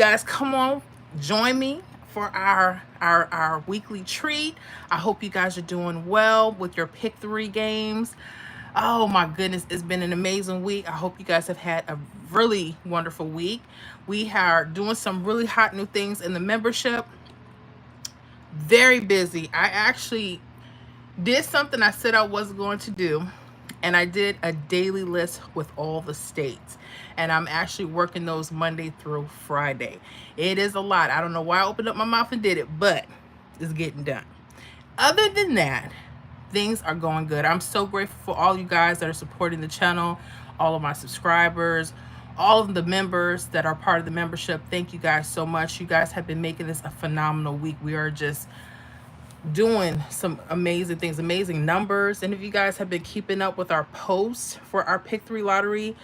guys come on, join me for our weekly treat. I hope you guys are doing well with your pick three games. Oh my goodness, it's been an amazing week. I hope you guys have had a really wonderful week. We are doing some really hot new things in the membership. Very busy. I actually did something I said I wasn't going to do, and I did a daily list with all the states. And I'm actually working those Monday through Friday. It is a lot. I don't know why I opened up my mouth and did it, but it's getting done. Other than that, things are going good. I'm so grateful for all you guys that are supporting the channel, all of my subscribers, all of the members that are part of the membership. Thank you guys so much. You guys have been making this a phenomenal week. We are just doing some amazing things, amazing numbers. And if you guys have been keeping up with our posts for our pick three lottery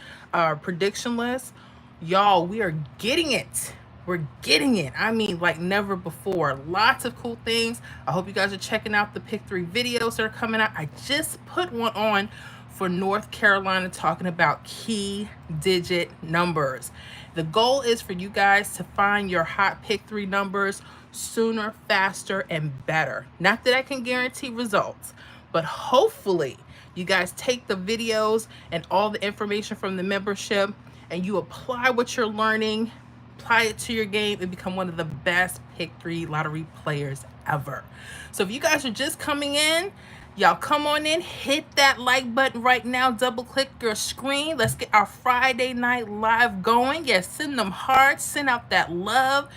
prediction list, y'all, we are getting it. We're getting it. I mean, like never before. Lots of cool things. I hope you guys are checking out the pick three videos that are coming out. I just put one on for North Carolina talking about key digit numbers. The goal is for you guys to find your hot pick three numbers sooner, faster, and better. Not that I can guarantee results, but hopefully you guys take the videos and all the information from the membership and you apply what you're learning, apply it to your game, and become one of the best pick three lottery players ever. So if you guys are just coming in, y'all come on in, hit that like button right now, double click your screen. Let's get our Friday night live going. Yes, send them hearts, send out that love.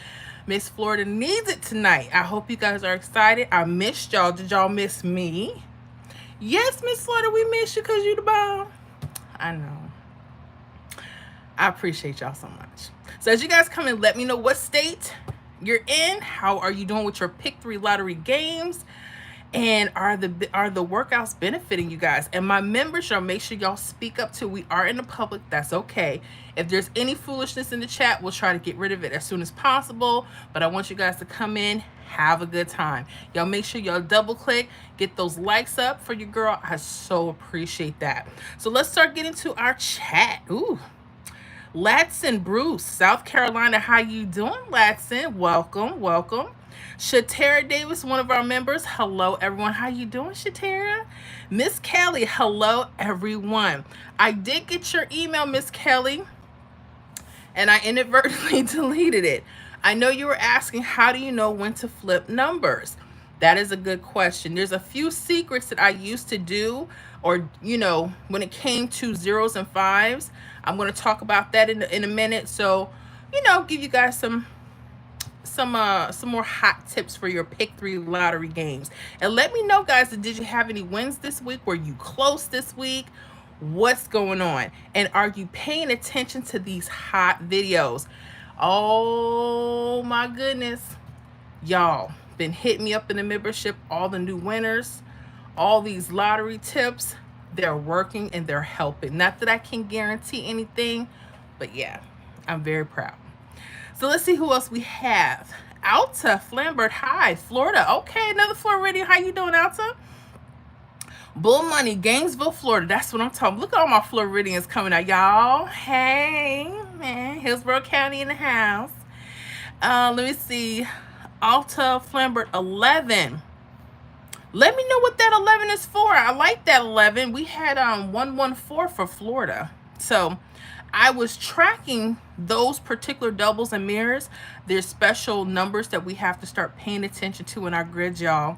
Miss Florida needs it tonight. I hope you guys are excited. I missed y'all. Did y'all miss me? Yes, Miss Florida, we missed you because you the bomb. I know. I appreciate y'all so much. So as you guys come in, let me know what state you're in. How are you doing with your pick three lottery games? And are the workouts benefiting you guys? And my members, y'all make sure y'all speak up too. We are in the public. That's okay. If there's any foolishness in the chat, we'll try to get rid of it as soon as possible. But I want you guys to come in, have a good time. Y'all make sure y'all double click, get those likes up for your girl. I so appreciate that. So let's start getting to our chat. Ooh. Latson Bruce, South Carolina. How you doing, Latson? Welcome, welcome. Shatera Davis, one of our members. Hello, everyone. How you doing, Shatera? Miss Kelly, hello, everyone. I did get your email, Miss Kelly, and I inadvertently deleted it. I know you were asking, how do you know when to flip numbers? That is a good question. There's a few secrets that I used to do, or, you know, when it came to zeros and fives. I'm going to talk about that in a minute. So, you know, give you guys some more hot tips for your pick three lottery games. And let me know, guys, did you have any wins this week? Were you close this week? What's going on? And are you paying attention to these hot videos? Oh my goodness. Y'all been hitting me up in the membership, all the new winners, all these lottery tips. They're working and they're helping. Not that I can guarantee anything, but yeah, I'm very proud. So let's see who else we have. Alta Flambert, hi, Florida. Okay, another Floridian. How you doing, Alta? Bull Money, Gainesville, Florida. That's what I'm talking. Look at all my Floridians coming out, y'all. Hey, man, Hillsborough County in the house. Let me see. Alta Flambert, 11. Let me know what that 11 is for. I like that 11. We had 114 for Florida. So I was tracking those particular doubles and mirrors. There's special numbers that we have to start paying attention to in our grids, y'all.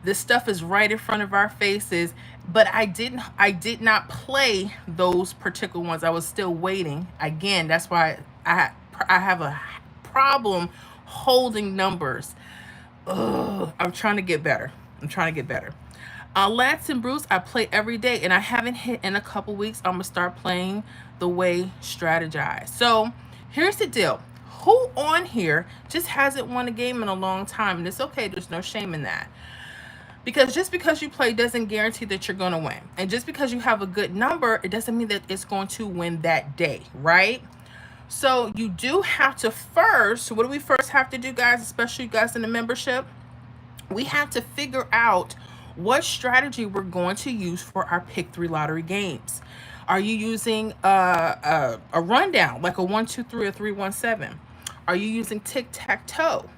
This stuff is right in front of our faces, but I did not play those particular ones. I was still waiting. Again, that's why I have a problem holding numbers. Ugh, I'm trying to get better. Lance and Bruce, I play every day, and I haven't hit in a couple weeks. I'm gonna start playing the way strategized. So here's the deal. Who on here just hasn't won a game in a long time? And it's okay. There's no shame in that. Because just because you play doesn't guarantee that you're going to win. And just because you have a good number, it doesn't mean that it's going to win that day, right? So you do have to first, what do we first have to do, guys, especially you guys in the membership? We have to figure out what strategy we're going to use for our pick three lottery games. Are you using a rundown, like a 1, 2, 3 or 3, 1, 7? Are you using tic-tac-toe?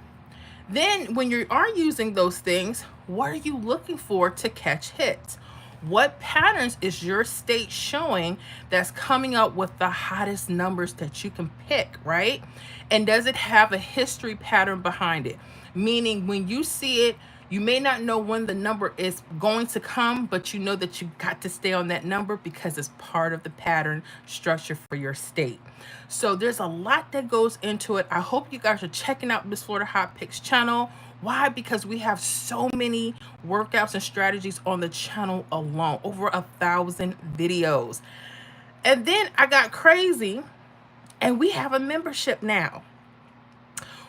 Then, when you are using those things, what are you looking for to catch hits? What patterns is your state showing that's coming up with the hottest numbers that you can pick, right? And does it have a history pattern behind it? Meaning, when you see it, you may not know when the number is going to come, but you know that you got to stay on that number because it's part of the pattern structure for your state. So there's a lot that goes into it. I hope you guys are checking out Miss Florida Hot Picks channel. Why? Because we have so many workouts and strategies on the channel alone, over 1,000 videos. And then I got crazy and we have a membership now.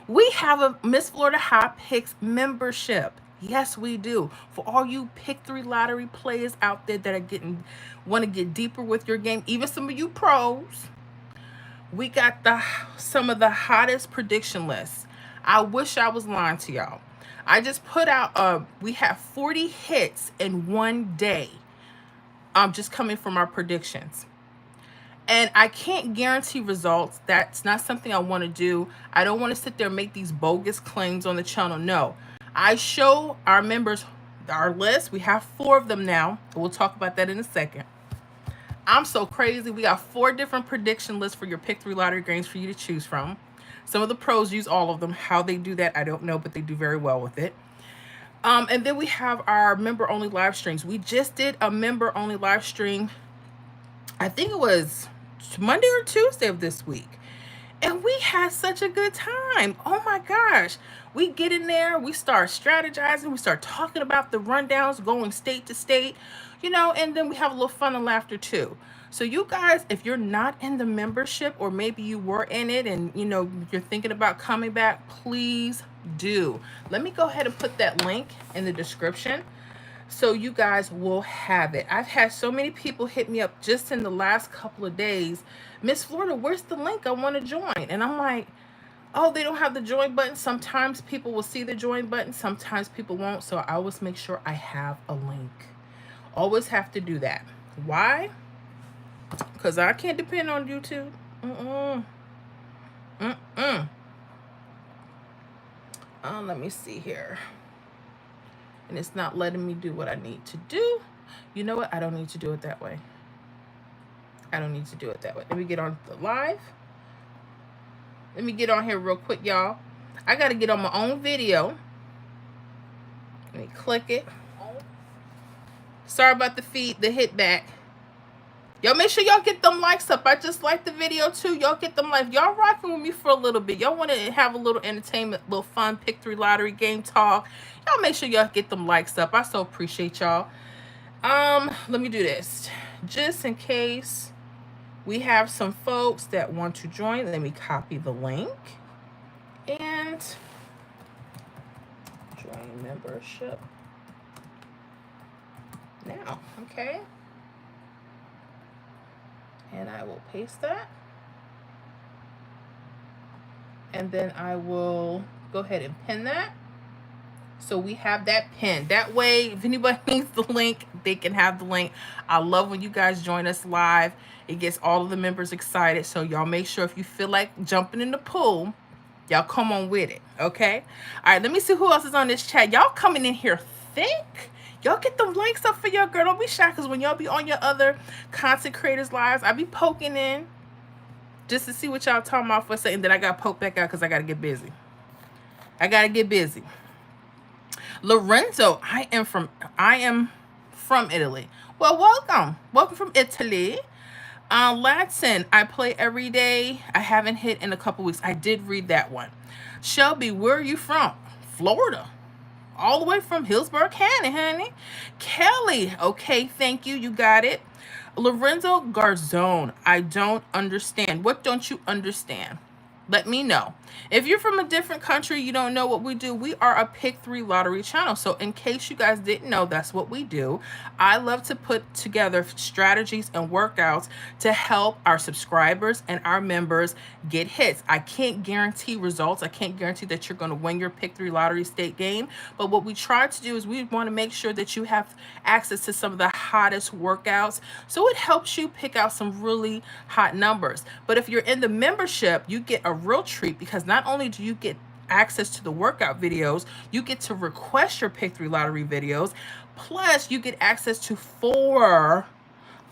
We have a Miss Florida Hot Picks membership. Yes, we do. For all you pick 3 lottery players out there that are want to get deeper with your game, even some of you pros, we got some of the hottest prediction lists. I wish I was lying to y'all. I just put out we have 40 hits in one day. Just coming from our predictions. And I can't guarantee results. That's not something I want to do. I don't want to sit there and make these bogus claims on the channel. No. I show our members our list. We have 4 of them now. We'll talk about that in a second. I'm so crazy. We got 4 different prediction lists for your pick 3 lottery games for you to choose from. Some of the pros use all of them. How they do that, I don't know, but they do very well with it. And then we have our member-only live streams. We just did a member-only live stream. I think it was Monday or Tuesday of this week. And we had such a good time. Oh my gosh. We get in there, we start strategizing, we start talking about the rundowns, going state to state, and then we have a little fun and laughter too. So you guys, if you're not in the membership, or maybe you were in it and you're thinking about coming back, please do. Let me go ahead and put that link in the description so you guys will have it. I've had so many people hit me up just in the last couple of days. Miss Florida, where's the link? I want to join. And I'm like, oh, they don't have the join button. Sometimes people will see the join button. Sometimes people won't. So I always make sure I have a link. Always have to do that. Why? Because I can't depend on YouTube. Let me see here. And it's not letting me do what I need to do. You know what? I don't need to do it that way. Let me get on the live. Let me get on here real quick, y'all. I got to get on my own video. Let me click it. Sorry about the hit back. Y'all make sure y'all get them likes up. I just like the video too. Y'all get them likes. Y'all rocking with me for a little bit. Y'all want to have a little entertainment, little fun, pick 3 lottery game talk. Y'all make sure y'all get them likes up. I so appreciate y'all. Let me do this. Just in case we have some folks that want to join, let me copy the link and join membership now. Okay. And I will paste that. And then I will go ahead and pin that. So we have that pinned. That way, if anybody needs the link, they can have the link. I love when you guys join us live. It gets all of the members excited. So y'all make sure if you feel like jumping in the pool, y'all come on with it, okay? All right, let me see who else is on this chat. Y'all coming in here thick. Y'all get them likes up for your girl. Don't be shy, because when y'all be on your other content creators' lives, I be poking in just to see what y'all talking about for a second. Then I got to poke back out because I got to get busy. Lorenzo, I am from Italy. Well, welcome from Italy. Latson, I play every day. I haven't hit in a couple weeks. I did read that one. Shelby, where are you from? Florida. All the way from Hillsborough County, honey. Kelly, okay, thank you. You got it. Lorenzo Garzone, I don't understand. What don't you understand? Let me know. If you're from a different country, you don't know what we do. We are a pick 3 lottery channel. So in case you guys didn't know, that's what we do. I love to put together strategies and workouts to help our subscribers and our members get hits. I can't guarantee results. I can't guarantee that you're going to win your pick 3 lottery state game. But what we try to do is we want to make sure that you have access to some of the hottest workouts. So it helps you pick out some really hot numbers. But if you're in the membership, you get a real treat because not only do you get access to the workout videos, you get to request your Pick 3 lottery videos, plus you get access to 4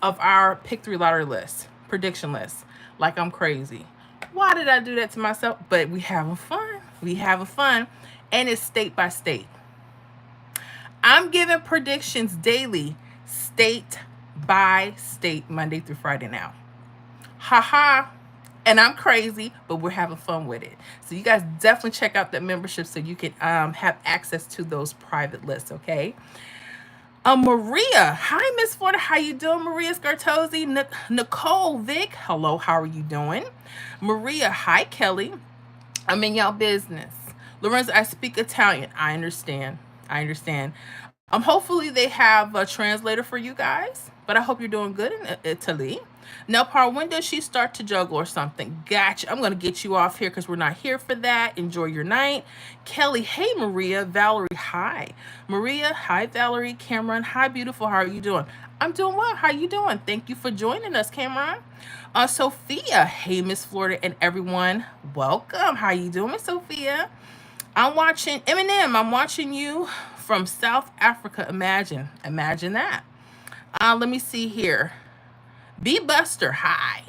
of our Pick 3 lottery lists, prediction lists. Like I'm crazy. Why did I do that to myself? But we having fun. We having fun. And it's state by state. I'm giving predictions daily, state by state, Monday through Friday now. Haha. And I'm crazy, but we're having fun with it. So you guys definitely check out that membership so you can have access to those private lists, okay? Maria, hi Miss Florida, how you doing? Maria Scartozzi, Nicole, Vic, hello, how are you doing? Maria, hi Kelly, I'm in y'all business. Lorenzo, I speak Italian. I understand. Hopefully they have a translator for you guys, but I hope you're doing good in Italy. Now, Par, when does she start to juggle or something? Gotcha. I'm going to get you off here because we're not here for that. Enjoy your night. Kelly, hey, Maria. Valerie, hi. Maria, hi, Valerie. Cameron, hi, beautiful. How are you doing? I'm doing well. How are you doing? Thank you for joining us, Cameron. Sophia, hey, Miss Florida and everyone. Welcome. How you doing, Miss Sophia? I'm watching Eminem. I'm watching you from South Africa. Imagine that. Let me see here. B Buster, hi.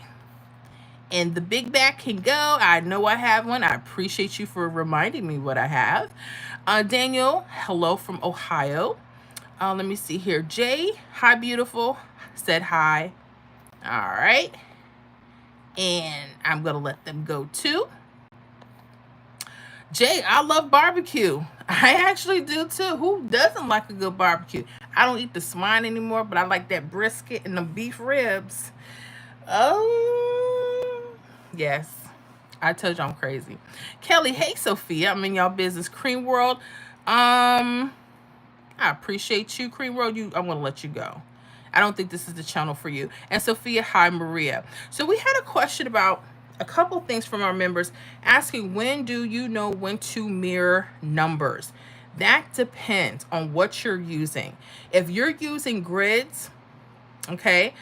And the big back can go. I know I have one. I appreciate you for reminding me what I have. Daniel, hello from Ohio. Let me see here. Jay, hi, beautiful. Said hi. All right. And I'm going to let them go too. Jay, I love barbecue. I actually do too. Who doesn't like a good barbecue? I don't eat the swine anymore, but I like that brisket and the beef ribs. Oh, yes. I told you I'm crazy. Kelly, hey, Sophia. I'm in y'all business. Cream World. I appreciate you, Cream World. I'm going to let you go. I don't think this is the channel for you. And Sophia, hi, Maria. So we had a question about a couple things from our members asking, when do you know when to mirror numbers? That depends on what you're using. If you're using grids, okay,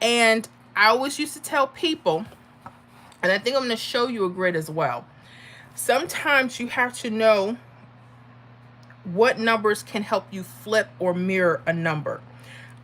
and I always used to tell people, and I think I'm going to show you a grid as well. Sometimes you have to know what numbers can help you flip or mirror a number.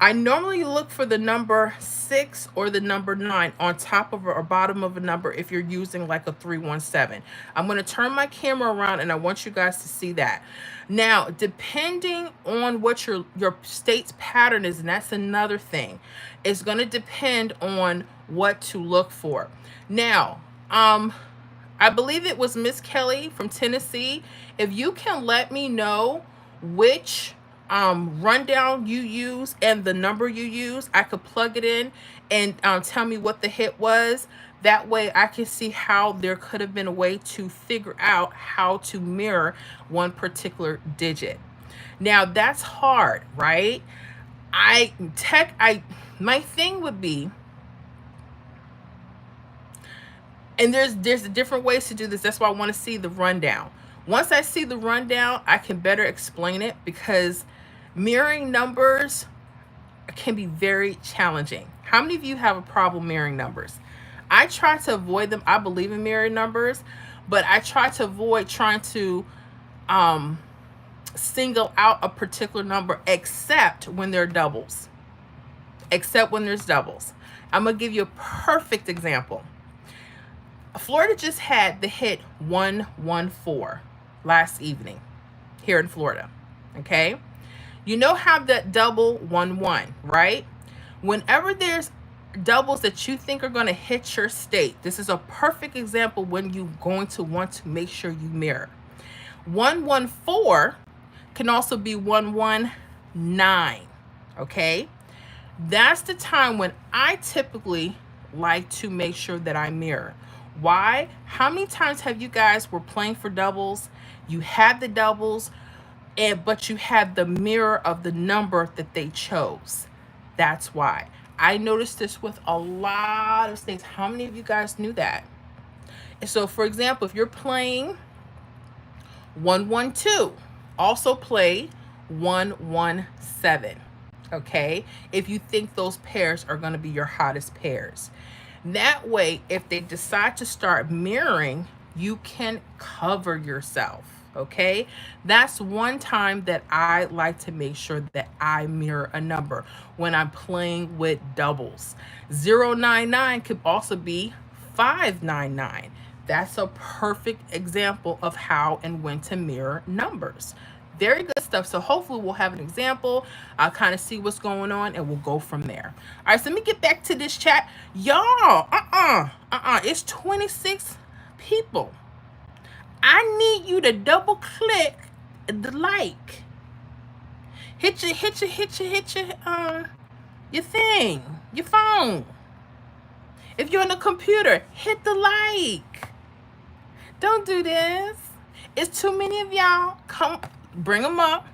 I normally look for the number 6 or the number 9 on top of or bottom of a number if you're using like a 317. I'm going to turn my camera around and I want you guys to see that. Now, depending on what your state's pattern is, and that's another thing, it's going to depend on what to look for. Now, I believe it was Miss Kelly from Tennessee. If you can let me know which rundown you use and the number you use, I could plug it in and tell me what the hit was. That way I can see how there could have been a way to figure out how to mirror one particular digit. Now that's hard, right? My thing would be, and there's different ways to do this. That's why I want to see the rundown. Once I see the rundown, I can better explain it, because mirroring numbers can be very challenging. How many of you have a problem mirroring numbers? I try to avoid them. I believe in mirroring numbers, but I try to avoid trying to single out a particular number, except when they're doubles. Except when there's doubles. I'm going to give you a perfect example. Florida just had the hit 114 last evening here in Florida. Okay. You know how that double 11, right? Whenever there's doubles that you think are going to hit your state, this is a perfect example when you're going to want to make sure you mirror. 114 can also be 119. Okay. That's the time when I typically like to make sure that I mirror. Why? How many times have you guys were playing for doubles? You had the doubles, but you had the mirror of the number that they chose. That's why. I noticed this with a lot of states. How many of you guys knew that? So for example, if you're playing 112, also play 117. Okay, if you think those pairs are going to be your hottest pairs. That way, if they decide to start mirroring, you can cover yourself. Okay, that's one time that I like to make sure that I mirror a number when I'm playing with doubles. 099 could also be 599. That's a perfect example of how and when to mirror numbers. Very good stuff. So hopefully we'll have an example. I'll kind of see what's going on and we'll go from there. All right, so let me get back to this chat. Y'all, it's 26 people. I need you to double click the like. Hit your thing, your phone. If you're on a computer, hit the like. Don't do this. It's too many of y'all. Come, bring them up.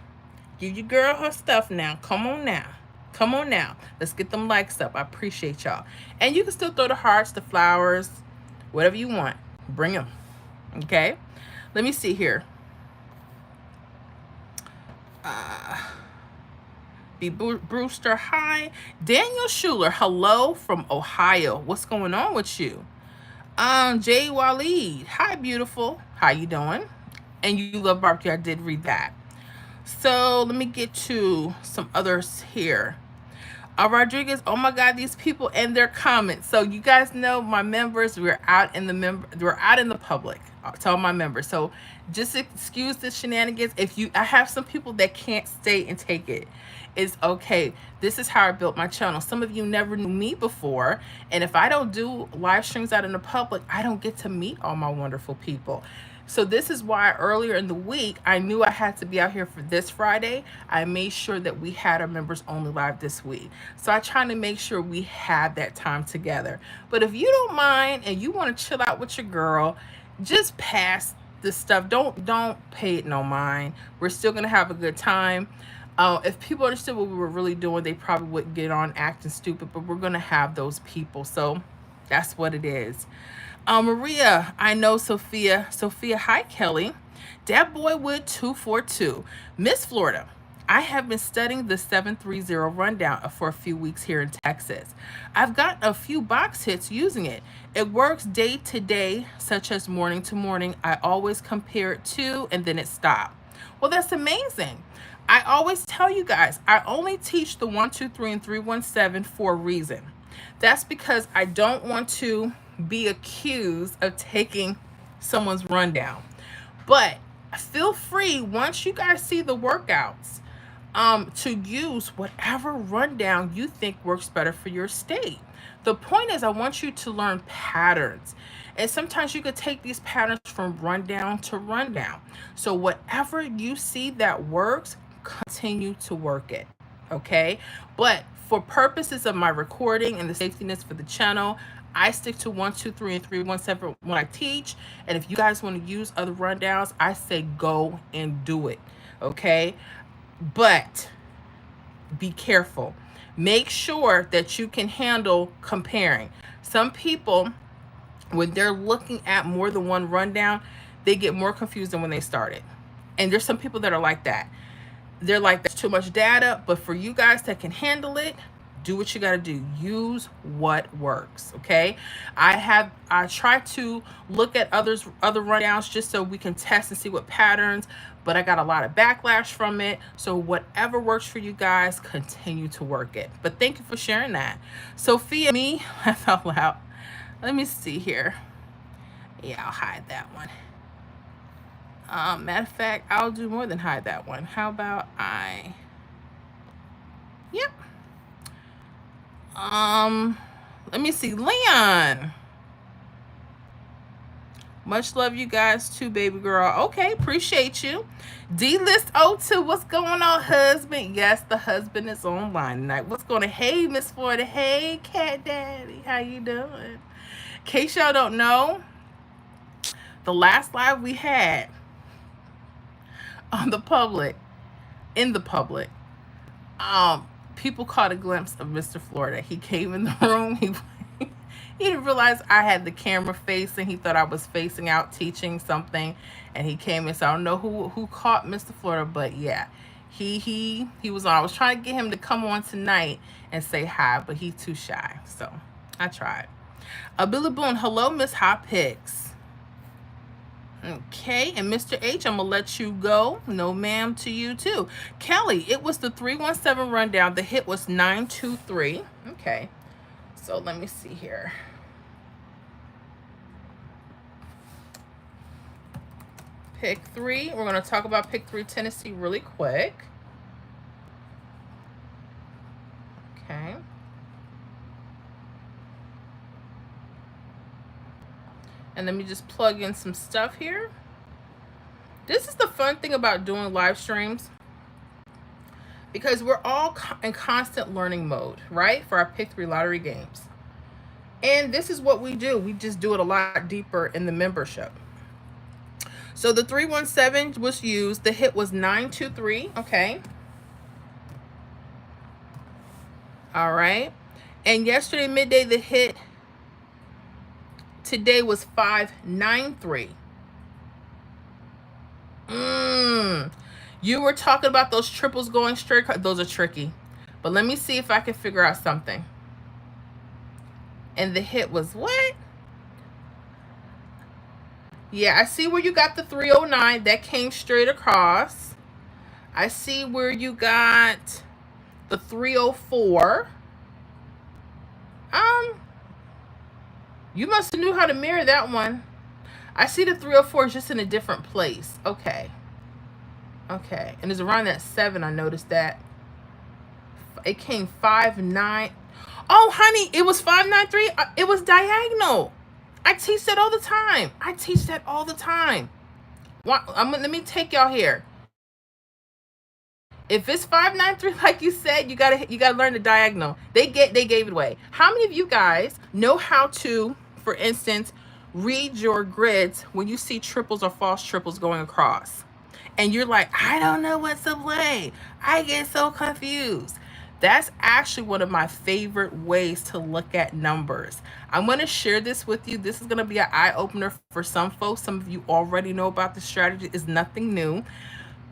Give your girl her stuff now. Come on now. Come on now. Let's get them likes up. I appreciate y'all. And you can still throw the hearts, the flowers, whatever you want. Bring them. Okay? Let me see here. B. Brewster, hi. Daniel Schuler, hello from Ohio. What's going on with you? Jay Waleed, hi, beautiful. How you doing? And you love barbecue. I did read that. So let me get to some others here. Rodriguez, oh my God, these people and their comments. So you guys know my members, we're out in the public. I'll tell my members. So just excuse the shenanigans. I have some people that can't stay and take it. It's okay. This is how I built my channel. Some of you never knew me before. And if I don't do live streams out in the public, I don't get to meet all my wonderful people. So this is why earlier in the week, I knew I had to be out here for this Friday. I made sure that we had our members only live this week. So I try to make sure we had that time together. But if you don't mind and you want to chill out with your girl, just pass this stuff. Don't pay it no mind. We're still going to have a good time. If people understood what we were really doing, they probably wouldn't get on acting stupid, but we're going to have those people. So that's what it is. Maria, I know Sophia. Sophia, hi, Kelly. Dad Boywood 242. Miss Florida, I have been studying the 730 rundown for a few weeks here in Texas. I've gotten a few box hits using it. It works day to day, such as morning to morning. I always compare it to, and then it stopped. Well, that's amazing. I always tell you guys, I only teach the 1, 2, 3, and 317 for a reason. That's because I don't want to be accused of taking someone's rundown. But feel free, once you guys see the workouts, to use whatever rundown you think works better for your state. The point is, I want you to learn patterns. And sometimes you could take these patterns from rundown to rundown. So whatever you see that works, continue to work it. Okay? But for purposes of my recording and the safetyness for the channel, I stick to 1, 2, 3, and 317 when I teach. And if you guys want to use other rundowns, I say go and do it. Okay? But be careful. Make sure that you can handle comparing. Some people, when they're looking at more than one rundown, they get more confused than when they started. And there's some people that are like that. They're like, that's too much data. But for you guys that can handle it, do what you got to do. Use what works. Okay. I try to look at other rundowns just so we can test and see what patterns, but I got a lot of backlash from it. So whatever works for you guys, continue to work it. But thank you for sharing that. Sophia, me, I felt loud. Let me see here. Yeah, I'll hide that one. Matter of fact, I'll do more than hide that one. How about yep. Let me see. Leon. Much love you guys too, baby girl. Okay, appreciate you. D-List 02, what's going on, husband? Yes, the husband is online tonight. What's going on? Hey, Miss Florida. Hey, Cat Daddy. How you doing? In case y'all don't know, the last live we had on the public, people caught a glimpse of Mr. Florida. He came in the room. He didn't realize I had the camera facing. He thought I was facing out teaching something, and he came in. So I don't know who caught Mr. Florida, but yeah, he was on. I was trying to get him to come on tonight and say hi, but he's too shy. So I tried. Billy Boone, hello, Miss Hot Picks. Okay, and Mr. H, I'm gonna let you go. No ma'am to you too. Kelly, it was the 317 rundown. The hit was 923. Okay, so let me see here. Pick three. We're gonna talk about pick three Tennessee really quick. Okay. And let me just plug in some stuff here. This is the fun thing about doing live streams, because we're all in constant learning mode, right? For our pick three lottery games. And this is what we do. We just do it a lot deeper in the membership. So the 317 was used. The hit was 923. Okay. All right. And yesterday midday, the hit today was 593. You were talking about those triples going straight. Those are tricky. But let me see if I can figure out something. And the hit was what? Yeah, I see where you got the 309. That came straight across. I see where you got the 304. You must have knew how to mirror that one. I see the 304 is just in a different place. Okay. Okay. And it's around that 7. I noticed that. It came 59. Oh, honey, it was 593. It was diagonal. I teach that all the time. Let me take y'all here. If it's 593, like you said, you gotta learn the diagonal. They gave it away. How many of you guys know how to, for instance, read your grids when you see triples or false triples going across? And you're like, I don't know what's to play. I get so confused. That's actually one of my favorite ways to look at numbers. I'm going to share this with you. This is going to be an eye-opener for some folks. Some of you already know about the strategy. It's nothing new.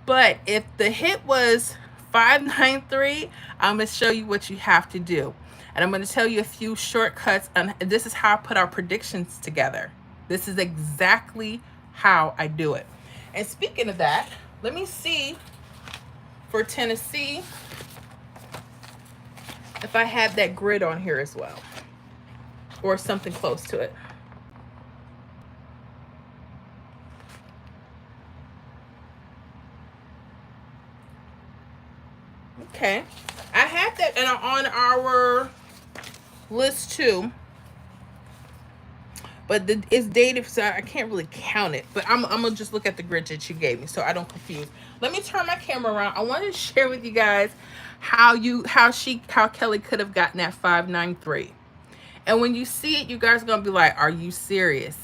But if the hit was 593, I'm going to show you what you have to do. And I'm going to tell you a few shortcuts. And this is how I put our predictions together. This is exactly how I do it. And speaking of that, let me see for Tennessee if I have that grid on here as well, or something close to it. Okay, I have that and on our list too, but it's dated, so I can't really count it. But I'm gonna just look at the grid that you gave me so I don't confuse. Let me turn my camera around. I wanted to share with you guys how Kelly could have gotten that 593. And when you see it, you guys are gonna be like, "Are you serious?"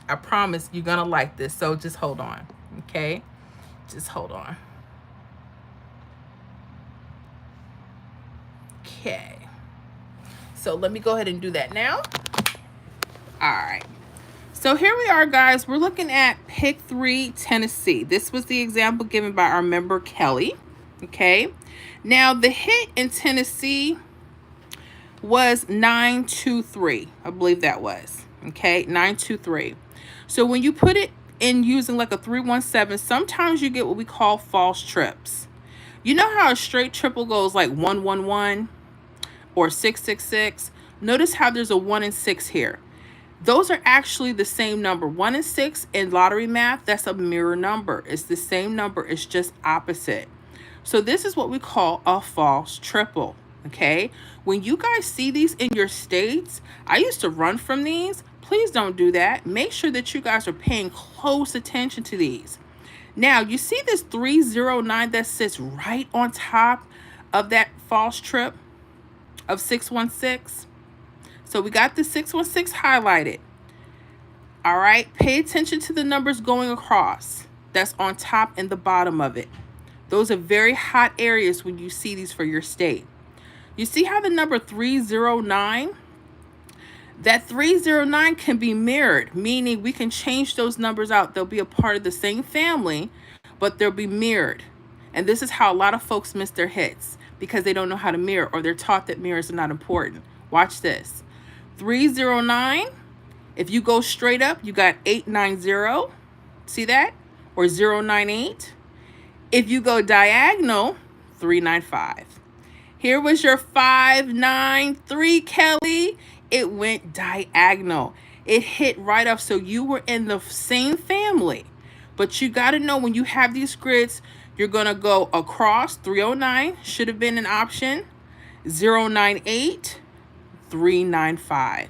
I promise you're gonna like this. So just hold on, okay? Just hold on. Okay. So let me go ahead and do that now. All right. So here we are, guys. We're looking at pick 3 Tennessee. This was the example given by our member Kelly. Okay. Now the hit in Tennessee was 923. I believe that was. Okay. 923. So when you put it in using like a 317, sometimes you get what we call false trips. You know how a straight triple goes like 111 or 666? Notice how there's a 1 and 6 here. Those are actually the same number. 1 and 6 in lottery math, that's a mirror number. It's the same number, it's just opposite. So this is what we call a false triple, okay? When you guys see these in your states, I used to run from these. Please don't do that. Make sure that you guys are paying close attention to these. Now, you see this 309 that sits right on top of that false trip of 616? So we got the 616 highlighted. All right, pay attention to the numbers going across. That's on top and the bottom of it. Those are very hot areas when you see these for your state. You see how the number 309? That 309 can be mirrored, meaning we can change those numbers out. They'll be a part of the same family, but they'll be mirrored. And this is how a lot of folks miss their hits, because they don't know how to mirror, or they're taught that mirrors are not important. Watch this. 309, if you go straight up, you got 890. See that? Or 098. If you go diagonal, 395. Here was your 593, Kelly. It went diagonal. It hit right up. So you were in the same family. But you got to know when you have these grids, you're going to go across. 309 should have been an option. 098, 395.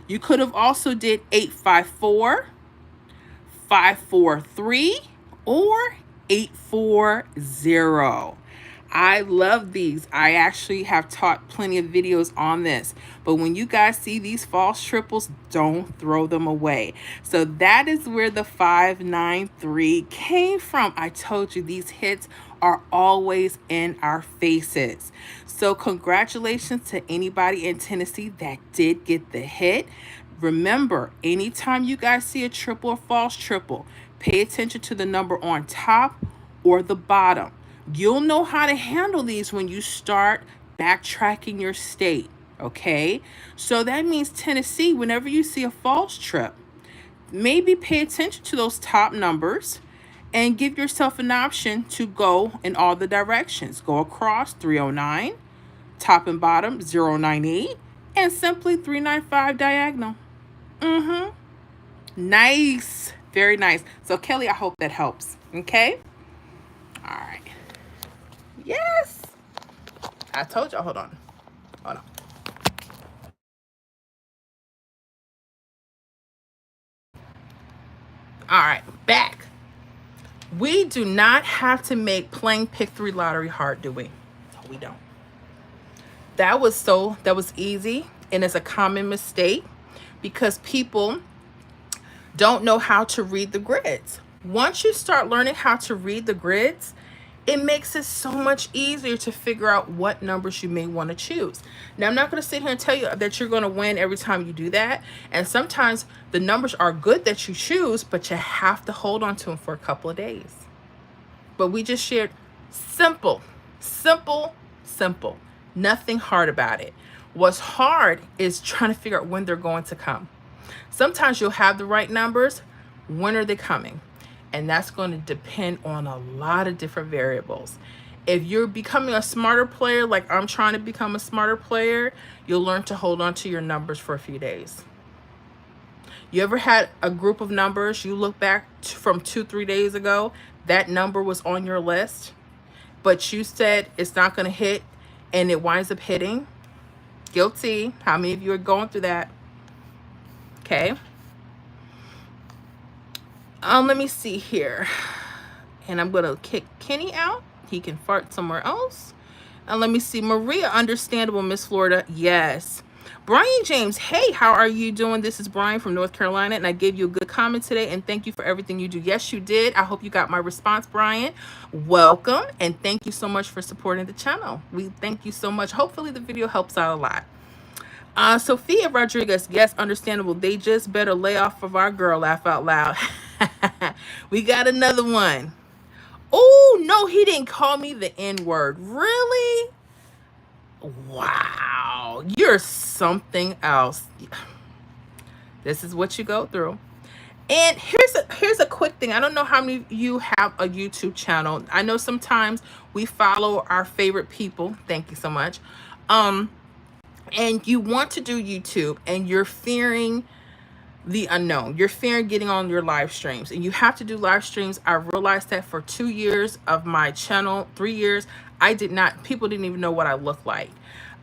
You could have also did 854, 543, or 840. I love these. I actually have taught plenty of videos on this. But when you guys see these false triples, don't throw them away. So that is where the 593 came from. I told you these hits are always in our faces. So congratulations to anybody in Tennessee that did get the hit. Remember, anytime you guys see a triple or false triple, pay attention to the number on top or the bottom. You'll know how to handle these when you start backtracking your state, okay? So that means Tennessee, whenever you see a false trip, maybe pay attention to those top numbers and give yourself an option to go in all the directions. Go across 309, top and bottom 098, and simply 395 diagonal. Nice. Very nice. So Kelly, I hope that helps. Okay? All right. Yes. I told y'all. Hold on. Hold on. All right. Back. We do not have to make playing Pick 3 lottery hard, do we? No, we don't. That was easy, and it's a common mistake because people don't know how to read the grids. Once you start learning how to read the grids, it makes it so much easier to figure out what numbers you may want to choose. Now, I'm not going to sit here and tell you that you're going to win every time you do that. And sometimes the numbers are good that you choose, but you have to hold on to them for a couple of days. But we just shared simple, simple, simple. Nothing hard about it. What's hard is trying to figure out when they're going to come. Sometimes you'll have the right numbers. When are they coming? And that's going to depend on a lot of different variables. If you're becoming a smarter player, like I'm trying to become a smarter player, you'll learn to hold on to your numbers for a few days. You ever had a group of numbers, you look back from 2-3 days ago, that number was on your list, but you said it's not going to hit and it winds up hitting? Guilty. How many of you are going through that? Okay. Let me see here. And I'm going to kick Kenny out. He can fart somewhere else. And let me see. Maria, understandable, Miss Florida. Yes. Brian James, hey, how are you doing? This is Brian from North Carolina, and I gave you a good comment today, and thank you for everything you do. Yes, you did. I hope you got my response, Brian. Welcome, and thank you so much for supporting the channel. We thank you so much. Hopefully the video helps out a lot. Sophia Rodriguez, yes, understandable. They just better lay off of our girl, laugh out loud. We got another one. Oh, no, he didn't call me the N-word. Really? Wow, you're something else. This is what you go through. And here's a quick thing. I don't know how many of you have a YouTube channel. I know sometimes we follow our favorite people. Thank you so much. And you want to do YouTube and you're fearing the unknown. You're fearing getting on your live streams, and you have to do live streams. I realized that for 2 years of my channel, 3 years, people didn't even know what I looked like.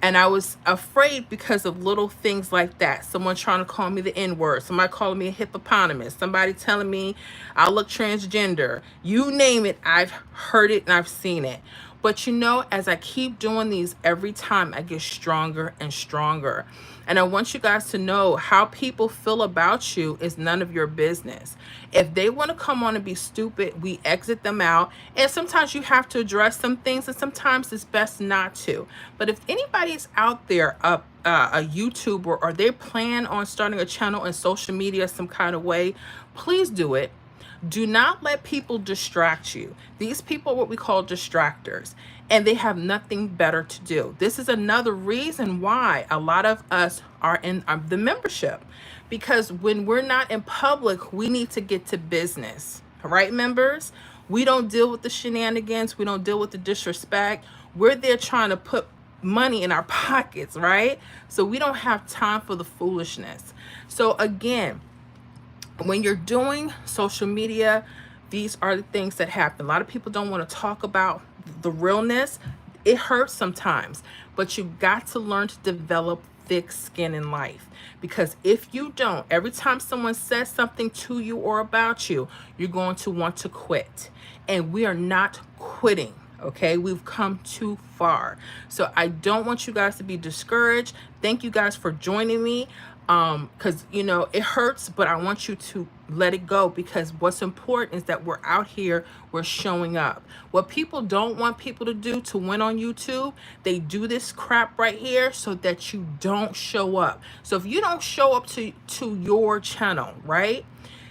And I was afraid because of little things like that. Someone trying to call me the N-word, somebody calling me a hippopotamus, somebody telling me I look transgender. You name it, I've heard it and I've seen it. But you know, as I keep doing these, every time I get stronger and stronger. And I want you guys to know how people feel about you is none of your business. If they want to come on and be stupid, we exit them out. And sometimes you have to address some things, and sometimes it's best not to. But if anybody's out there, a YouTuber, or they plan on starting a channel in social media some kind of way, please do it. Do not let people distract you. These people are what we call distractors, and they have nothing better to do. This is another reason why a lot of us are in the membership, because when we're not in public, we need to get to business. All right, members? We don't deal with the shenanigans. We don't deal with the disrespect. We're there trying to put money in our pockets, right? So we don't have time for the foolishness. So again, when you're doing social media, these are the things that happen. A lot of people don't want to talk about the realness. It hurts sometimes, but you got to learn to develop thick skin in life, because if you don't, every time someone says something to you or about you, you're going to want to quit. And we are not quitting. Okay, we've come too far. So I don't want you guys to be discouraged. Thank you guys for joining me, because you know it hurts, but I want you to let it go, because what's important is that we're out here, we're showing up. What people don't want people to do to win on YouTube, they do this crap right here so that you don't show up. So if you don't show up to your channel, right,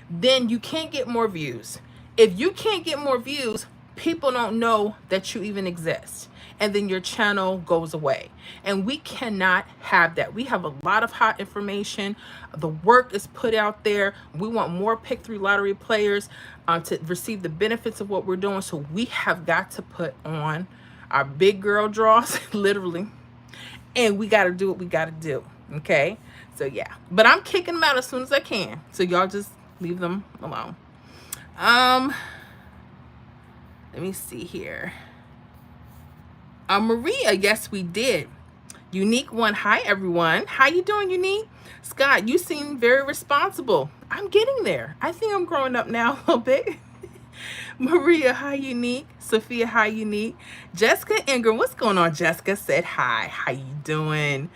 then you can't get more views. If you can't get more views, people don't know that you even exist, and then your channel goes away. And we cannot have that. We have a lot of hot information. The work is put out there. We want more pick 3 lottery players to receive the benefits of what we're doing. So we have got to put on our big girl draws literally, and we got to do what we got to do. Okay, so yeah, but I'm kicking them out as soon as I can, so y'all just leave them alone. Let me see here. Maria, yes, we did. Unique one, hi everyone. How you doing, Unique? Scott, you seem very responsible. I'm getting there. I think I'm growing up now a little bit. Maria, hi, Unique. Sophia, hi, Unique. Jessica Ingram, what's going on? Jessica said hi. How you doing?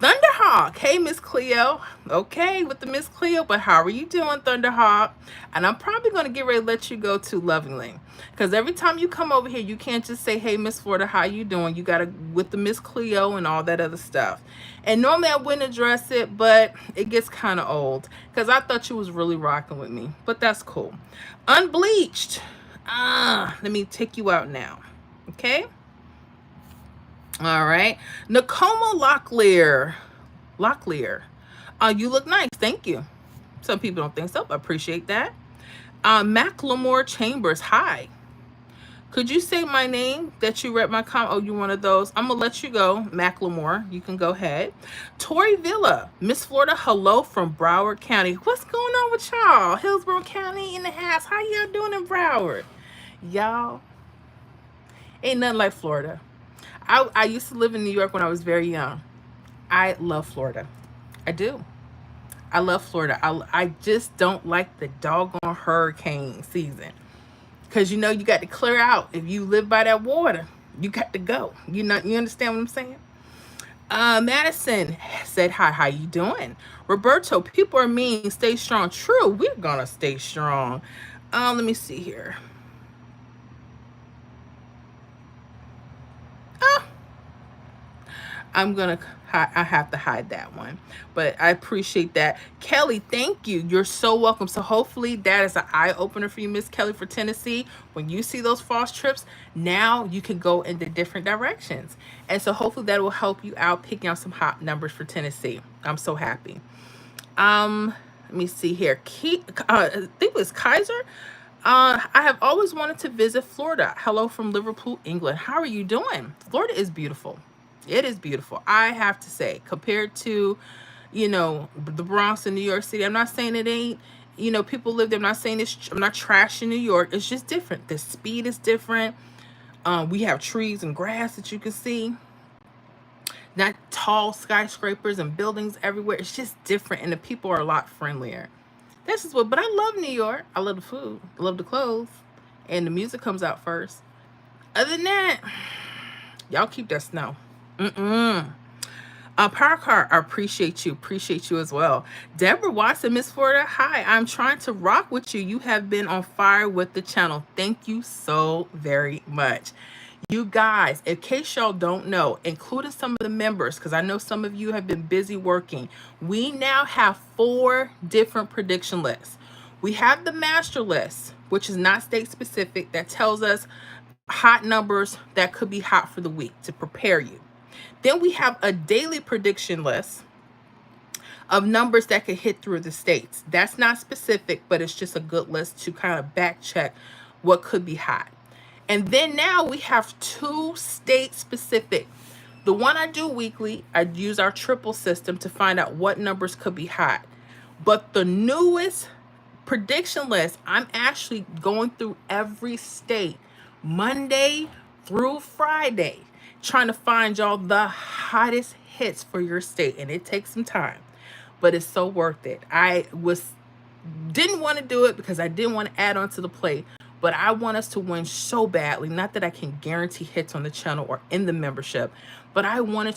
Thunderhawk, hey Miss Cleo. Okay, with the Miss Cleo, but how are you doing, Thunderhawk? And I'm probably going to get ready to let you go too, lovingly, because every time you come over here, you can't just say, hey Miss Florida, how you doing? You got to with the Miss Cleo and all that other stuff. And normally I wouldn't address it, but it gets kind of old, because I thought you was really rocking with me, but that's cool. Unbleached, let me take you out now. Okay. All right, Nakoma Locklear, you look nice. Thank you. Some people don't think so, but I appreciate that. Macklemore Chambers, hi. Could you say my name that you read my comment? Oh, you one of those. I'm gonna let you go, Macklemore. You can go ahead. Tori Villa, Miss Florida, hello from Broward County. What's going on with y'all? Hillsborough County in the house. How y'all doing in Broward? Y'all, ain't nothing like Florida. I used to live in New York when I was very young. I love Florida. I do. I love Florida. I just don't like the doggone hurricane season. Because, you know, you got to clear out. If you live by that water, you got to go. You understand what I'm saying? Madison said, hi, how you doing? Roberto, people are mean. Stay strong. True, we're going to stay strong. Let me see here. I have to hide that one, but I appreciate that. Kelly, thank you. You're so welcome. So hopefully that is an eye opener for you, Miss Kelly, for Tennessee. When you see those false trips, now you can go into different directions. And so hopefully that will help you out picking out some hot numbers for Tennessee. I'm so happy. Let me see here. I think it was Kaiser. I have always wanted to visit Florida. Hello from Liverpool, England. How are you doing? Florida is beautiful. It is beautiful, I have to say, compared to, you know, the Bronx in New York City. I'm not saying it ain't, you know, people live there. I'm not saying I'm not trashing New York. It's just different. The speed is different. We have trees and grass that you can see. Not tall skyscrapers and buildings everywhere. It's just different, and the people are a lot friendlier. This is what, but I love New York. I love the food. I love the clothes, and the music comes out first. Other than that, y'all keep that snow. Power Car, I appreciate you as well. Deborah Watson, Miss Florida, hi. I'm trying to rock with you. You have been on fire with the channel. Thank you so very much. You guys, in case y'all don't know, including some of the members, because I know some of you have been busy working, we now have 4 different prediction lists. We have the master list, which is not state specific, that tells us hot numbers that could be hot for the week to prepare you. Then we have a daily prediction list, of numbers that could hit through the states. That's not specific, but it's just a good list to kind of back check what could be hot. And then now we have 2 state specific. The one I do weekly, I use our triple system to find out what numbers could be hot. But the newest prediction list, I'm actually going through every state Monday through Friday, trying to find y'all the hottest hits for your state. And it takes some time, but it's so worth it. Didn't want to do it because I didn't want to add on to the plate, but I want us to win so badly. Not that I can guarantee hits on the channel or in the membership, but I wanted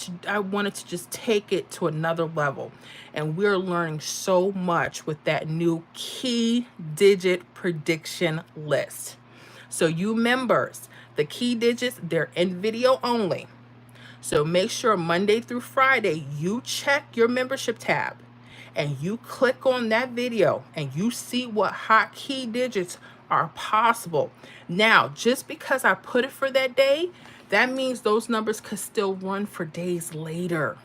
to just take it to another level. And we're learning so much with that new key digit prediction list. So you members, the key digits, they're in video only. So make sure Monday through Friday, you check your membership tab and you click on that video and you see what hot key digits are possible. Now, just because I put it for that day, that means those numbers could still run for days later.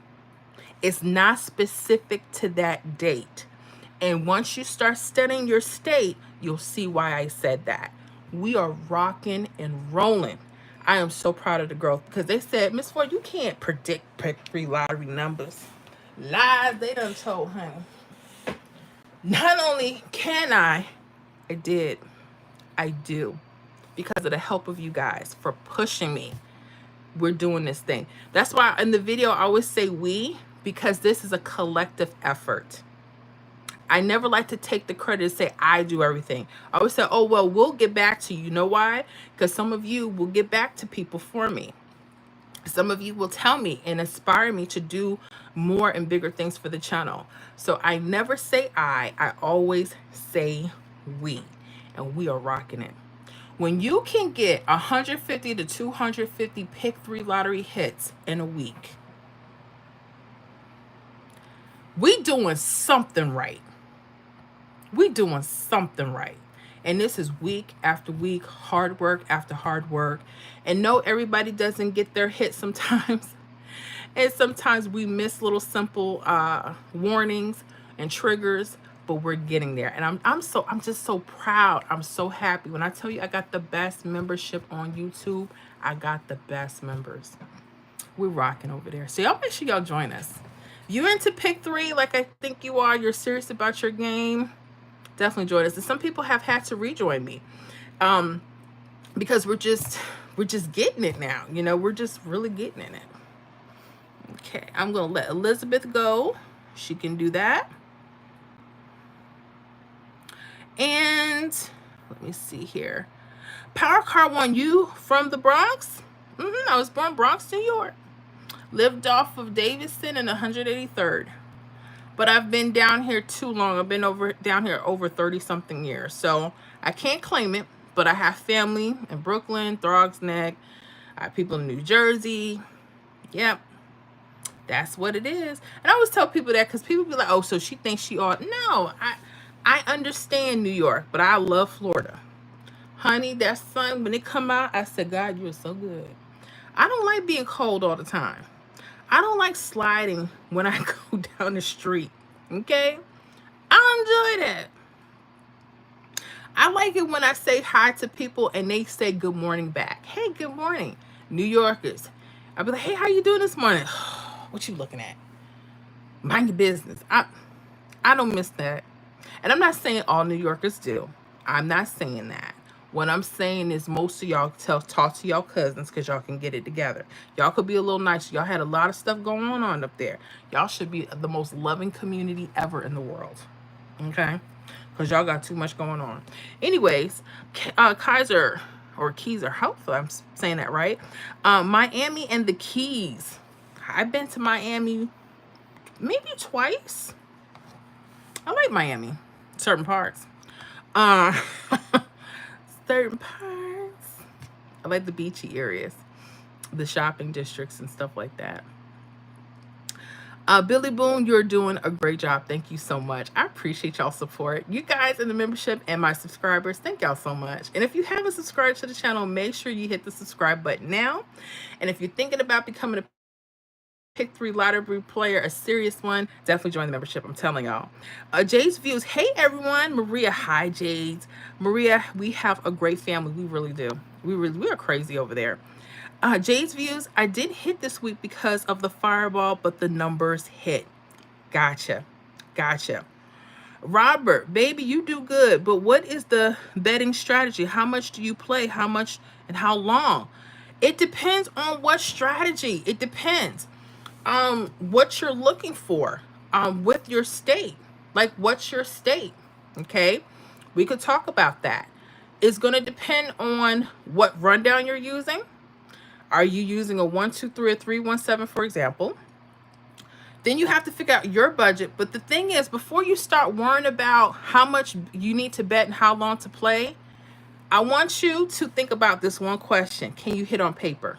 It's not specific to that date. And once you start studying your state, you'll see why I said that. We are rocking and rolling. I am so proud of the growth because they said, Miss Ford, you can't predict pick 3 lottery numbers. Lies they done told, honey. Not only can I did. I do. Because of the help of you guys for pushing me. We're doing this thing. That's why in the video I always say we, because this is a collective effort. I never like to take the credit and say I do everything. I always say, oh, well, we'll get back to you. You know why? Because some of you will get back to people for me. Some of you will tell me and inspire me to do more and bigger things for the channel. So I never say I always say we. And we are rocking it. When you can get 150 to 250 pick 3 lottery hits in a week, we doing something right. We doing something right. And this is week after week, hard work after hard work. And no, everybody doesn't get their hit sometimes. And sometimes we miss little simple warnings and triggers, but we're getting there. And I'm just so proud. I'm so happy. When I tell you I got the best membership on YouTube, I got the best members. We're rocking over there. So y'all make sure y'all join us. You into pick 3 like I think you are, you're serious about your game, definitely join us. And some people have had to rejoin me because we're just getting it now. You know, we're just really getting in it. Okay, I'm gonna let Elizabeth go. She can do that. And let me see here. Power Car One, you from the Bronx? I was born Bronx, New York. Lived off of Davidson and 183rd. But I've been down here too long. I've been down here over 30 something years. So I can't claim it, but I have family in Brooklyn, Throgs Neck. I have people in New Jersey. Yep. That's what it is. And I always tell people that because people be like, oh, so she thinks she ought. No, I understand New York, but I love Florida. Honey, that sun, when it come out, I said, God, you are so good. I don't like being cold all the time. I don't like sliding when I go down the street. Okay? I enjoy that. I like it when I say hi to people and they say good morning back. Hey, good morning. New Yorkers. I'll be like, hey, how you doing this morning? What you looking at? Mind your business. I don't miss that. And I'm not saying all New Yorkers do. I'm not saying that. What I'm saying is most of y'all talk to y'all cousins because y'all can get it together. Y'all could be a little nice. Y'all had a lot of stuff going on up there. Y'all should be the most loving community ever in the world. Okay? Because y'all got too much going on. Anyways, Kaiser, or Keyser, hopefully I'm saying that right. Miami and the Keys. I've been to Miami maybe twice. I like Miami, certain parts. Certain parts. I like the beachy areas, the shopping districts and stuff like that. Billy Boone, you're doing a great job. Thank you so much. I appreciate y'all support. You guys in the membership and my subscribers, thank y'all so much. And if you haven't subscribed to the channel, make sure you hit the subscribe button now. And if you're thinking about becoming a Pick 3 lottery player, a serious one, definitely join the membership. I'm telling y'all. Jade's Views. Hey everyone. Maria. Hi, Jade. Maria, we have a great family. We really do. We are crazy over there. Jade's Views. I didn't hit this week because of the fireball, but the numbers hit. Gotcha. Gotcha. Robert, baby, you do good, but what is the betting strategy? How much do you play? How much and how long? It depends on what strategy. It depends what you're looking for with your state. Like, what's your state? Okay, we could talk about that. It's going to depend on what rundown you're using. Are you using a 1, 2, 3, or 3, 1, 7, for example? Then you have to figure out your budget. But the thing is, before you start worrying about how much you need to bet and how long to play, I want you to think about this one question. Can you hit on paper?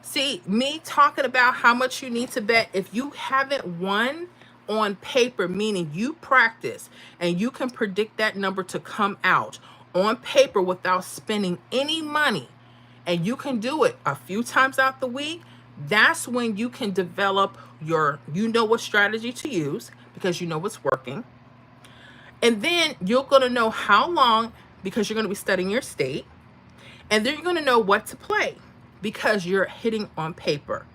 See, me talking about how much you need to bet, if you haven't won on paper, meaning you practice and you can predict that number to come out on paper without spending any money, and you can do it a few times out the week, that's when you can develop you know what strategy to use because you know what's working. And then you're going to know how long because you're going to be studying your state. And then you're going to know what to play because you're hitting on paper.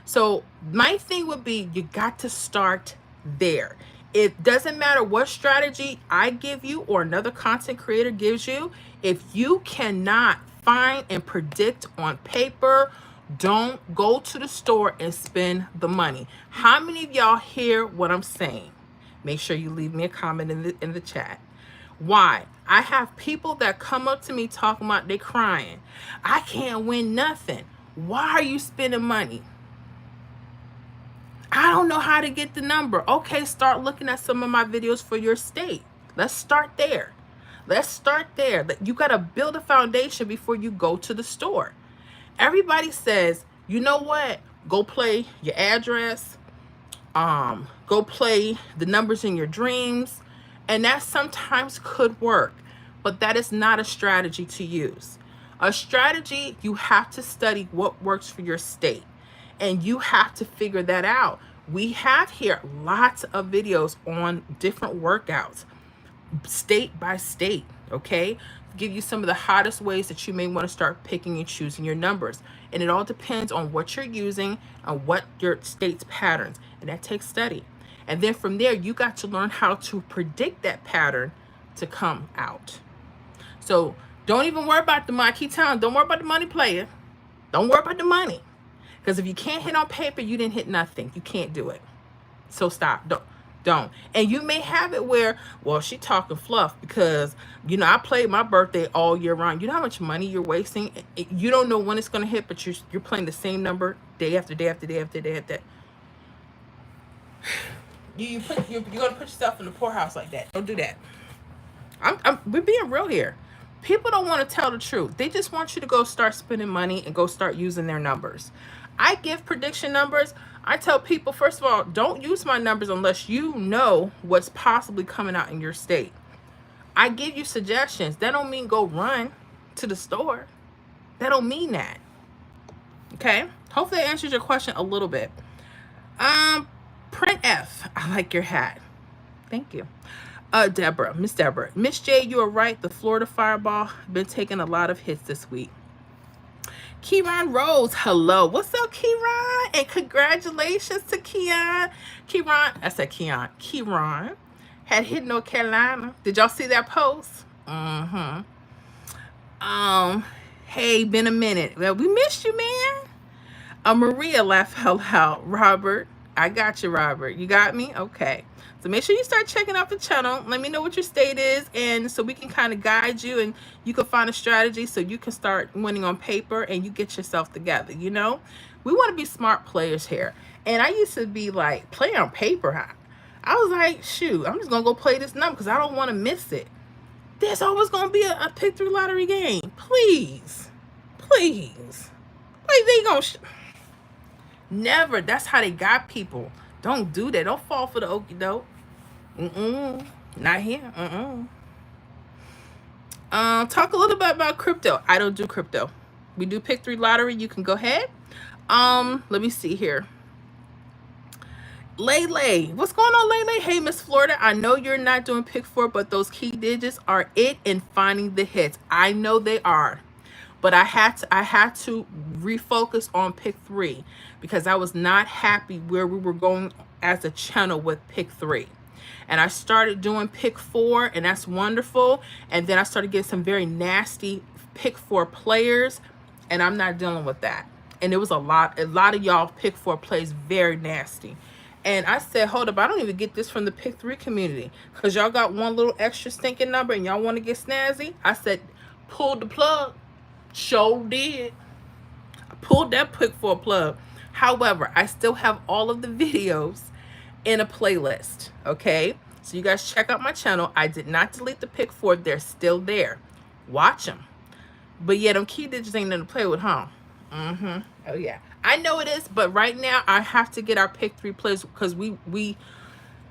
So my thing would be, you got to start there. It doesn't matter what strategy I give you or another content creator gives you. If you cannot find and predict on paper, don't go to the store and spend the money. How many of y'all hear what I'm saying? Make sure you leave me a comment in the chat. Why? I have people that come up to me talking about they crying. I can't win nothing. Why are you spending money? I don't know how to get the number. Okay, start looking at some of my videos for your state. Let's start there. Let's start there. You got to build a foundation before you go to the store. Everybody says, you know what? Go play your address. Go play the numbers in your dreams. And that sometimes could work, but that is not a strategy to use. A strategy, you have to study what works for your state, and you have to figure that out. We have here lots of videos on different workouts, state by state, okay? Give you some of the hottest ways that you may want to start picking and choosing your numbers. And it all depends on what you're using and what your state's patterns, and that takes study. And then from there, you got to learn how to predict that pattern to come out. So don't even worry about the money. I keep telling you, don't worry about the money player. Don't worry about the money. Because if you can't hit on paper, you didn't hit nothing. You can't do it. So stop. Don't. And you may have it where, well, she talking fluff because, you know, I played my birthday all year round. You know how much money you're wasting? You don't know when it's going to hit, but you're playing the same number day after day after day after day after day. You're going to put yourself in the poorhouse like that. Don't do that. We're being real here. People don't want to tell the truth. They just want you to go start spending money and go start using their numbers. I give prediction numbers. I tell people, first of all, don't use my numbers unless you know what's possibly coming out in your state. I give you suggestions. That don't mean go run to the store. That don't mean that. Okay? Hopefully that answers your question a little bit. Print F, I like your hat. Thank you. Deborah, Miss Deborah. Miss J, you are right. The Florida Fireball been taking a lot of hits this week. Kieran Rose, hello. What's up, Kieran? And congratulations to Kieran. I said Kieran. Kieran had hit North Carolina. Did y'all see that post? Hey, been a minute. Well, we missed you, man. Maria laughed out loud. Robert, I got you, Robert. You got me? Okay. So make sure you start checking out the channel. Let me know what your state is, and so we can kind of guide you, and you can find a strategy so you can start winning on paper and you get yourself together. You know, we want to be smart players here. And I used to be like, play on paper. I was like, shoot, I'm just gonna go play this number because I don't want to miss it. There's always gonna be a pick through lottery game. Please. Like they gonna never. That's how they got people. Don't do that. Don't fall for the okie doke. Not here. Talk a little bit about crypto. I don't do crypto. We do pick 3 lottery. You can go ahead. Let me see here. Lele, what's going on, Lele? Hey, Miss Florida, I know you're not doing pick four, but those key digits are it in finding the hits. I know they are, but I had to refocus on pick three because I was not happy where we were going as a channel with pick three. And I started doing pick four, and that's wonderful. And then I started getting some very nasty pick four players, and I'm not dealing with that. And it was a lot of y'all pick four plays very nasty. And I said, hold up, I don't even get this from the pick three community because y'all got one little extra stinking number and y'all want to get snazzy. I said, pull the plug. Sure did. I pulled that pick four plug. However, I still have all of the videos in a playlist. Okay, so you guys check out my channel. I did not delete the pick four. They're still there. Watch them. But yeah, them key digits ain't nothing to play with, huh? Oh yeah, I know it is, but right now I have to get our pick three plays because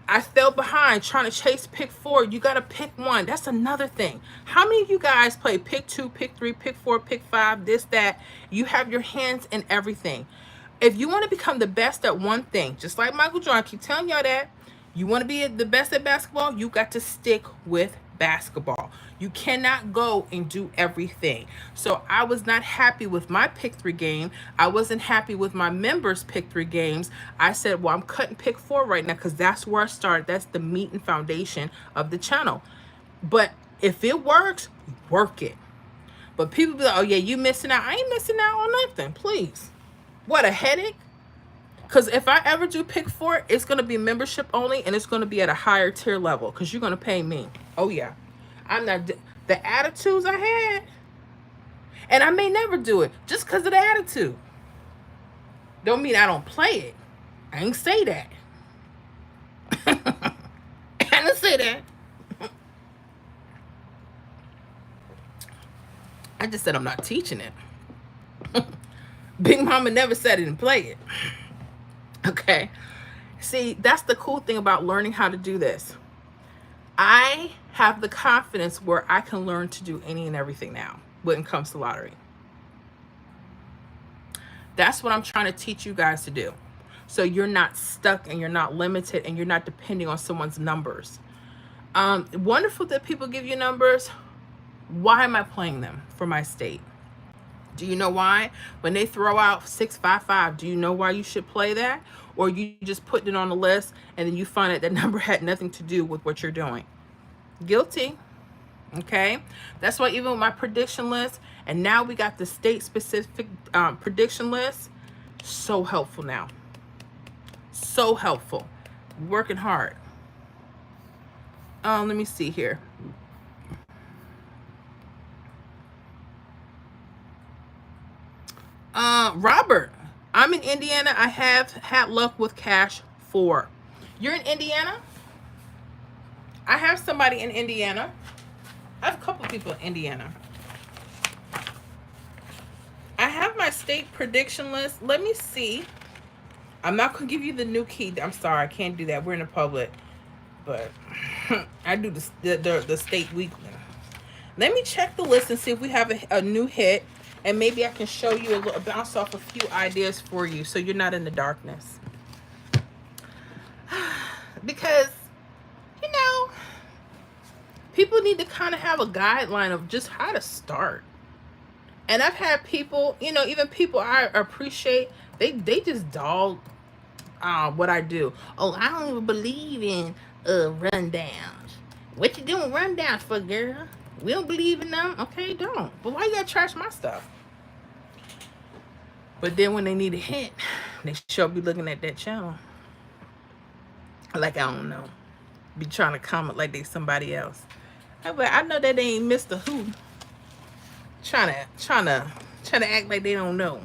I fell behind trying to chase pick four. You got to pick one. That's another thing. How many of you guys play pick two, pick three, pick four, pick five, this, that? You have your hands in everything. If you want to become the best at one thing, just like Michael Jordan, I keep telling y'all that, you want to be the best at basketball, you got to stick with basketball. You cannot go and do everything. So I was not happy with my pick three game. I wasn't happy with my members' pick three games. I said, well, I'm cutting pick four right now because that's where I started. That's the meat and foundation of the channel. But if it works, work it. But people be like, oh yeah, you missing out. I ain't missing out on nothing, please. What, a headache? Because if I ever do pick four, it's going to be membership only, and it's going to be at a higher tier level because you're going to pay me. Oh, yeah. I'm not... The attitudes I had, and I may never do it just because of the attitude. Don't mean I don't play it. I ain't say that. I didn't say that. I just said I'm not teaching it. Big Mama never said it and play it. Okay. See, that's the cool thing about learning how to do this. I have the confidence where I can learn to do any and everything now when it comes to lottery. That's what I'm trying to teach you guys to do. So you're not stuck and you're not limited and you're not depending on someone's numbers. Wonderful that people give you numbers. Why am I playing them for my state? Do you know why? When they throw out 655, do you know why you should play that? Or you just put it on the list and then you find that that number had nothing to do with what you're doing? Guilty. Okay? That's why even with my prediction list, and now we got the state-specific prediction list, so helpful now. So helpful. Working hard. Let me see here. Robert, I'm in Indiana. I have had luck with cash 4. You're in Indiana? I have somebody in Indiana. I have a couple people in Indiana. I have my state prediction list. Let me see. I'm not going to give you the new key. I'm sorry. I can't do that. We're in a public. But I do the state weekly. Let me check the list and see if we have a new hit. And maybe I can show you a little, bounce off a few ideas for you so you're not in the darkness. Because, you know, people need to kind of have a guideline of just how to start. And I've had people, you know, even people I appreciate, they just dog what I do. Oh, I don't even believe in rundowns. What you doing rundowns for, girl? We don't believe in them. Okay, don't. But why you gotta trash my stuff? But then when they need a hint, they sure be looking at that channel. Like, I don't know. Be trying to comment like they somebody else. I know that they ain't Mr. Who. Trying to act like they don't know. All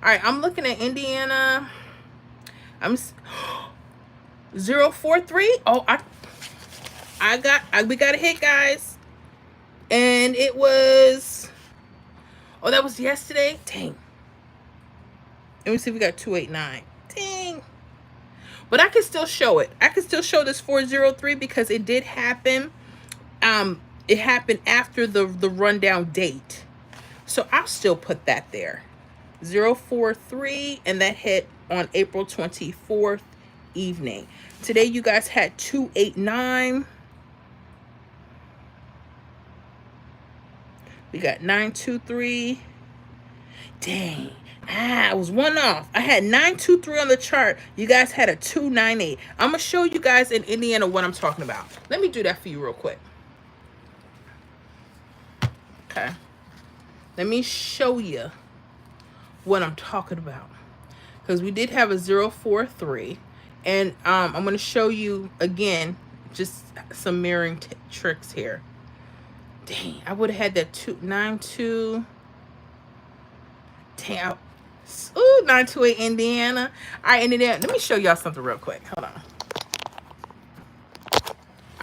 right, I'm looking at Indiana. I'm 043. Oh, we got a hit, guys. And it was, oh, that was yesterday? Dang. Let me see if we got 289. Dang. But I can still show it. I can still show this 403 because it did happen. It happened after the rundown date. So I'll still put that there. 043, and that hit on April 24th evening. Today you guys had 289. We got 923. Dang. I was one off. I had 923 on the chart. You guys had a 298. I'm going to show you guys in Indiana what I'm talking about. Let me do that for you real quick. Okay. Let me show you what I'm talking about. Because we did have a 043. And I'm going to show you, again, just some mirroring tricks here. Dang. I would have had that 292. Damn. Ooh, 928 Indiana. All right, Indiana. Let me show y'all something real quick. Hold on.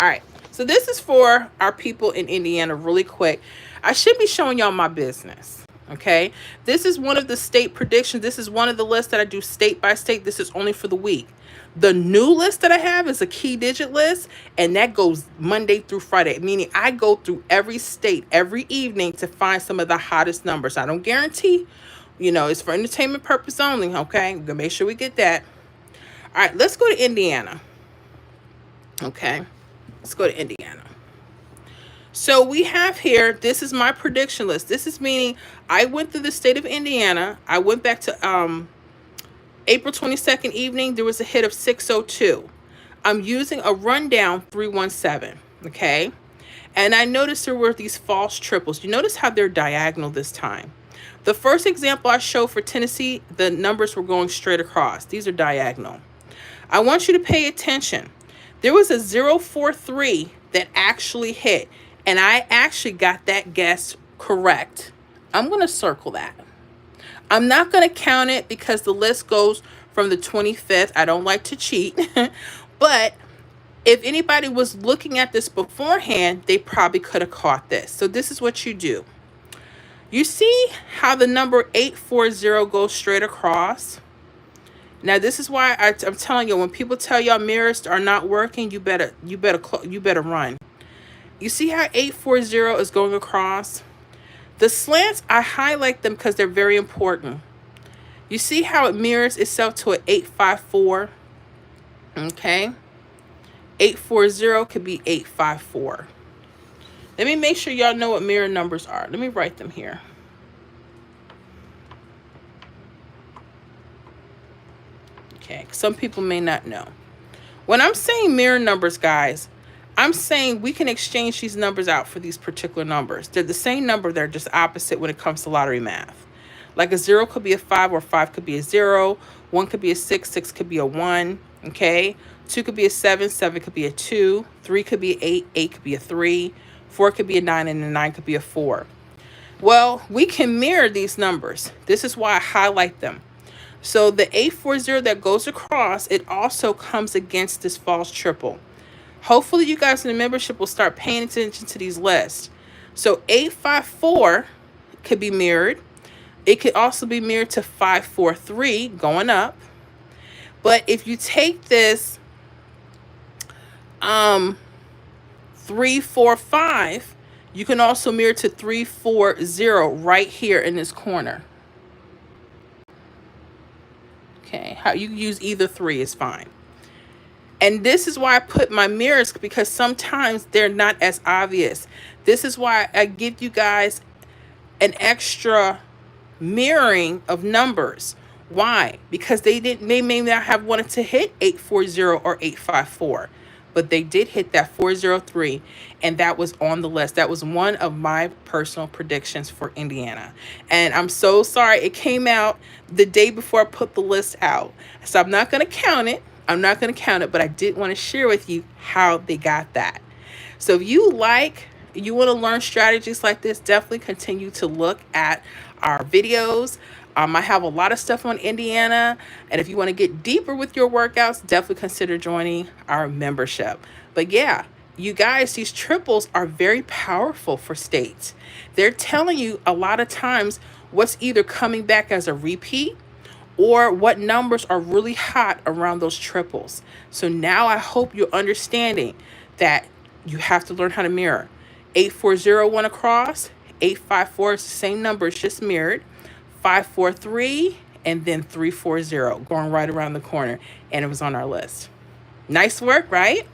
All right. So this is for our people in Indiana really quick. I should be showing y'all my business. Okay. This is one of the state predictions. This is one of the lists that I do state by state. This is only for the week. The new list that I have is a key digit list, and that goes Monday through Friday, meaning I go through every state every evening to find some of the hottest numbers. I don't guarantee, it's for entertainment purpose only. Okay. We're going to make sure we get that. All right. Let's go to Indiana. Okay. Let's go to Indiana. So we have here, this is my prediction list. This is meaning I went through the state of Indiana. I went back to April 22nd evening. There was a hit of 602. I'm using a rundown 317. Okay. And I noticed there were these false triples. You notice how they're diagonal this time. The first example I showed for Tennessee, the numbers were going straight across. These are diagonal. I want you to pay attention. There was a 043 that actually hit, and I actually got that guess correct. I'm going to circle that. I'm not going to count it because the list goes from the 25th. I don't like to cheat. But if anybody was looking at this beforehand, they probably could have caught this. So this is what you do. You see how the number 840 goes straight across? Now, this is why I'm telling you, when people tell y'all mirrors are not working, you better run. You see how 840 is going across? The slants, I highlight them because they're very important. You see how it mirrors itself to an 854? Okay. 840 could be 854. Let me make sure y'all know what mirror numbers are. Let me write them here. Okay, some people may not know. When I'm saying mirror numbers, guys, I'm saying we can exchange these numbers out for these particular numbers. They're the same number, they're just opposite when it comes to lottery math. Like a 0 could be a 5, or 5 could be a 0. 1 could be a 6, 6 could be a 1. Okay, 2 could be a 7, 7 could be a 2. 3 could be 8, 8 could be a 3. 4 could be a 9, and a 9 could be a 4. Well, we can mirror these numbers. This is why I highlight them. So the 840 that goes across, it also comes against this false triple. Hopefully you guys in the membership will start paying attention to these lists. So 854 could be mirrored. It could also be mirrored to 543 going up. But if you take this 345, you can also mirror to 340 right here in this corner. Okay, how you use either 3 is fine. And this is why I put my mirrors, because sometimes they're not as obvious. This is why I give you guys an extra mirroring of numbers. Why? Because they may not have wanted to hit 840 or 854, but they did hit that 403, and that was on the list. That was one of my personal predictions for Indiana. And I'm so sorry it came out the day before I put the list out. So I'm not going to count it. But I did want to share with you how they got that. So if you want to learn strategies like this, definitely continue to look at our videos. I have a lot of stuff on Indiana, and if you want to get deeper with your workouts, definitely consider joining our membership. But yeah, you guys, these triples are very powerful for states. They're telling you a lot of times what's either coming back as a repeat or what numbers are really hot around those triples. So now I hope you're understanding that you have to learn how to mirror. 840 went across, 854 is the same number, it's just mirrored. 543 and then 340 going right around the corner, and it was on our list. Nice work, right?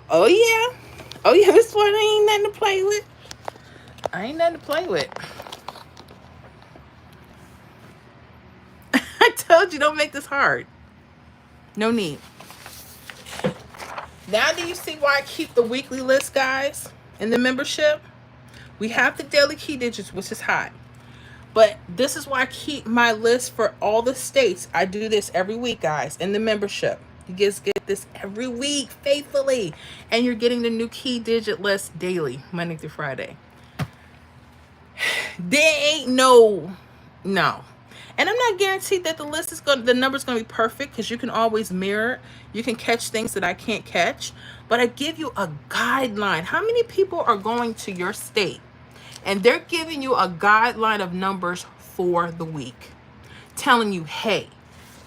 Oh yeah. Oh yeah, this one ain't nothing to play with. I ain't nothing to play with. I told you, don't make this hard. No need. Now do you see why I keep the weekly list, guys, in the membership? We have the daily key digits, which is hot. But this is why I keep my list for all the states. I do this every week, guys, in the membership. You guys get this every week faithfully. And you're getting the new key digit list daily, Monday through Friday. There ain't no. And I'm not guaranteed that the number's gonna be perfect, because you can always mirror. You can catch things that I can't catch. But I give you a guideline. How many people are going to your state and they're giving you a guideline of numbers for the week, telling you, hey,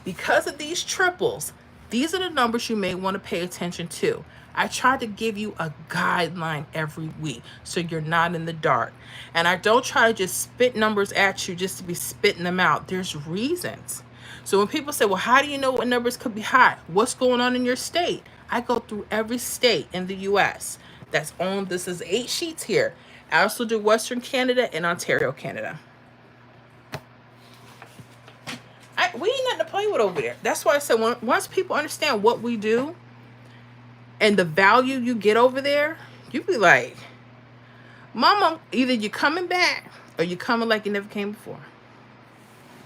because of these triples, these are the numbers you may want to pay attention to. I try to give you a guideline every week so you're not in the dark. And I don't try to just spit numbers at you just to be spitting them out. There's reasons. So when people say, well, how do you know what numbers could be hot? What's going on in your state? I go through every state in the U.S. This is 8 sheets here. I also do Western Canada and Ontario, Canada. We ain't nothing to play with over there. That's why I said, once people understand what we do and the value you get over there, you be like, Mama, either you're coming back or you're coming like you never came before.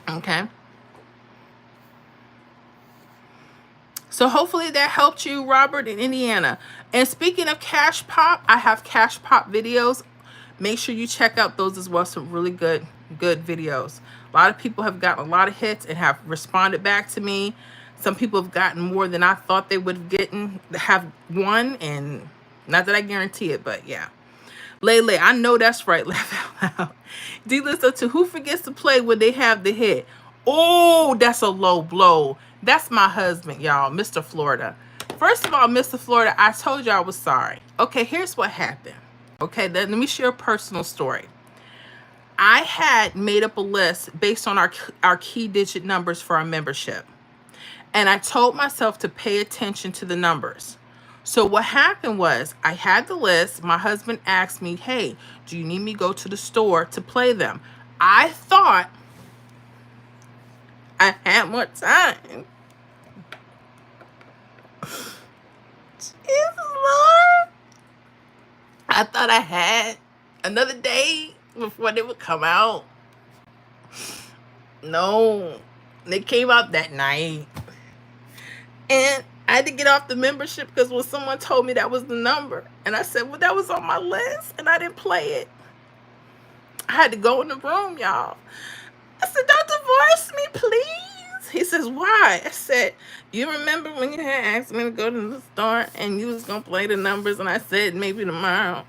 Okay? So hopefully that helped you, Robert, in Indiana. And speaking of Cash Pop, I have Cash Pop videos. Make sure you check out those as well. Some really good videos. A lot of people have gotten a lot of hits and have responded back to me. Some people have gotten more than I thought they would have won, and not that I guarantee it, but yeah. Lele, I know that's right. Laugh out loud. D-Lista to who forgets to play when they have the hit. Oh, that's a low blow. That's my husband, y'all, Mr. Florida. First of all, Mr. Florida, I told you I was sorry. Okay, here's what happened. Okay, let me share a personal story. I had made up a list based on our key digit numbers for our membership. And I told myself to pay attention to the numbers. So what happened was, I had the list. My husband asked me, hey, do you need me to go to the store to play them? I thought I had more time. Jesus, Lord. I thought I had another day before they would come out. No, they came out that night. And I had to get off the membership because when someone told me that was the number, and I said, well, that was on my list, and I didn't play it. I had to go in the room, y'all. I said, don't divorce me, please. He says, why? I said, you remember when you had asked me to go to the store and you was going to play the numbers, and I said maybe tomorrow.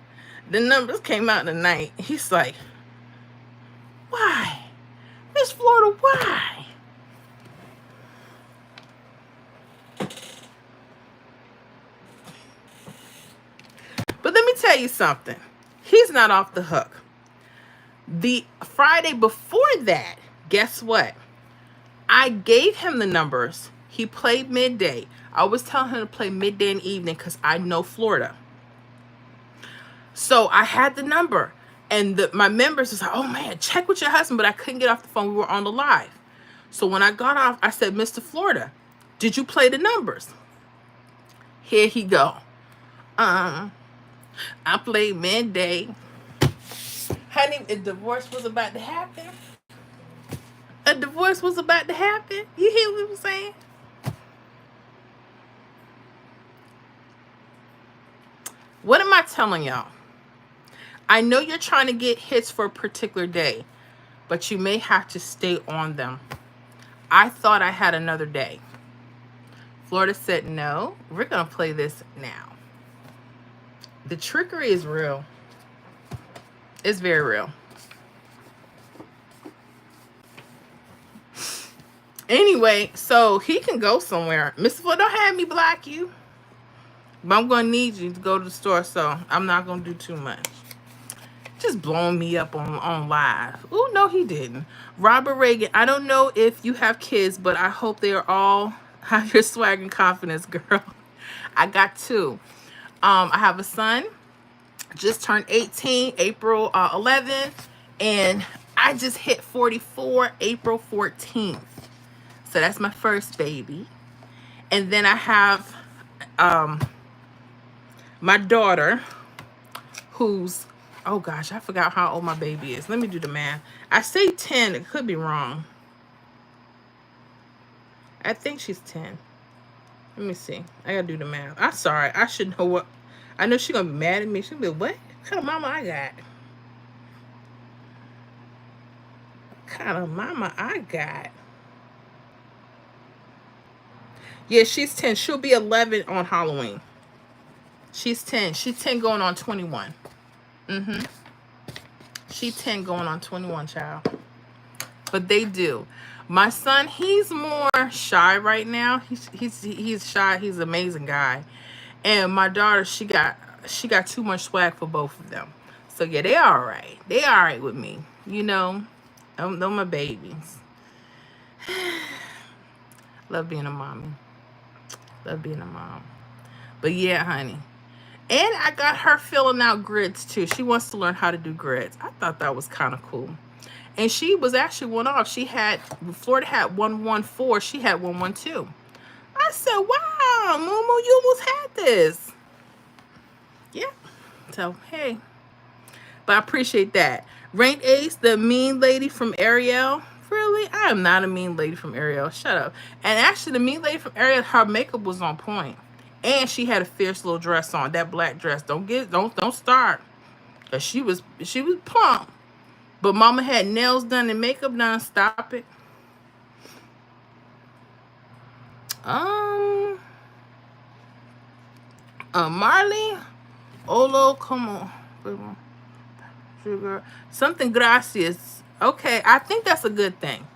The numbers came out tonight. He's like, why? Miss Florida, why? But let me tell you something. He's not off the hook. The Friday before that, guess what? I gave him the numbers. He played midday. I always tell him to play midday and evening because I know Florida. So I had the number. And my members was like, oh, man, check with your husband. But I couldn't get off the phone. We were on the live. So when I got off, I said, Mr. Florida, did you play the numbers? Here he go. I played midday. Honey, a divorce was about to happen. A divorce was about to happen. You hear what I'm saying? What am I telling y'all? I know you're trying to get hits for a particular day, but you may have to stay on them. I thought I had another day. Florida said, no, we're going to play this now. The trickery is real. It's very real. Anyway, so he can go somewhere. Mr. Florida, don't have me block you. But I'm going to need you to go to the store, so I'm not going to do too much. just blowing me up on live. Oh, no, he didn't. Robert Reagan, I don't know if you have kids, but I hope they are all have your swag and confidence, girl. I got two. I have a son, just turned 18, April 11th, and I just hit 44, April 14th. So that's my first baby. And then I have my daughter, who's, oh gosh, I forgot how old my baby is. Let me do the math. I say 10, it could be wrong. I think she's 10. Let me see. I gotta do the math. I'm sorry. I should know what. I know she's gonna be mad at me. She'll be like, what kind of mama I got? What kind of mama I got? Yeah, she's 10. She'll be 11 on Halloween. She's 10. She's 10 going on 21. She's 10 going on 21, child. But they do. My son, he's more shy right now. He's shy. He's an amazing guy. And my daughter, she got too much swag for both of them. So yeah, they all right. They all right with me. You know, they're my babies. Love being a mommy. Love being a mom. But yeah, honey. And I got her filling out grids too. She wants to learn how to do grids. I thought that was kind of cool. And she was actually one off. She had, Florida had 114. She had 112. I said, wow, Moo, you almost had this. Yeah. So, hey. But I appreciate that. Ranked Ace, the mean lady from Ariel. Really? I am not a mean lady from Ariel. Shut up. And actually, the mean lady from Ariel, her makeup was on point. And she had a fierce little dress on. That black dress. Don't start. Cause she was plump. But mama had nails done and makeup done. Stop it. Marley. Olo, come on. Sugar. Something gracias. Okay, I think that's a good thing.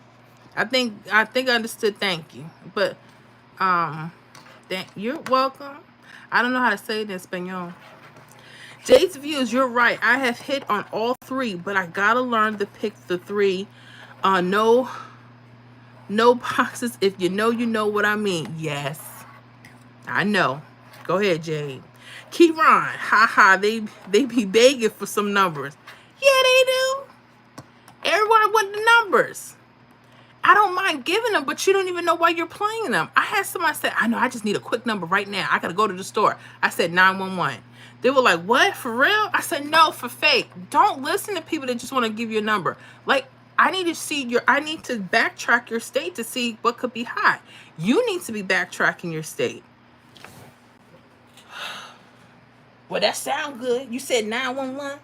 I think I understood thank you. But you're welcome. I don't know how to say it in Espanol. Jade's views, you're right. I have hit on all three, but I gotta learn to pick the three. No boxes. If you know what I mean. Yes, I know. Go ahead, Jade. Keyron, haha. They be begging for some numbers. Yeah, they do. Everyone want the numbers. I don't mind giving them, but you don't even know why you're playing them. I had somebody say, I know, I just need a quick number right now. I got to go to the store. I said 911. They were like, what? For real? I said, no, for fake. Don't listen to people that just want to give you a number. Like, I need to backtrack your state to see what could be hot. You need to be backtracking your state. Well, that sound good. You said 911.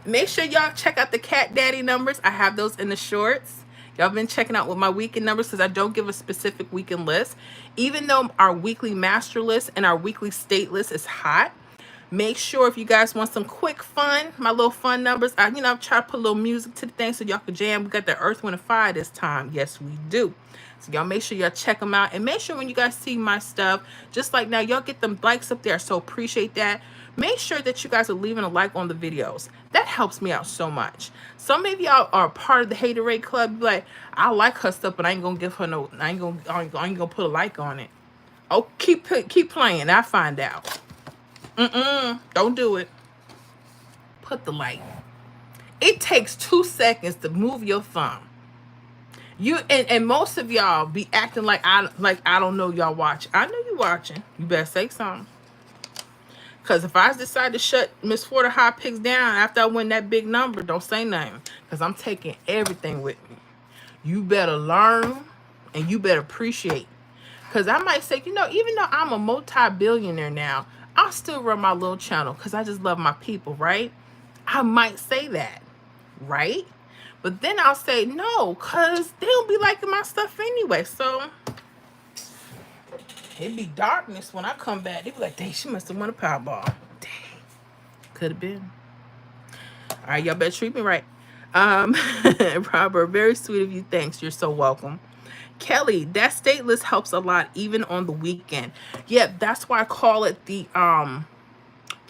Make sure y'all check out the Cat Daddy numbers. I have those in the shorts. Y'all been checking out with my weekend numbers because I don't give a specific weekend list. Even though our weekly master list and our weekly state list is hot, make sure if you guys want some quick fun, my little fun numbers, I've tried to put a little music to the thing so y'all can jam. We got the Earth, Wind, and Fire this time. Yes, we do. So y'all make sure y'all check them out. And make sure when you guys see my stuff, just like now, y'all get them likes up there. So appreciate that. Make sure that you guys are leaving a like on the videos. That helps me out so much. Some of y'all are part of the Haterade Club. Like, I like her stuff, but I ain't gonna give her no. I ain't gonna put a like on it. Oh, keep playing. I find out. Don't do it. Put the like. It takes 2 seconds to move your thumb. You and most of y'all be acting like I don't know y'all watching. I know you watching. You better say something. Because if I decide to shut Miss Florida Hot Picks down after I win that big number, don't say nothing. Because I'm taking everything with me. You better learn and you better appreciate. Because I might say, even though I'm a multi-billionaire now, I'll still run my little channel because I just love my people, right? I might say that, right? But then I'll say no because they don't be liking my stuff anyway. So it'd be darkness when I come back. They'd be like, dang, she must have won a Powerball. Dang. Could have been. All right, y'all better treat me right. Robert, very sweet of you. Thanks. You're so welcome. Kelly, that state list helps a lot, even on the weekend. Yeah, that's why I call it the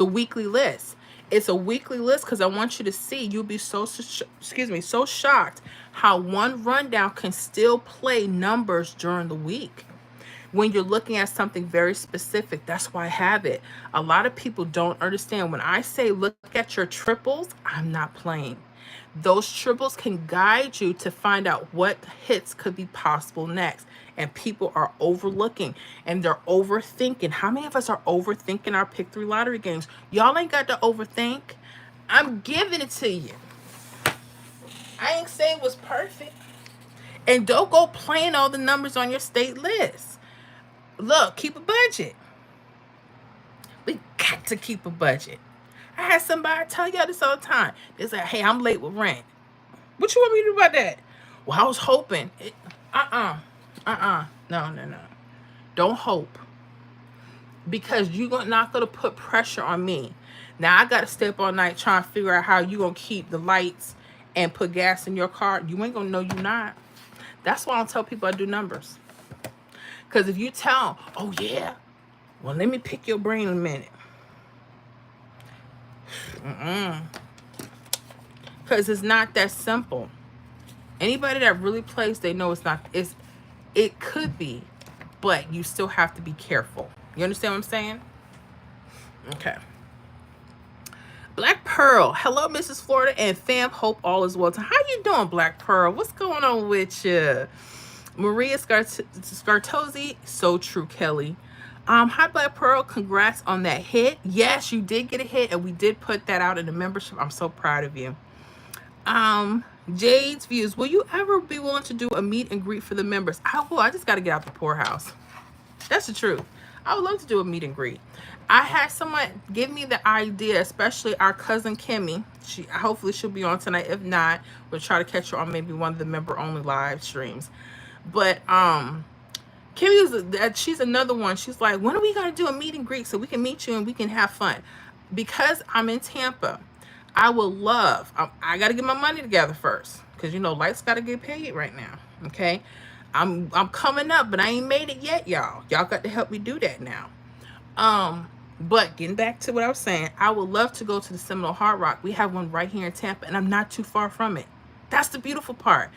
weekly list. It's a weekly list because I want you to see. You'll be so so shocked how one rundown can still play numbers during the week when you're looking at something very specific. That's why I have it. A lot of people don't understand when I say look at your triples, I'm not playing. Those triples can guide you to find out what hits could be possible next. And people are overlooking and they're overthinking. How many of us are overthinking our pick three lottery games? Y'all ain't got to overthink. I'm giving it to you. I ain't saying it was perfect. And don't go playing all the numbers on your state list. Look, keep a budget. We got to keep a budget. I had somebody tell y'all this all the time. They say, hey, I'm late with rent. What you want me to do about that? Well, I was hoping. No. Don't hope. Because you're not going to put pressure on me. Now, I got to stay up all night trying to figure out how you're going to keep the lights and put gas in your car. You ain't going to know you're not. That's why I don't tell people I do numbers. Because if you tell them, oh, yeah, well, let me pick your brain in a minute. Because it's not that simple. Anybody that really plays, they know it's not. It could be, but you still have to be careful. You understand what I'm saying? Okay. Black Pearl. Hello, Mrs. Florida and fam. Hope all is well. How you doing, Black Pearl? What's going on with you? Maria Scartozzi. So true, Kelly. Hi, Black Pearl. Congrats on that hit. Yes, you did get a hit, and we did put that out in the membership. I'm so proud of you. Jade's Views. Will you ever be willing to do a meet and greet for the members? I will. I just got to get out the poorhouse. That's the truth. I would love to do a meet and greet. I had someone give me the idea, especially our cousin Kimmy. Hopefully she'll be on tonight. If not, we'll try to catch her on maybe one of the member only live streams. But Kimmy she's another one. She's like, when are we gonna do a meet and greet so we can meet you and we can have fun? Because I'm in Tampa, I will love. I got to get my money together first, because lights got to get paid right now. Okay, I'm coming up, but I ain't made it yet, y'all. Y'all got to help me do that now. But getting back to what I was saying, I would love to go to the Seminole Hard Rock. We have one right here in Tampa, and I'm not too far from it. That's the beautiful part.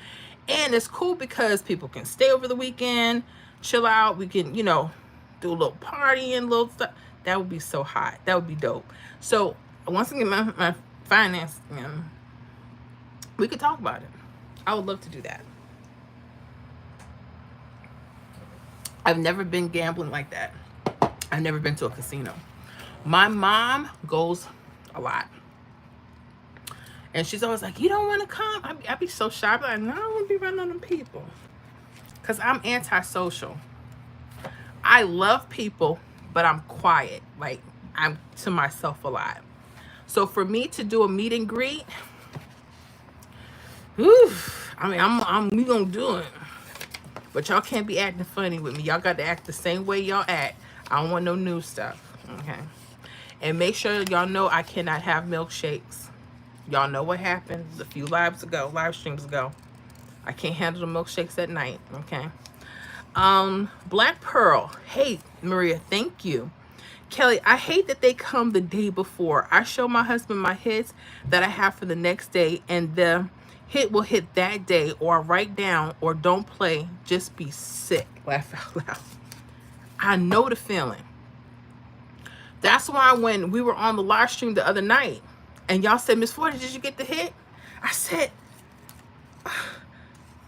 And it's cool because people can stay over the weekend, chill out. We can, do a little partying, little stuff. That would be so hot. That would be dope. So once again, my finance, we could talk about it. I would love to do that. I've never been gambling like that. I've never been to a casino. My mom goes a lot. And she's always like, you don't want to come? I'd be so shy. I'd be like, no, I don't want to be around them people. Because I'm antisocial. I love people, but I'm quiet. Like, I'm to myself a lot. So for me to do a meet and greet, we gonna do it. But y'all can't be acting funny with me. Y'all got to act the same way y'all act. I don't want no new stuff. Okay. And make sure y'all know I cannot have milkshakes. Y'all know what happened a few live streams ago. I can't handle the milkshakes at night. Okay. Black Pearl. Hey, Maria, thank you. Kelly, I hate that they come the day before. I show my husband my hits that I have for the next day, and the hit will hit that day, or I write down, or don't play, just be sick. Laugh out loud. I know the feeling. That's why when we were on the live stream the other night, and y'all said, Miss Florida, did you get the hit? I said,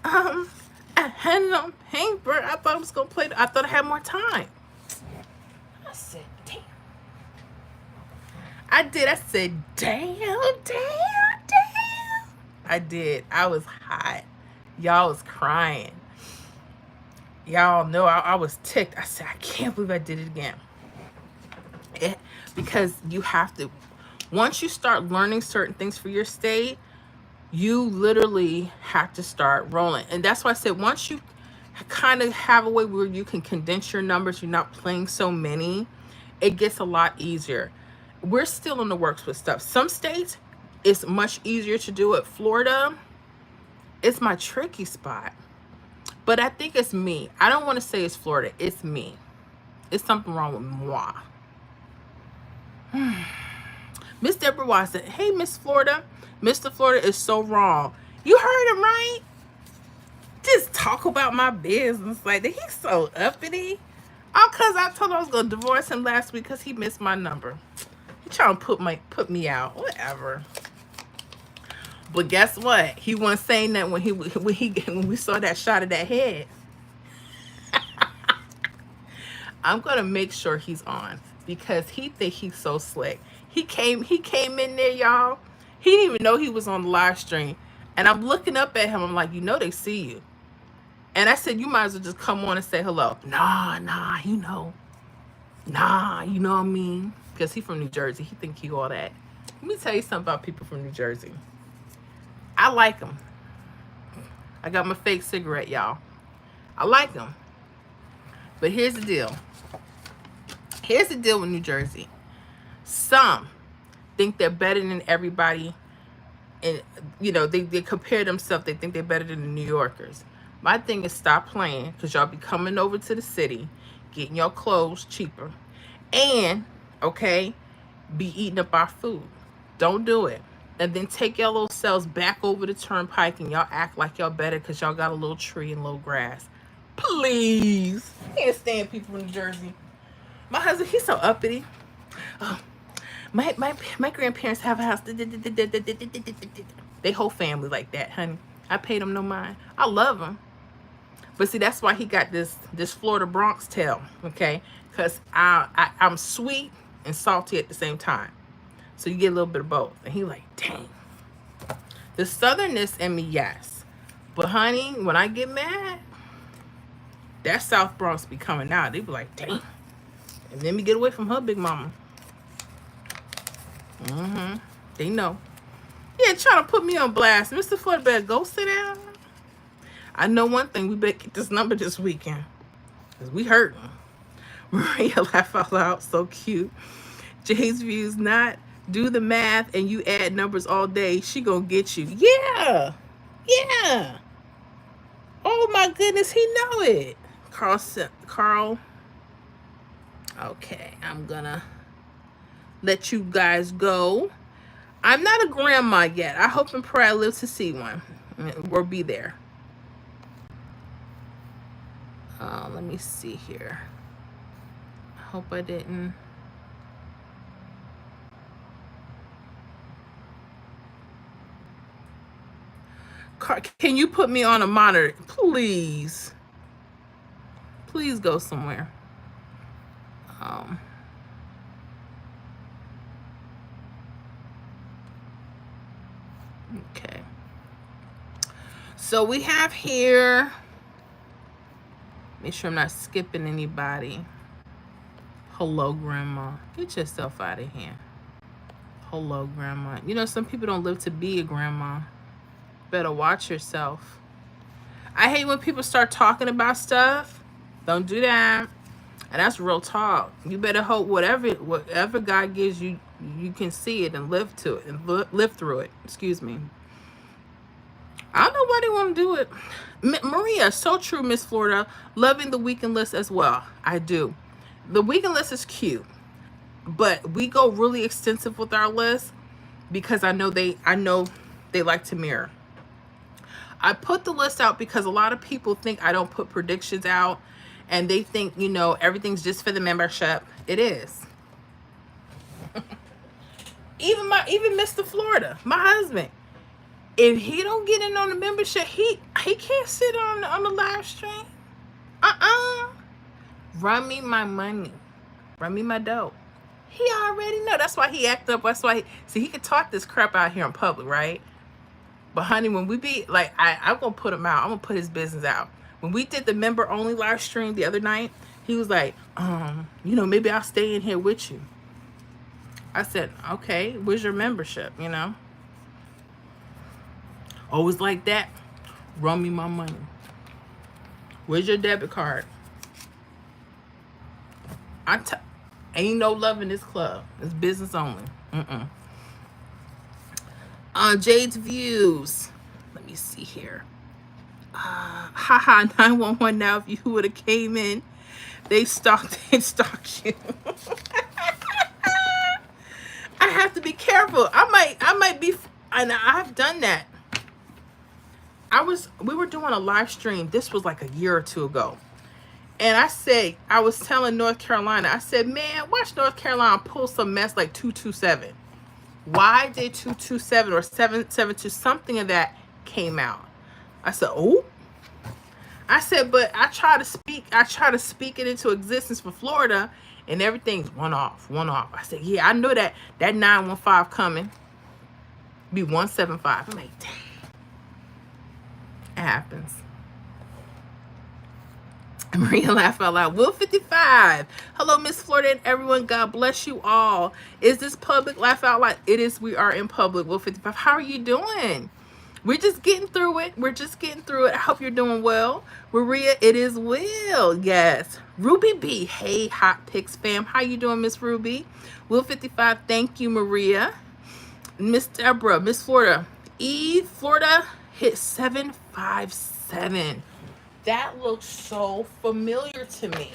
I had it on paper. I thought I was going to play. I thought I had more time. I said, damn. I did. I said, damn. I did. I was hot. Y'all was crying. Y'all know I was ticked. I said, I can't believe I did it again. Because you have to, once you start learning certain things for your state, you literally have to start rolling. And that's why I said, once you kind of have a way where you can condense your numbers, you're not playing so many, it gets a lot easier. We're still in the works with stuff. Some states, it's much easier to do it. Florida, it's my tricky spot. But I think it's me. I don't want to say it's Florida. It's me. It's something wrong with moi. Miss Deborah Watson, hey, Miss Florida. Mr. Florida is so wrong. You heard him right? Just talk about my business like that. He's so uppity. Oh, cause I told him I was gonna divorce him last week because he missed my number. He trying to put me out. Whatever. But guess what? He wasn't saying that when we saw that shot of that head. I'm gonna make sure he's on because he think he's so slick. He came in there, y'all. He didn't even know he was on the live stream. And I'm looking up at him. I'm like, you know they see you. And I said, you might as well just come on and say hello. Nah, you know. Nah, you know what I mean? Because he from New Jersey. He think he all that. Let me tell you something about people from New Jersey. I like them. I got my fake cigarette, y'all. I like them. But here's the deal. Here's the deal with New Jersey. Some think they're better than everybody. And, you know, they compare themselves. They think they're better than the New Yorkers. My thing is stop playing because y'all be coming over to the city, getting your clothes cheaper. And, okay, be eating up our food. Don't do it. And then take your little selves back over the turnpike and y'all act like y'all better because y'all got a little tree and little grass. Please. Can't stand people in New Jersey. My husband, he's so uppity. Oh, my grandparents have a house. They whole family like that, honey. I paid them no mind. I love them. But see, that's why he got this Florida Bronx tail, okay? Because I'm sweet and salty at the same time. So you get a little bit of both. And he like, dang. The southernness in me, yes. But honey, when I get mad, that South Bronx be coming out. They be like, dang. And let me get away from her big mama. They know. Yeah, trying to put me on blast. Mr. Florida, better go sit down. I know one thing. We better get this number this weekend. Because we hurting. Maria laugh out loud. So cute. Jay's views not do the math and you add numbers all day. She gonna get you. Yeah. Yeah. Oh my goodness. He know it. Carl. Okay. I'm gonna let you guys go. I'm not a grandma yet. I hope and pray I live to see one. Or be there. Let me see here. I hope I didn't. Can you put me on a monitor? Please. Please go somewhere. Okay. So we have here, make sure I'm not skipping anybody. Hello, Grandma. Get yourself out of here. Hello, Grandma. You know, some people don't live to be a grandma. Better watch yourself. I hate when people start talking about stuff. Don't do that. And that's real talk. You better hope whatever God gives you, you can see it and live to it and live through it. Excuse me. I don't know why they want to do it. Maria, so true, Miss Florida. Loving the weekend list as well. I do. The weekend list is cute, but we go really extensive with our list because I know they like to mirror. I put the list out because a lot of people think I don't put predictions out and they think, you know, everything's just for the membership. It is. even Mr. Florida, my husband, if he don't get in on the membership, he can't sit on the live stream. Run me my money. Run me my dough. He already know. That's why he act up. That's why he can talk this crap out here in public, right? But honey, when we be like, I'm gonna put him out. I'm gonna put his business out. When we did the member only live stream the other night, he was like, you know, maybe I'll stay in here with you. I said, okay, where's your membership? You know? Always like that. Run me my money. Where's your debit card? Ain't no love in this club. It's business only. Jade's views. Let me see here. Haha, 911 now. If you would have came in, they stalked you. I have to be careful. I might be, and I've done that. We were doing a live stream. This was like a year or two ago. And I was telling North Carolina, I said, man, watch North Carolina pull some mess like 227. Why did 227 or 772, something of that came out? I said, oh. I said, but I try to speak it into existence for Florida, and everything's one off. I said, yeah, I know that 915 coming. Be 175. I'm like, dang. It happens. Maria laugh out loud. Will 55. Hello, Miss Florida and everyone. God bless you all. Is this public? Laugh out loud. It is. We are in public. Will 55. How are you doing? We're just getting through it. I hope you're doing well. Maria, it is Will. Yes. Ruby B. Hey, Hot Picks fam. How you doing, Miss Ruby? Will 55. Thank you, Maria. Miss Deborah. Miss Florida. Florida hit 757. That looks so familiar to me.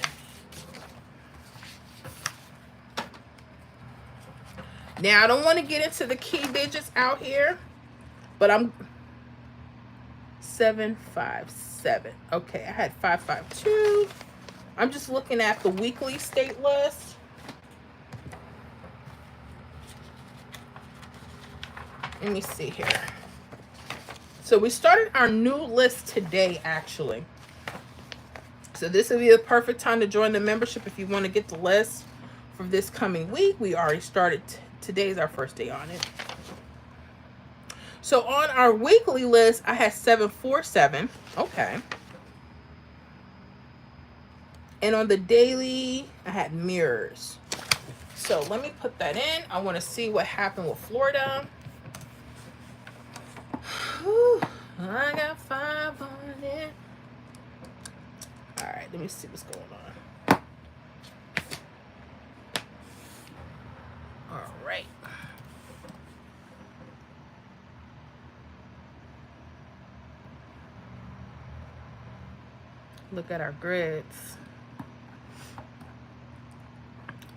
Now, I don't want to get into the key digits out here, but I'm 757. Okay, I had 552. I'm just looking at the weekly state list. Let me see here. So we started our new list today, actually. So this will be the perfect time to join the membership if you want to get the list for this coming week. We already started. Today's our first day on it. So on our weekly list, I had 747. Okay. And on the daily, I had mirrors. So let me put that in. I want to see what happened with Florida. Whew, I got 5 on it. All right, let me see what's going on. All right. Look at our grids.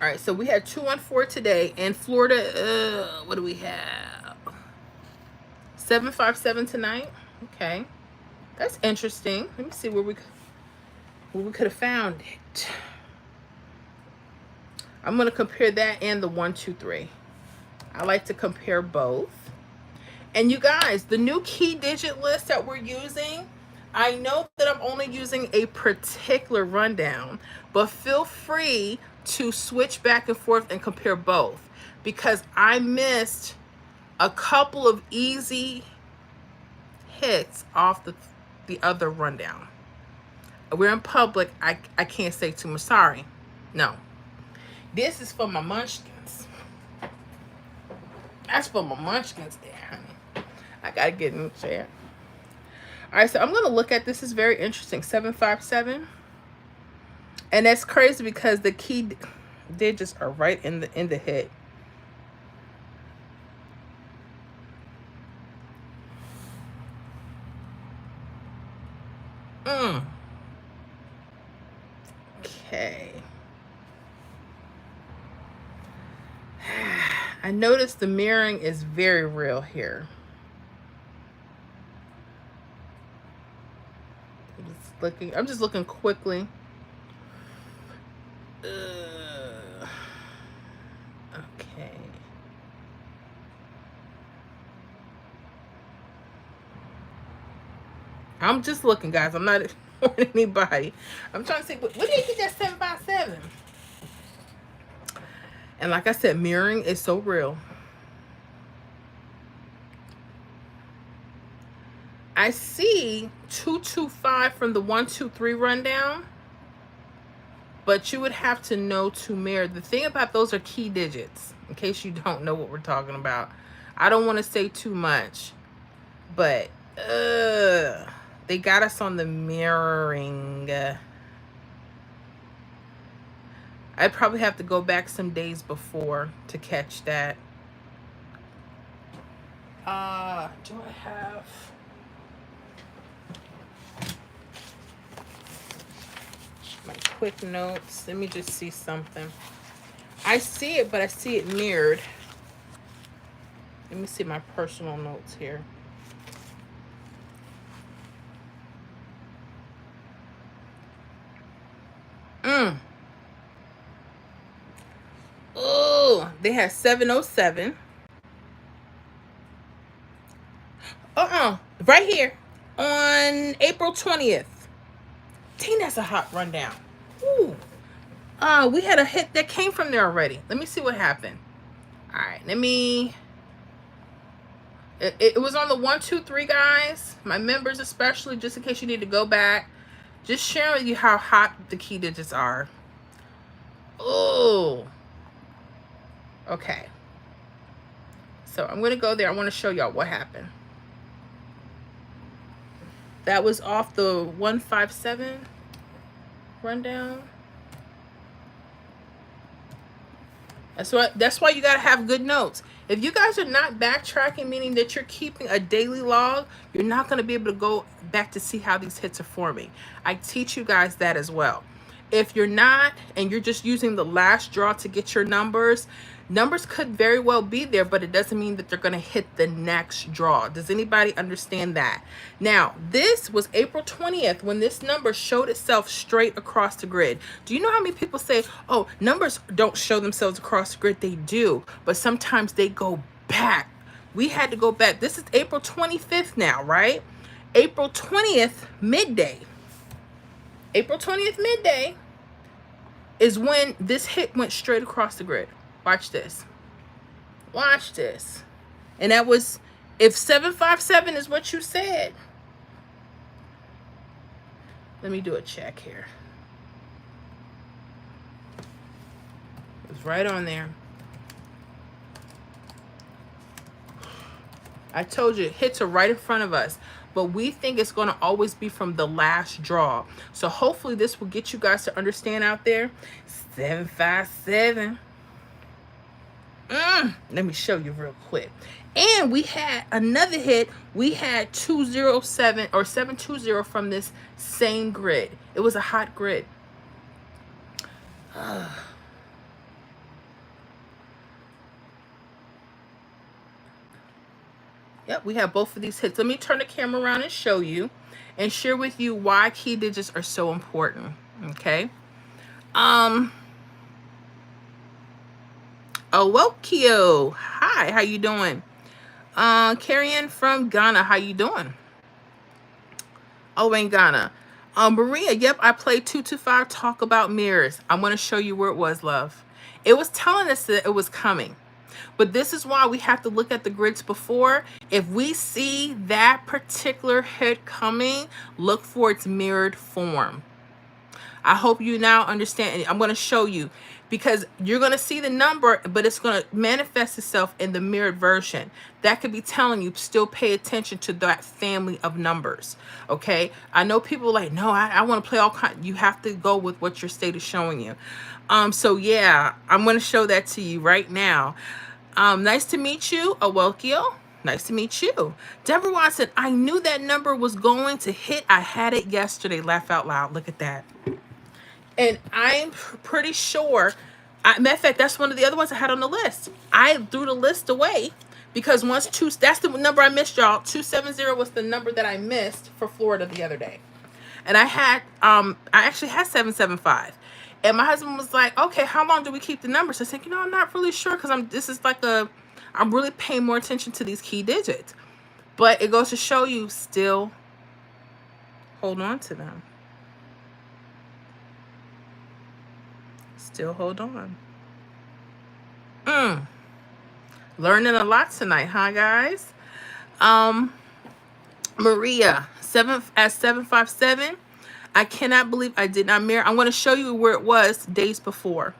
All right, so we had 214 today. And Florida, what do we have? 757 tonight. Okay. That's interesting. Let me see where we could have found it. I'm going to compare that and the 123. I like to compare both. And you guys, the new key digit list that we're using, I know that I'm only using a particular rundown, but feel free to switch back and forth and compare both, because I missed a couple of easy hits off the other rundown. We're in public. I can't say too much. Sorry. No. This is for my munchkins. That's for my munchkins there, honey. I gotta get in the chair. All right, so I'm gonna look at this. Is very interesting. 757. And that's crazy because the key digits are right in the hit. Okay. I noticed the mirroring is very real here. I'm just looking quickly. Okay. I'm just looking, guys. I'm not ignoring anybody. I'm trying to say, what did you get that 757? And like I said, mirroring is so real. I see 225 from the 123 rundown, but you would have to know to mirror. The thing about those are key digits, in case you don't know what we're talking about. I don't want to say too much, but they got us on the mirroring. I'd probably have to go back some days before to catch that. Do I have... my quick notes? Let me just see something. I see it, but I see it mirrored. Let me see my personal notes here. Oh, they had 707. Right here on April 20th. Dang, that's a hot rundown. Ooh. We had a hit that came from there already. Let me see what happened. All right, let me. It was on the 123, guys. My members, especially, just in case you need to go back. Just sharing with you how hot the key digits are. Oh. Okay. So I'm going to go there. I want to show y'all what happened. That was off the 157 rundown. That's why you got to have good notes. If you guys are not backtracking, meaning that you're keeping a daily log, you're not going to be able to go back to see how these hits are forming. I teach you guys that as well. If you're not, and you're just using the last draw to get your numbers could very well be there, but it doesn't mean that they're going to hit the next draw. Does anybody understand that? Now, this was April 20th when this number showed itself straight across the grid. Do you know how many people say, oh, numbers don't show themselves across the grid? They do, but sometimes they go back. We had to go back. This is April 25th now, right? April 20th, midday. April 20th, midday is when this hit went straight across the grid. Watch this. Watch this. And that was, if 757 is what you said. Let me do a check here. It's right on there. I told you, hits are right in front of us. But we think it's going to always be from the last draw. So hopefully this will get you guys to understand out there. 757. Let me show you real quick. And we had another hit. We had 207 or 720 from this same grid. It was a hot grid. Yep, we have both of these hits. Let me turn the camera around and show you and share with you why key digits are so important. Okay. Owokio. Hi, how you doing? Carrie-Ann from Ghana, how you doing? Oh, in Ghana. Maria, yep, I played 225 Talk About Mirrors. I'm going to show you where it was, love. It was telling us that it was coming. But this is why we have to look at the grids before. If we see that particular hit coming, look for its mirrored form. I hope you now understand. I'm going to show you because you're going to see the number, but it's going to manifest itself in the mirrored version. That could be telling you still pay attention to that family of numbers. Okay. I know people are like, no, I want to play all kinds. You have to go with what your state is showing you. So yeah, I'm going to show that to you right now. Nice to meet you, Awokio. Nice to meet you. Deborah Watson, I knew that number was going to hit. I had it yesterday. Laugh out loud. Look at that. And I'm pretty sure, matter of fact, that's one of the other ones I had on the list. I threw the list away because that's the number I missed, y'all. 270 was the number that I missed for Florida the other day. And I actually had 775. And my husband was like, okay, how long do we keep the numbers? I said, I'm not really sure because I'm really paying more attention to these key digits. But it goes to show you still hold on to them. Still hold on. Learning a lot tonight, huh, guys? Maria, 757. I cannot believe I did not mirror. I'm going to show you where it was days before.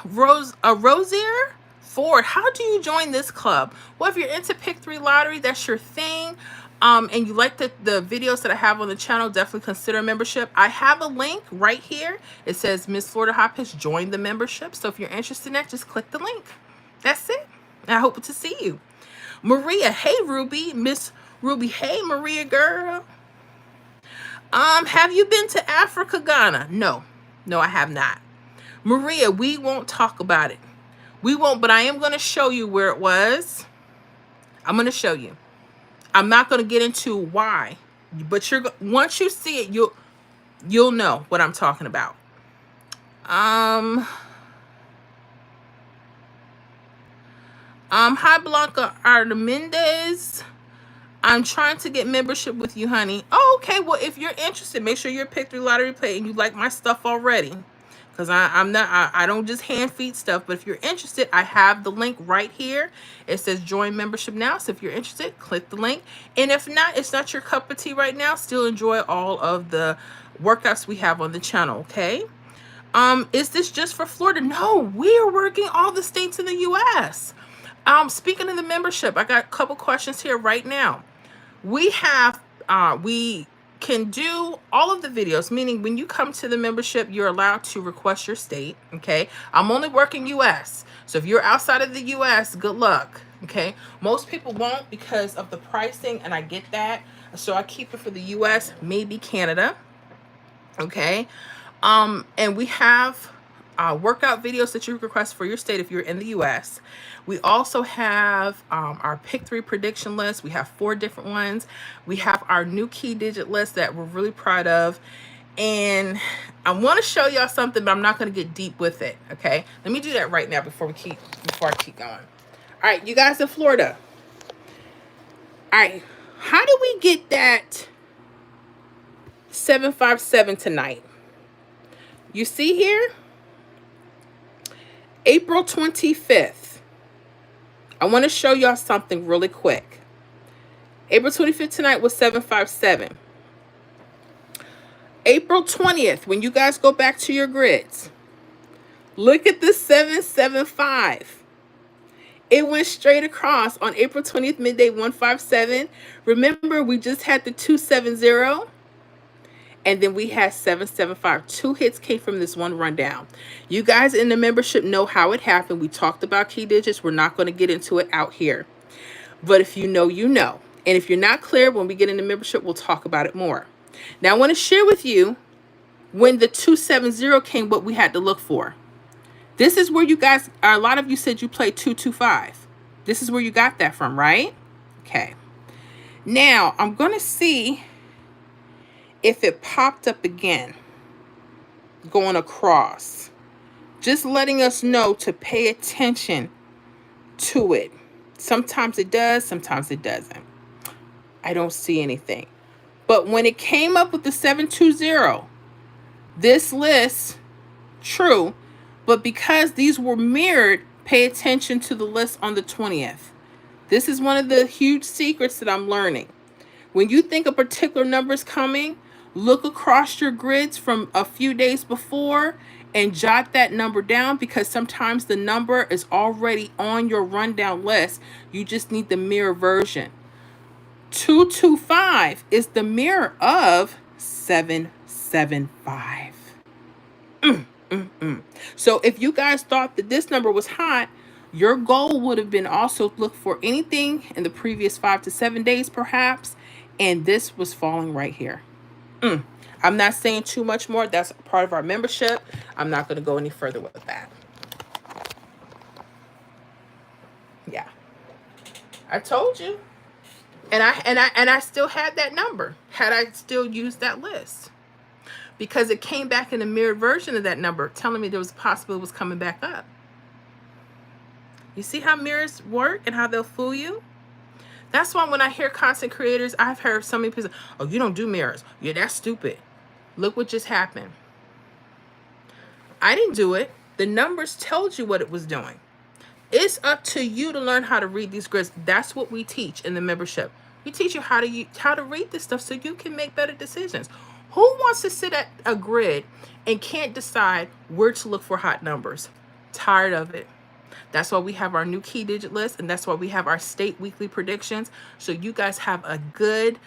Rosier Ford, how do you join this club? Well, if you're into Pick 3 Lottery, that's your thing. And you like the videos that I have on the channel, definitely consider a membership. I have a link right here. It says Miss Florida Hot Pitch, join the membership. So if you're interested in that, just click the link. That's it. I hope to see you. Maria, hey Ruby. Miss Ruby, hey Maria girl. Have you been to Africa, Ghana? No, I have not. Maria, we won't talk about it. We won't, but I am going to show you where it was. I'm going to show you. I'm not going to get into why, but once you see it, you'll know what I'm talking about. Hi Blanca Armendez. I'm trying to get membership with you, honey. Oh, okay. Well, if you're interested, make sure you're Pick 3 Lottery Play and you like my stuff already. Because I don't just hand feed stuff. But if you're interested, I have the link right here. It says join membership now. So if you're interested, click the link. And if not, it's not your cup of tea right now. Still enjoy all of the workouts we have on the channel, okay? Is this just for Florida? No, we are working all the states in the U.S. Speaking of the membership, I got a couple questions here right now. We can do all of the videos, meaning when you come to the membership, you're allowed to request your state, okay? I'm only working US. So if you're outside of the US, good luck, okay? Most people won't because of the pricing, and I get that. So I keep it for the US, maybe Canada, okay? And we have workout videos that you request for your state if you're in the US. We also have our Pick 3 prediction list. We have 4 different ones. We have our new key digit list that we're really proud of. And I want to show y'all something, but I'm not going to get deep with it, okay? Let me do that right now before I keep going. All right, you guys in Florida. All right, how do we get that 757 tonight? You see here? April 25th. I want to show y'all something really quick. April 25th tonight was 757. April 20th, when you guys go back to your grids, look at the 775. It went straight across on April 20th, midday 157. Remember, we just had the 270. And then we had 775. 2 hits came from this one rundown. You guys in the membership know how it happened. We talked about key digits. We're not going to get into it out here. But if you know, you know. And if you're not clear, when we get into membership, we'll talk about it more. Now, I want to share with you when the 270 came, what we had to look for. This is where you guys, a lot of you said you played 225. This is where you got that from, right? Okay. Now, I'm going to see if it popped up again, going across, just letting us know to pay attention to it. Sometimes it does, sometimes it doesn't. I don't see anything. But when it came up with the 720, this list, true, but because these were mirrored, pay attention to the list on the 20th. This is one of the huge secrets that I'm learning. When you think a particular number is coming, look across your grids from a few days before and jot that number down, because sometimes the number is already on your rundown list. You just need the mirror version. 225 is the mirror of 775. So if you guys thought that this number was hot, your goal would have been also to look for anything in the previous 5 to 7 days perhaps, and this was falling right here. I'm not saying too much more. That's part of our membership. I'm not going to go any further with that. Yeah, I told you, and I still had that number had I still used that list, because it came back in a mirrored version of that number, telling me there was a possibility it was coming back up. You see how mirrors work and how they'll fool you? That's why when I hear content creators, I've heard so many people say, oh, you don't do mirrors. Yeah, that's stupid. Look what just happened. I didn't do it. The numbers told you what it was doing. It's up to you to learn how to read these grids. That's what we teach in the membership. We teach you how to read this stuff so you can make better decisions. Who wants to sit at a grid and can't decide where to look for hot numbers? Tired of it. That's why we have our new key digit list, and that's why we have our state weekly predictions, so you guys have a good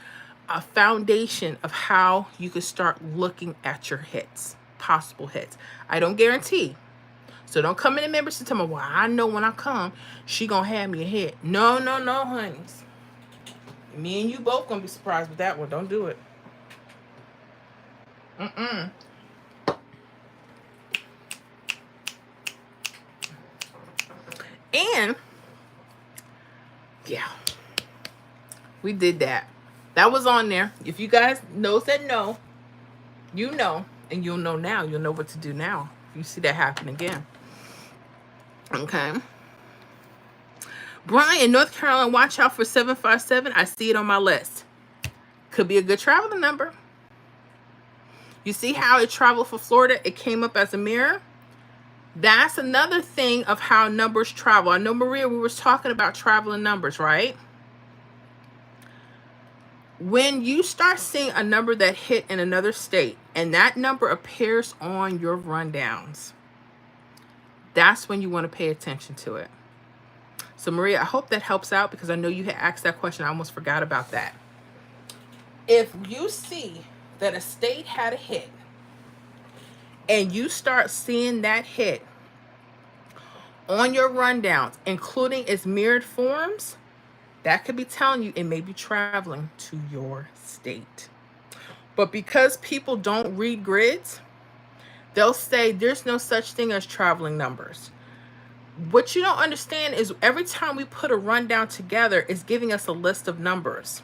foundation of how you can start looking at your hits, possible hits. I don't guarantee. So don't come in the membership and tell me, well, I know when I come, she gonna have me a hit. No, honeys. Me and you both gonna be surprised with that one. Don't do it. And yeah, We did that. That was on there. If you guys said no, you know, and you'll know now. You'll know what to do now. If you see that happen again. Okay. Brian, North Carolina, watch out for 757. I see it on my list. Could be a good traveling number. You see how it traveled for Florida? It came up as a mirror. That's another thing of how numbers travel. I know, Maria, we were talking about traveling numbers, right? When you start seeing a number that hit in another state and that number appears on your rundowns, that's when you want to pay attention to it. So, Maria, I hope that helps out because I know you had asked that question. I almost forgot about that. If you see that a state had a hit and you start seeing that hit on your rundowns, including its mirrored forms, that could be telling you it may be traveling to your state. But because people don't read grids, they'll say there's no such thing as traveling numbers. What you don't understand is every time we put a rundown together, it's giving us a list of numbers.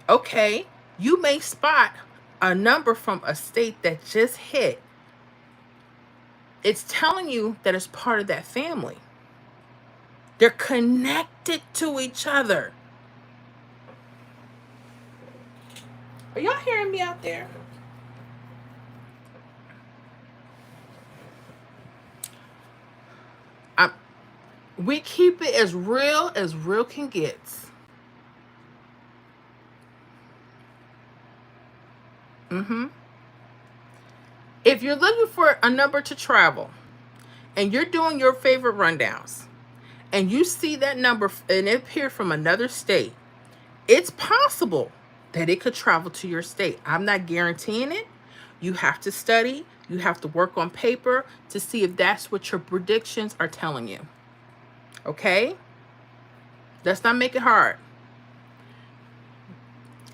Okay, you may spot a number from a state that just hit. It's telling you that it's part of that family. They're connected to each other. Are y'all hearing me out there? We keep it as real can get. If you're looking for a number to travel and you're doing your favorite rundowns and you see that number and it appeared from another state, it's possible that it could travel to your state. I'm not guaranteeing it. You have to study. You have to work on paper to see if that's what your predictions are telling you. Okay? Let's not make it hard.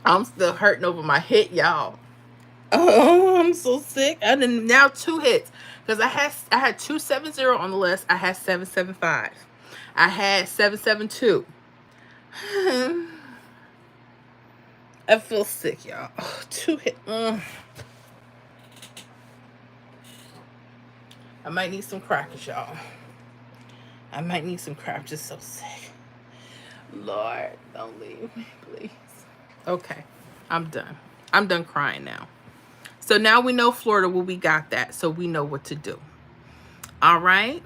I'm still hurting over my hit, y'all. Oh, I'm so sick. I didn't now 2 hits. Because I had 270 on the list. I had 775. I had 772. I feel sick, y'all. Oh, 2 hits. I might need some crackers, y'all. I might need some crap. Just so sick. Lord, don't leave me, please. Okay, I'm done. I'm done crying now. So now we know Florida, well, we got that. So we know what to do. All right.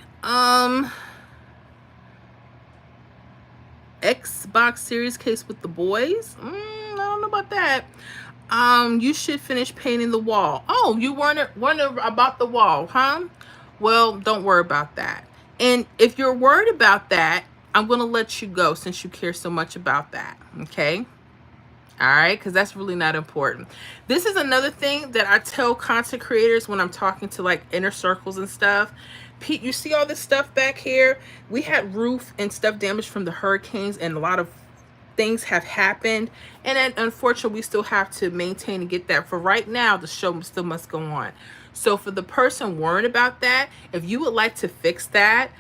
Xbox Series case with the boys. I don't know about that. You should finish painting the wall. Oh, you wonder about the wall, huh? Well, don't worry about that. And if you're worried about that, I'm going to let you go since you care so much about that. Okay. All right. Because that's really not important. This is another thing that I tell content creators when I'm talking to like inner circles and stuff. Pete, you see all this stuff back here? We had roof and stuff damaged from the hurricanes and a lot of things have happened. And then unfortunately, we still have to maintain and get that. For right now, the show still must go on. So for the person worried about that, if you would like to fix that,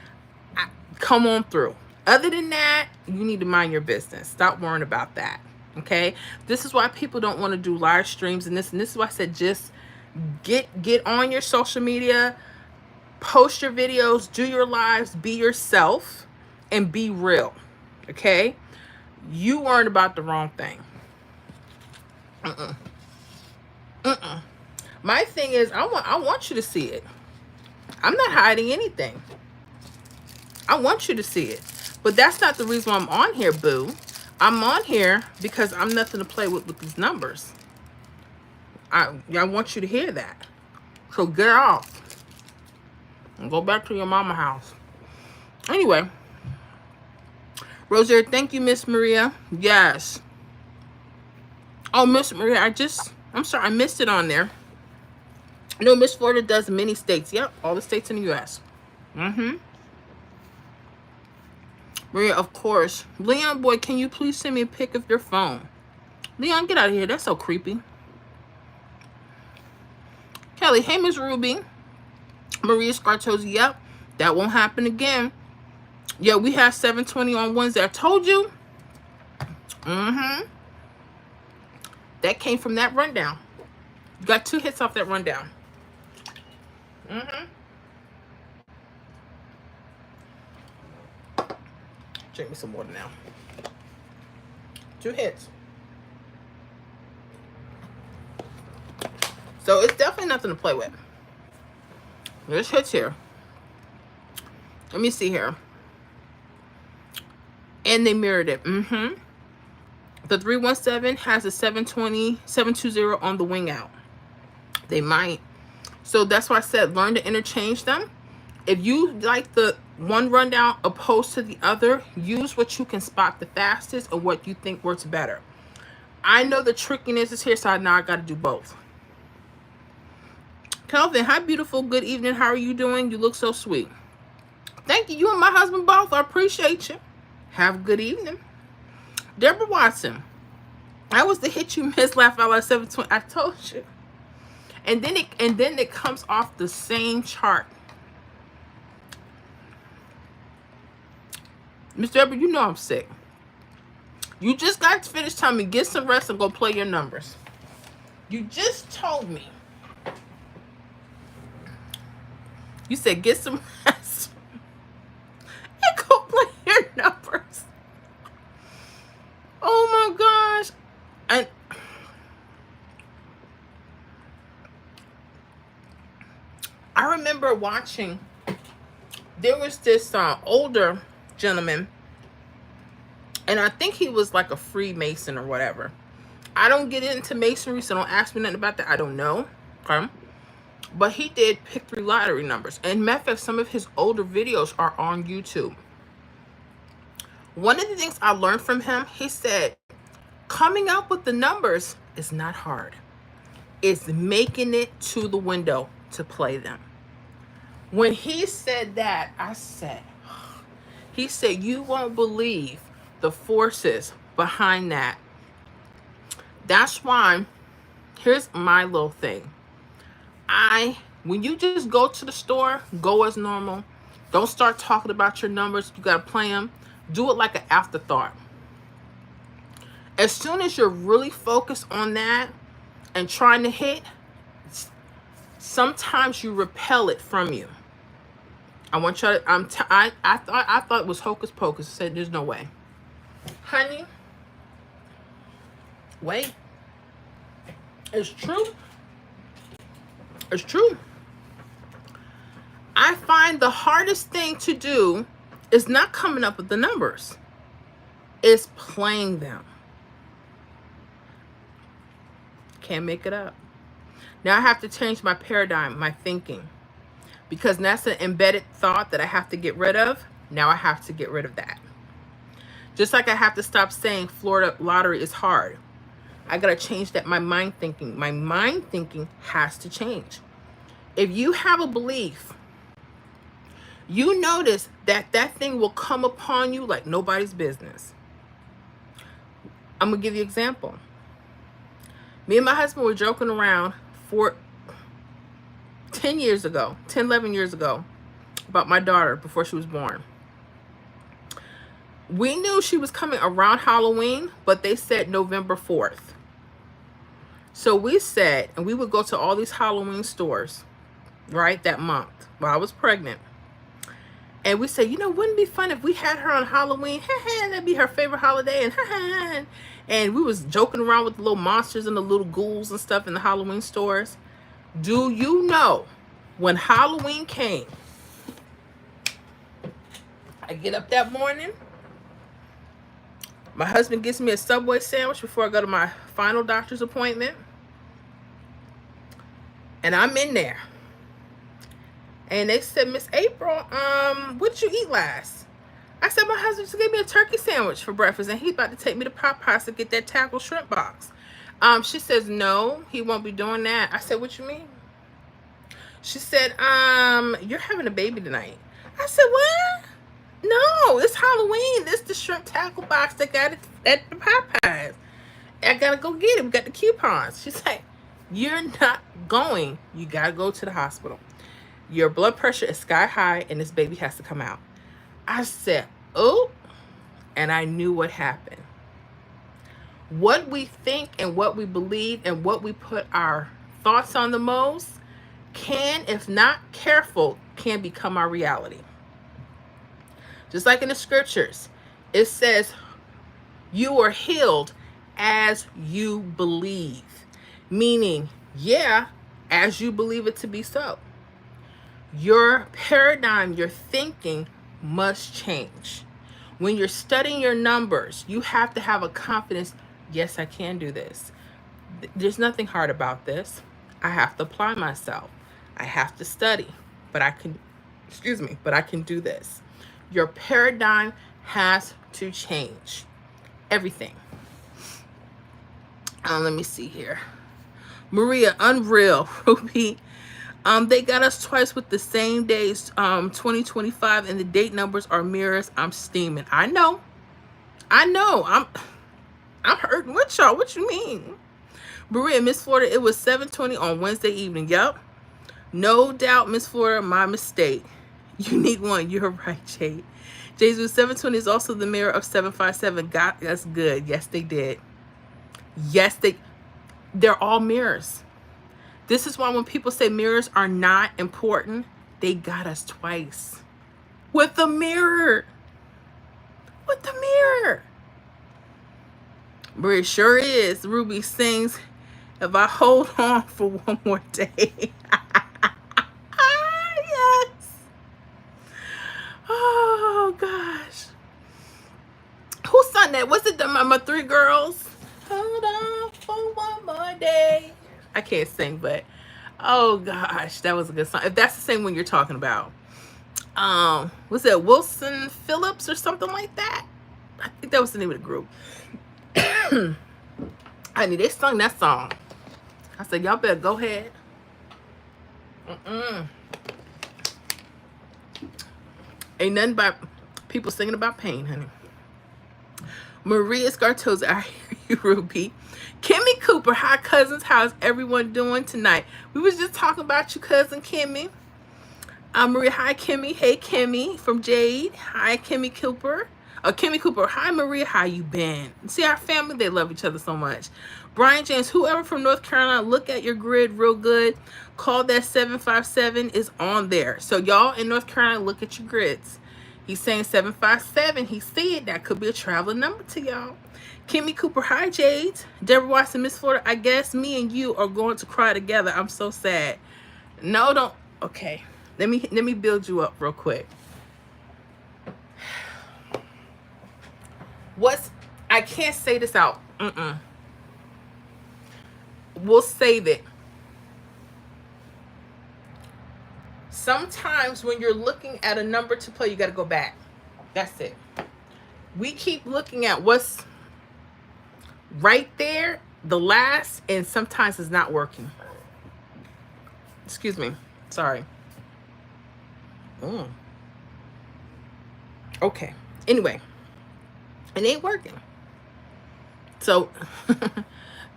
come on through. Other than that, you need to mind your business. Stop worrying about that. Okay? This is why people don't want to do live streams and this is why I said just get on your social media, post your videos, do your lives, be yourself, and be real. Okay? You worried about the wrong thing. My thing is, I want you to see it. I'm not hiding anything. I want you to see it. But that's not the reason why I'm on here, boo. I'm on here because I'm nothing to play with these numbers. I want you to hear that. So get off. And go back to your mama house. Anyway. Rosaire, thank you, Miss Maria. Yes. Oh, Miss Maria, I'm sorry, I missed it on there. No, Miss Florida does many states. Yep, all the states in the U.S. Maria, of course. Leon, boy, can you please send me a pic of your phone? Leon, get out of here. That's so creepy. Kelly, hey, Miss Ruby. Maria Scartosi, yep, that won't happen again. Yeah, we had 720 on Wednesday. I told you. Mm-hmm. That came from that rundown. You got 2 hits off that rundown. Mm-hmm. Drink me some water now. 2 hits. So it's definitely nothing to play with. There's hits here. Let me see here. And they mirrored it. Mm-hmm. The 317 has a 720 on the wing out. They might. So that's why I said learn to interchange them. If you like the one rundown opposed to the other, use what you can spot the fastest or what you think works better. I know the trickiness is here, so now I got to do both. Kelvin, hi, beautiful. Good evening. How are you doing? You look so sweet. Thank you. You and my husband both. I appreciate you. Have a good evening. Deborah Watson. That was the hit you missed. Laugh out loud 720. I told you. And then it comes off the same chart. Miss Deborah, you know I'm sick. You just got to finish telling me get some rest and go play your numbers. You just told me. You said get some rest and go play your numbers. Oh my gosh. And I remember watching, there was this older gentleman, and I think he was like a Freemason or whatever. I don't get into masonry, so don't ask me nothing about that. I don't know. Okay. But he did pick 3 lottery numbers. And matter of fact, some of his older videos are on YouTube. One of the things I learned from him, he said, coming up with the numbers is not hard. It's making it to the window to play them. When he said that, I said, he said, you won't believe the forces behind that. That's why, here's my little thing. When you just go to the store, go as normal. Don't start talking about your numbers. You got to play them. Do it like an afterthought. As soon as you're really focused on that and trying to hit, sometimes you repel it from you. I want you to, I thought it was hocus pocus. I said, there's no way. Honey, wait. It's true. It's true. I find the hardest thing to do is not coming up with the numbers. It's playing them. Can't make it up. Now I have to change my paradigm, my thinking. Because that's an embedded thought that I have to get rid of. Now I have to get rid of that. Just like I have to stop saying Florida lottery is hard. I got to change that, my mind thinking. My mind thinking has to change. If you have a belief, you notice that that thing will come upon you like nobody's business. I'm going to give you an example. Me and my husband were joking around for 10 years ago, 10, 11 years ago, about my daughter before she was born. We knew she was coming around Halloween, but they said November 4th. So we said, and we would go to all these Halloween stores, right, that month while I was pregnant. And we said, you know, wouldn't it be fun if we had her on Halloween? That'd be her favorite holiday. And we was joking around with the little monsters and the little ghouls and stuff in the Halloween stores. Do you know, when Halloween came, I get up that morning, my husband gets me a Subway sandwich before I go to my final doctor's appointment. And I'm in there. And they said, Miss April, what'd you eat last? I said, my husband just gave me a turkey sandwich for breakfast, and he's about to take me to Popeyes to get that tackle shrimp box. She says, no, he won't be doing that. I said, what you mean? She said, you're having a baby tonight. I said, what? No, it's Halloween. This is the shrimp tackle box that got it at the Popeyes. I gotta go get it. We got the coupons. She's like, you're not going. You gotta go to the hospital. Your blood pressure is sky high and this baby has to come out. I said, oh, and I knew what happened. What we think and what we believe and what we put our thoughts on the most can, if not careful, can become our reality. Just like in the scriptures, it says, you are healed as you believe. Meaning, yeah, as you believe it to be so. Your paradigm, your thinking must change. When you're studying your numbers, you have to have a confidence. Yes, I can do this. There's nothing hard about this. I have to apply myself. I have to study, but I can, but I can do this. Your paradigm has to change. Everything. Let me see here. Maria, unreal. Ruby, they got us twice with the same days, 2025, and the date numbers are mirrors. I'm steaming. I know. I'm hurting with y'all. What you mean? Maria, Miss Florida, it was 7:20 on Wednesday evening. Yep. No doubt, Miss Florida, my mistake. Unique one. You're right, Jade. Jesus 7:20 is also the mirror of 757. Got us good. Yes, they did. Yes, they're all mirrors. This is why when people say mirrors are not important, they got us twice. With the mirror. With the mirror. But it sure is. Ruby sings, if I hold on for one more day. Yes. Oh, gosh. Who sung that? Was it my three girls? Hold on for one more day. I can't sing, but oh gosh, that was a good song. If that's the same one you're talking about. Was that Wilson Phillips or something like that? I think that was the name of the group. Honey, they sung that song. I said, y'all better go ahead. Ain't nothing but people singing about pain, honey. Maria Scartoza, I hear you, Ruby. Kimmy Cooper, hi cousins. How's everyone doing tonight? We was just talking about you, cousin Kimmy. Maria, hi Kimmy. Hey Kimmy from Jade. Hi Kimmy Cooper. Kimmy Cooper, hi Maria. How you been? See, our family, they love each other so much. Brian James, whoever from North Carolina, look at your grid real good. Call that 757 is on there. So y'all in North Carolina, look at your grids. He's saying 757. He said that could be a traveling number to y'all. Kimmy Cooper, hi Jade. Deborah Watson, Miss Florida, I guess me and you are going to cry together. I'm so sad. No, don't. Okay. Let me build you up real quick. I can't say this out. We'll save it. Sometimes when you're looking at a number to play, you got to go back. That's it. We keep looking at what's right there, the last, and sometimes it's not working. Excuse me. Sorry. Okay. Anyway, it ain't working. So,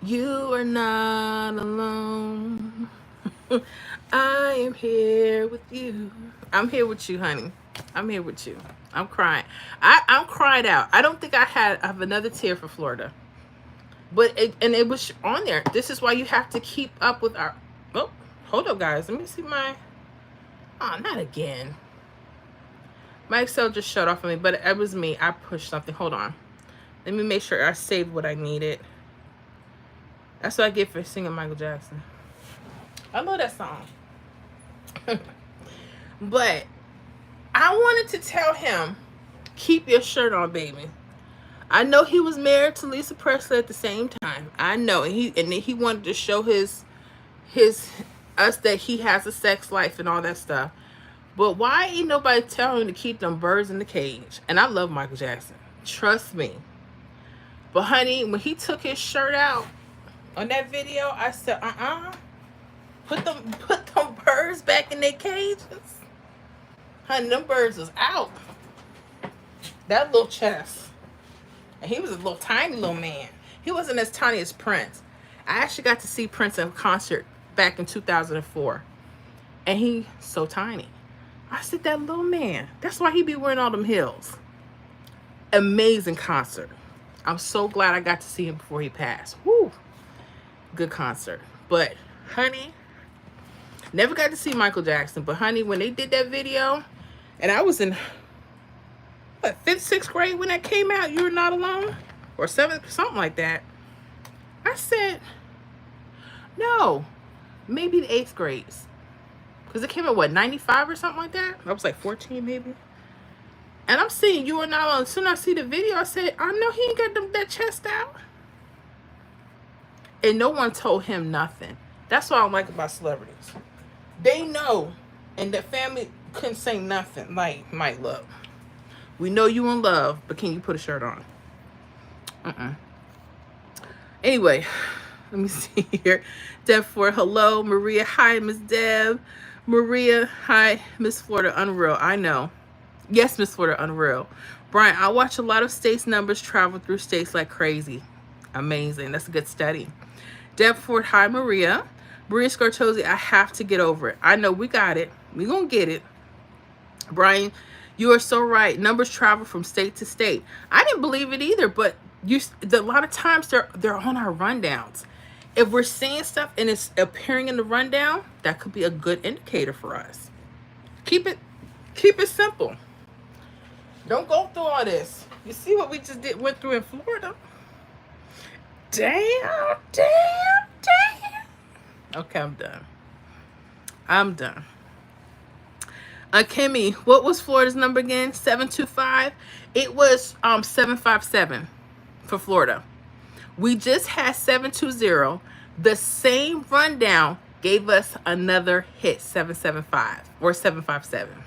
you are not alone. I am here with you. I'm here with you, honey. I'm here with you. I'm crying. I'm cried out. I don't think I have another tear for Florida. But it was on there. This is why you have to keep up with our... Oh, hold up, guys. Let me see my... Oh, not again. My Excel just shut off on me, but it was me. I pushed something. Hold on. Let me make sure I saved what I needed. That's what I get for singing Michael Jackson. I love that song. But I wanted to tell him, keep your shirt on, baby. I know he was married to Lisa Presley at the same time. I know. And he wanted to show us that he has a sex life and all that stuff. But why ain't nobody telling him to keep them birds in the cage? And I love Michael Jackson. Trust me. But honey, when he took his shirt out on that video, I said, put them birds back in their cages. Honey, them birds was out. That little chest. And he was a little tiny little man. He wasn't as tiny as Prince. I actually got to see Prince in concert back in 2004. And he's so tiny. I said, that little man. That's why he be wearing all them heels. Amazing concert. I'm so glad I got to see him before he passed. Woo! Good concert. But, honey, never got to see Michael Jackson. But, honey, when they did that video, and I was in, what, 5th, 6th grade when that came out, You Were Not Alone? Or 7th, something like that. I said, no, maybe the 8th grades. Because it came out, what, 95 or something like that? I was like 14 maybe. And I'm seeing You Are Not Alone. As soon as I see the video, I said, I know he ain't got that chest out. And no one told him nothing. That's what I don't like about celebrities. They know, and the family couldn't say nothing. Like, Mike, look, we know you in love, but can you put a shirt on? Anyway, let me see here. Deb Ford, hello. Maria, hi, Miss Deb. Maria, hi, Miss Florida, unreal. I know. Yes, Miss Florida, unreal. Brian, I watch a lot of states numbers travel through states like crazy. Amazing. That's a good study. Deb Ford, hi, Maria. Maria Scartozzi, I have to get over it. I know, we got it. We gonna get it. Brian, you are so right. Numbers travel from state to state. I didn't believe it either, but a lot of times they're on our rundowns. If we're seeing stuff and it's appearing in the rundown, that could be a good indicator for us. Keep it simple. Don't go through all this. You see what we just went through in Florida? Damn. Okay, I'm done. Kimmy, what was Florida's number again? 725? It was 757 for Florida. We just had 720. The same rundown gave us another hit, 775 or 757.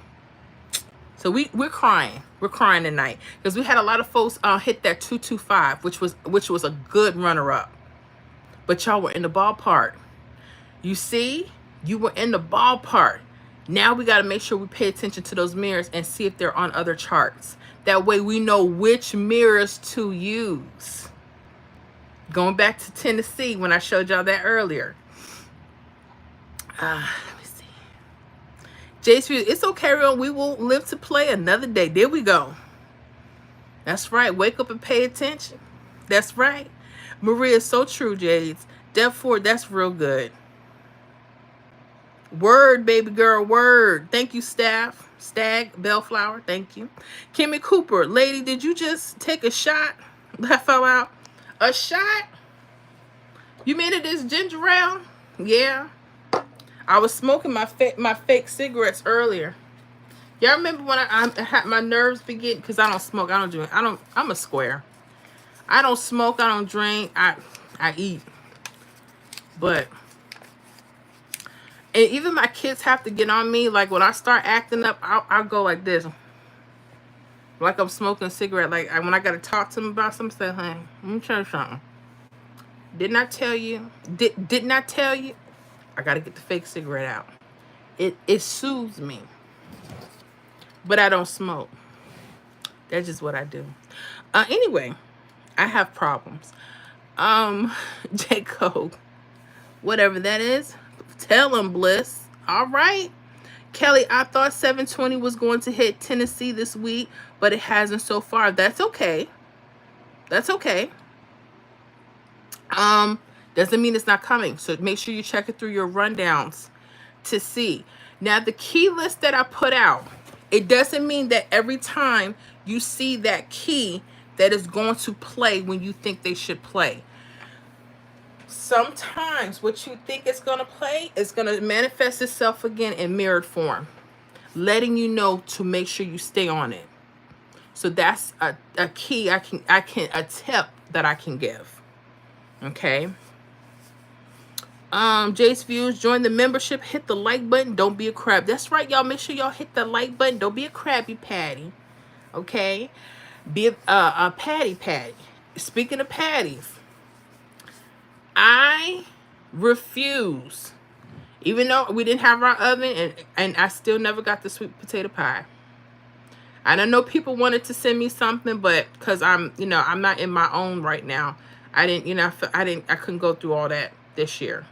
So we're crying. We're crying tonight because we had a lot of folks hit that 225, which was a good runner-up. But y'all were in the ballpark. You see, you were in the ballpark. Now we got to make sure we pay attention to those mirrors and see if they're on other charts. That way we know which mirrors to use. Going back to Tennessee when I showed y'all that earlier. Let me see. Jace, it's okay, real. We will live to play another day. There we go. That's right. Wake up and pay attention. That's right. Maria, so true, Jades. Deb Ford, that's real good. Word, baby girl, word. Thank you, staff. Stag, Bellflower, thank you. Kimmy Cooper, lady, did you just take a shot? That fell out. A shot? You made it this ginger ale? Yeah. I was smoking my fake cigarettes earlier. Y'all remember when I had my nerves begin? Because I don't smoke. I don't drink. I'm a square. I don't smoke. I don't drink. I eat. But... and even my kids have to get on me. Like, when I start acting up, I'll go like this. Like I'm smoking a cigarette. Like, when I got to talk to them about something, say, honey, let me tell you something. Didn't I tell you? Didn't I tell you? I got to get the fake cigarette out. It soothes me. But I don't smoke. That's just what I do. Anyway, I have problems. J. Cole, whatever that is. Tell him, Bliss. All right. Kelly, I thought 720 was going to hit Tennessee this week, but it hasn't so far. That's okay. That's okay. Doesn't mean it's not coming. So make sure you check it through your rundowns to see. Now, the key list that I put out, it doesn't mean that every time you see that key that is going to play when you think they should play. Sometimes what you think is going to play is going to manifest itself again in mirrored form, letting you know to make sure you stay on it. So that's a key a tip that I can give. Okay. Jace Views, join the membership, hit the like button, don't be a crab. That's right, y'all. Make sure y'all hit the like button. Don't be a crabby patty. Okay. Be a patty. Speaking of patties, I refuse, even though we didn't have our oven, and I still never got the sweet potato pie. And I know people wanted to send me something, but because I'm not in my own right now, I couldn't go through all that this year.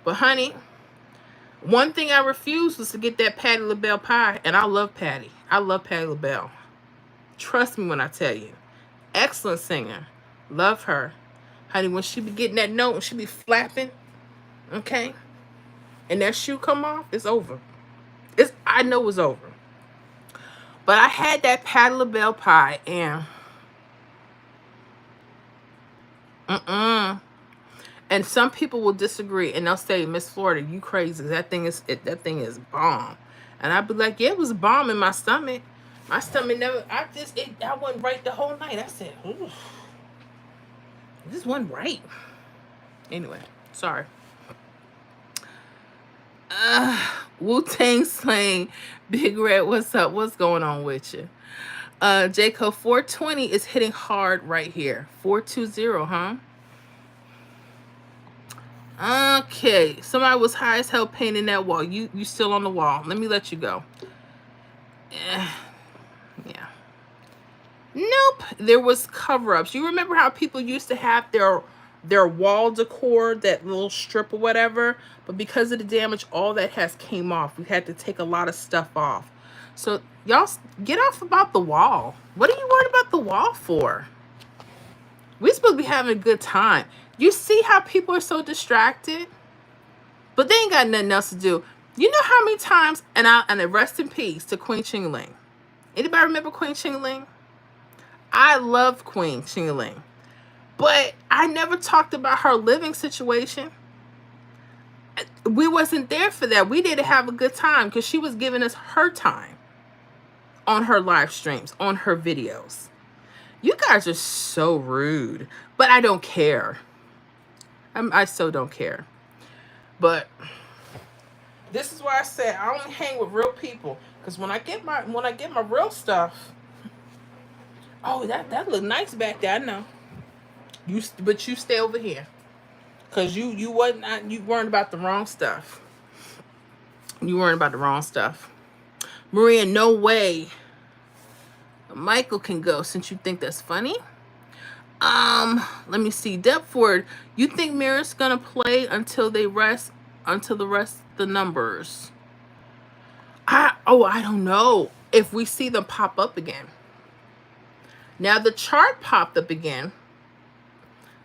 But honey, one thing I refused was to get that Patti LaBelle pie, and I love Patti. I love Patti LaBelle. Trust me when I tell you. Excellent singer. Love her. Honey, when she be getting that note and she be flapping, okay, and that shoe come off, it's over. I know it's over. But I had that Patti LaBelle pie and and some people will disagree and they'll say, Miss Florida, you crazy. That thing is bomb. And I'd be like, yeah, it was bomb in my stomach. My stomach never I went right the whole night. I said, ooh, this wasn't right. Anyway, sorry. Wu-Tang Slang, Big Red, what's up? What's going on with you? J-Co 420 is hitting hard right here. 420, huh? Okay, somebody was high as hell painting that wall. You still on the wall. Let me let you go. Yeah. Nope. There was cover-ups. You remember how people used to have their wall decor, that little strip or whatever? But because of the damage, all that has came off. We had to take a lot of stuff off. So y'all get off about the wall. What are you worried about the wall for? We're supposed to be having a good time. You see how people are so distracted? But they ain't got nothing else to do. You know how many times, and rest in peace to Queen Ching Ling. Anybody remember Queen Ching Ling? I love Queen Ching Ling. But I never talked about her living situation. We wasn't there for that. We didn't have a good time because she was giving us her time on her live streams, on her videos. You guys are so rude, but I don't care. I so don't care. But this is why I said I only hang with real people, because when I get my real stuff, oh, that look nice back there. I know. But you stay over here, cause you weren't about the wrong stuff. You weren't about the wrong stuff. Maria, no way. Michael can go since you think that's funny. Let me see. Deptford, you think Mirror's gonna play until the rest the numbers? I don't know if we see them pop up again. Now the chart popped up again.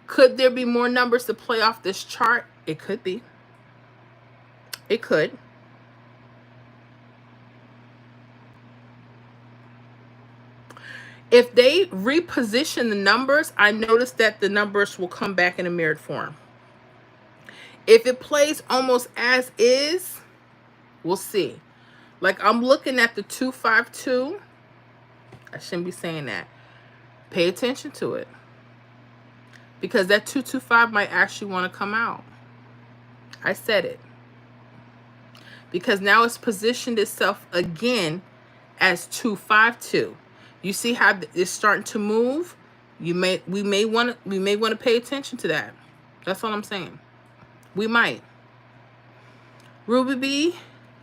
Could there be more numbers to play off this chart? It could be. It could. If they reposition the numbers, I noticed that the numbers will come back in a mirrored form. If it plays almost as is, we'll see. Like I'm looking at the 252. I shouldn't be saying that. Pay attention to it. Because that 225 might actually want to come out. I said it. Because now it's positioned itself again as 252. You see how it's starting to move? We may want to pay attention to that. That's all I'm saying. We might. Ruby B,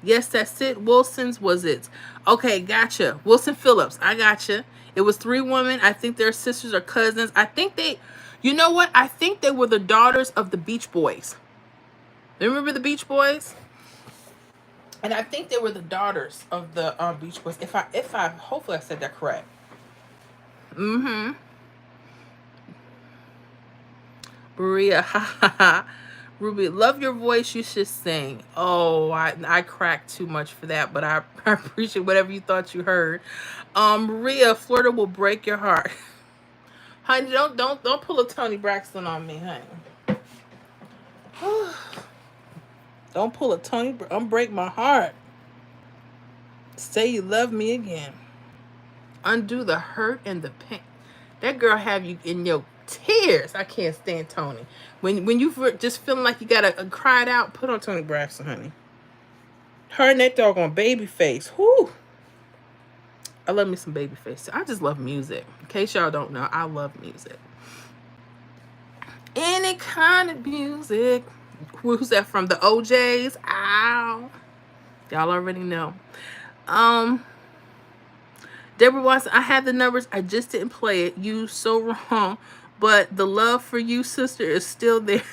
yes, that's it. Wilson's was it. Okay, gotcha. Wilson Phillips, I gotcha. It was 3 women. I think they're sisters or cousins. I think they, you know what? I think they were the daughters of the Beach Boys. Remember the Beach Boys? And I think they were the daughters of the Beach Boys. If I hopefully I said that correct. Mm-hmm. Maria, ha ha ha. Ruby, love your voice. You should sing. Oh, I cracked too much for that, but I appreciate whatever you thought you heard. Maria, Florida will break your heart. Honey, don't pull a Tony Braxton on me, honey. Don't pull a Tony. Break my heart. Say you love me again. Undo the hurt and the pain. That girl have you in your tears. I can't stand Tony. When you just feeling like you gotta cry it out, put on Tony Braxton, honey. Her and that doggone Babyface. Whoo. I love me some Babyface. I just love music. In case y'all don't know, I love music. Any kind of music. Who's that from? The OJs? Ow. Y'all already know. Deborah Watson, I had the numbers. I just didn't play it. You so wrong. But the love for you, sister, is still there.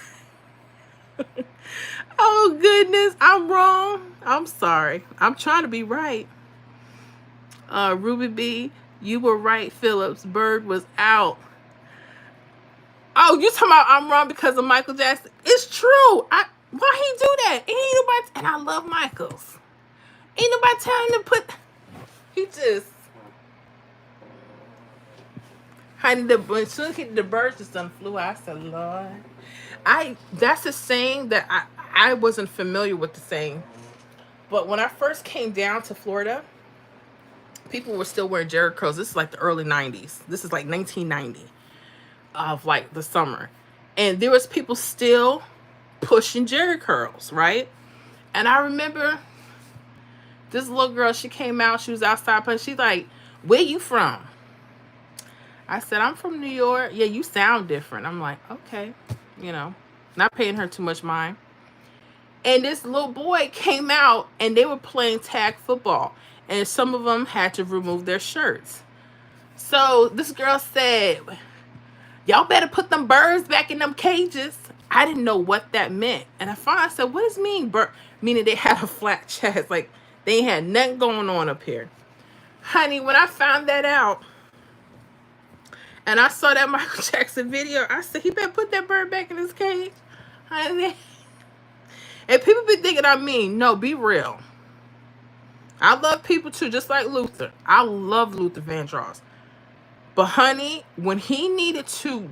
Oh, goodness. I'm wrong. I'm sorry. I'm trying to be right. Ruby B, you were right, Phillips. Bird was out. Oh, you talking about I'm wrong because of Michael Jackson? It's true. Why he do that? Ain't nobody. And I love Michaels. Ain't nobody telling him to put. He just. Honey, when soon as the birds just done flew out, I said, Lord. That's a saying that I wasn't familiar with the saying. But when I first came down to Florida, people were still wearing Jerry curls. This is like the early 90s. This is like 1990 of like the summer. And there was people still pushing Jerry curls, right? And I remember this little girl, she came out, she was outside, but she's like, where you from? I said, I'm from New York. Yeah, you sound different. I'm like, okay, not paying her too much mind. And this little boy came out and they were playing tag football. And some of them had to remove their shirts. So this girl said, y'all better put them birds back in them cages. I didn't know what that meant. And I said, what does it mean? Meaning they had a flat chest. Like they ain't had nothing going on up here. Honey, when I found that out, and I saw that Michael Jackson video, I said, he better put that bird back in his cage. Honey. And people be thinking I'm mean. No, be real. I love people too, just like Luther. I love Luther Vandross. But honey, when he needed to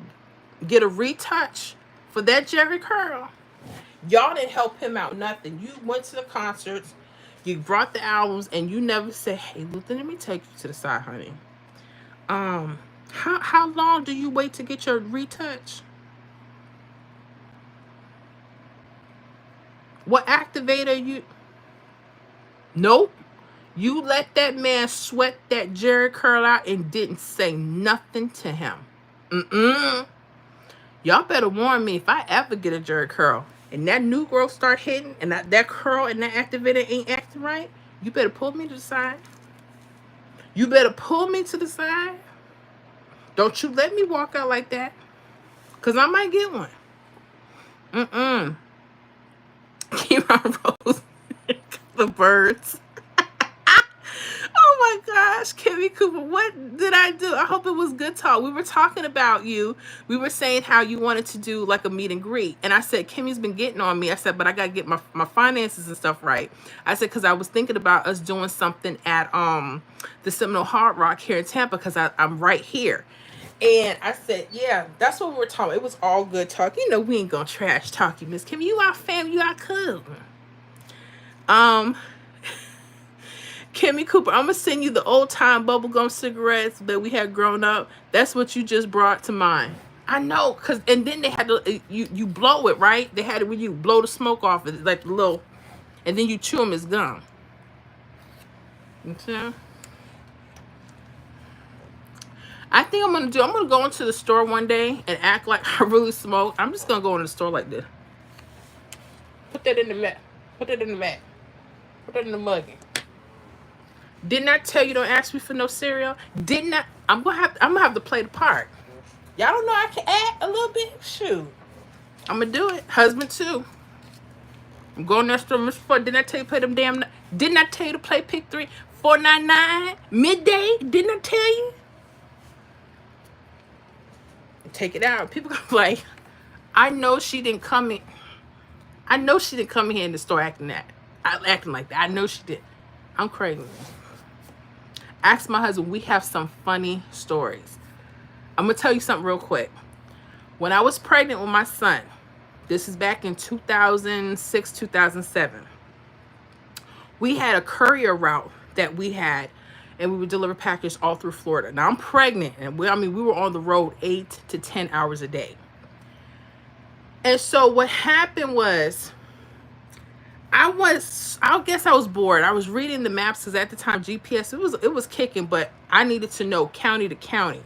get a retouch for that Jerry curl, y'all didn't help him out nothing. You went to the concerts, you brought the albums, and you never said, hey Luther, let me take you to the side, honey. How long do you wait to get your retouch? What activator you? Nope. You let that man sweat that Jerry curl out and didn't say nothing to him. Y'all better warn me if I ever get a Jerry curl and that new growth start hitting and that curl and that activator ain't acting right, you better pull me to the side. You better pull me to the side. Don't you let me walk out like that. Because I might get one. Keep on Rose. The birds. Oh my gosh, Kimmy Cooper, what did I do? I hope it was good talk. We were talking about you. We were saying how you wanted to do like a meet and greet. And I said, Kimmy's been getting on me. I said, but I got to get my finances and stuff right. I said, because I was thinking about us doing something at the Seminole Hard Rock here in Tampa because I'm right here. And I said, yeah, that's what we were talking about. It was all good talk. You know, we ain't going to trash talk you, Miss Kimmy. You our family, you our cousin. Kimmy Cooper, I'm going to send you the old time bubblegum cigarettes that we had grown up. That's what you just brought to mind. I know, and then they had to, you blow it, right? They had it when you blow the smoke off it, like the little, and then you chew them as gum. Okay. I think I'm going to go into the store one day and act like I really smoke. I'm just going to go in the store like this. Put that in the vat. Put that in the vat. Put that in the muggy. Didn't I tell you don't ask me for no cereal? Didn't I? I'm gonna have to play the part. Y'all don't know I can act a little bit? Shoot. I'm gonna do it. Husband too. I'm going next to Mr. Ford. Didn't I tell you to play them damn? Didn't I tell you to play pick 3? $4.99 midday? Didn't I tell you? Take it out. People go like, I know she didn't come in. I know she didn't come in here in the store acting like that. I know she did. I'm crazy. Ask my husband. We have some funny stories. I'm gonna tell you something real quick. When I was pregnant with my son, this is back in 2006, 2007. We had a courier route that we had, and we would deliver packages all through Florida. Now I'm pregnant, and we were on the road 8 to 10 hours a day. And so what happened was, I guess I was bored. I was reading the maps because at the time GPS it was kicking, but I needed to know county to county,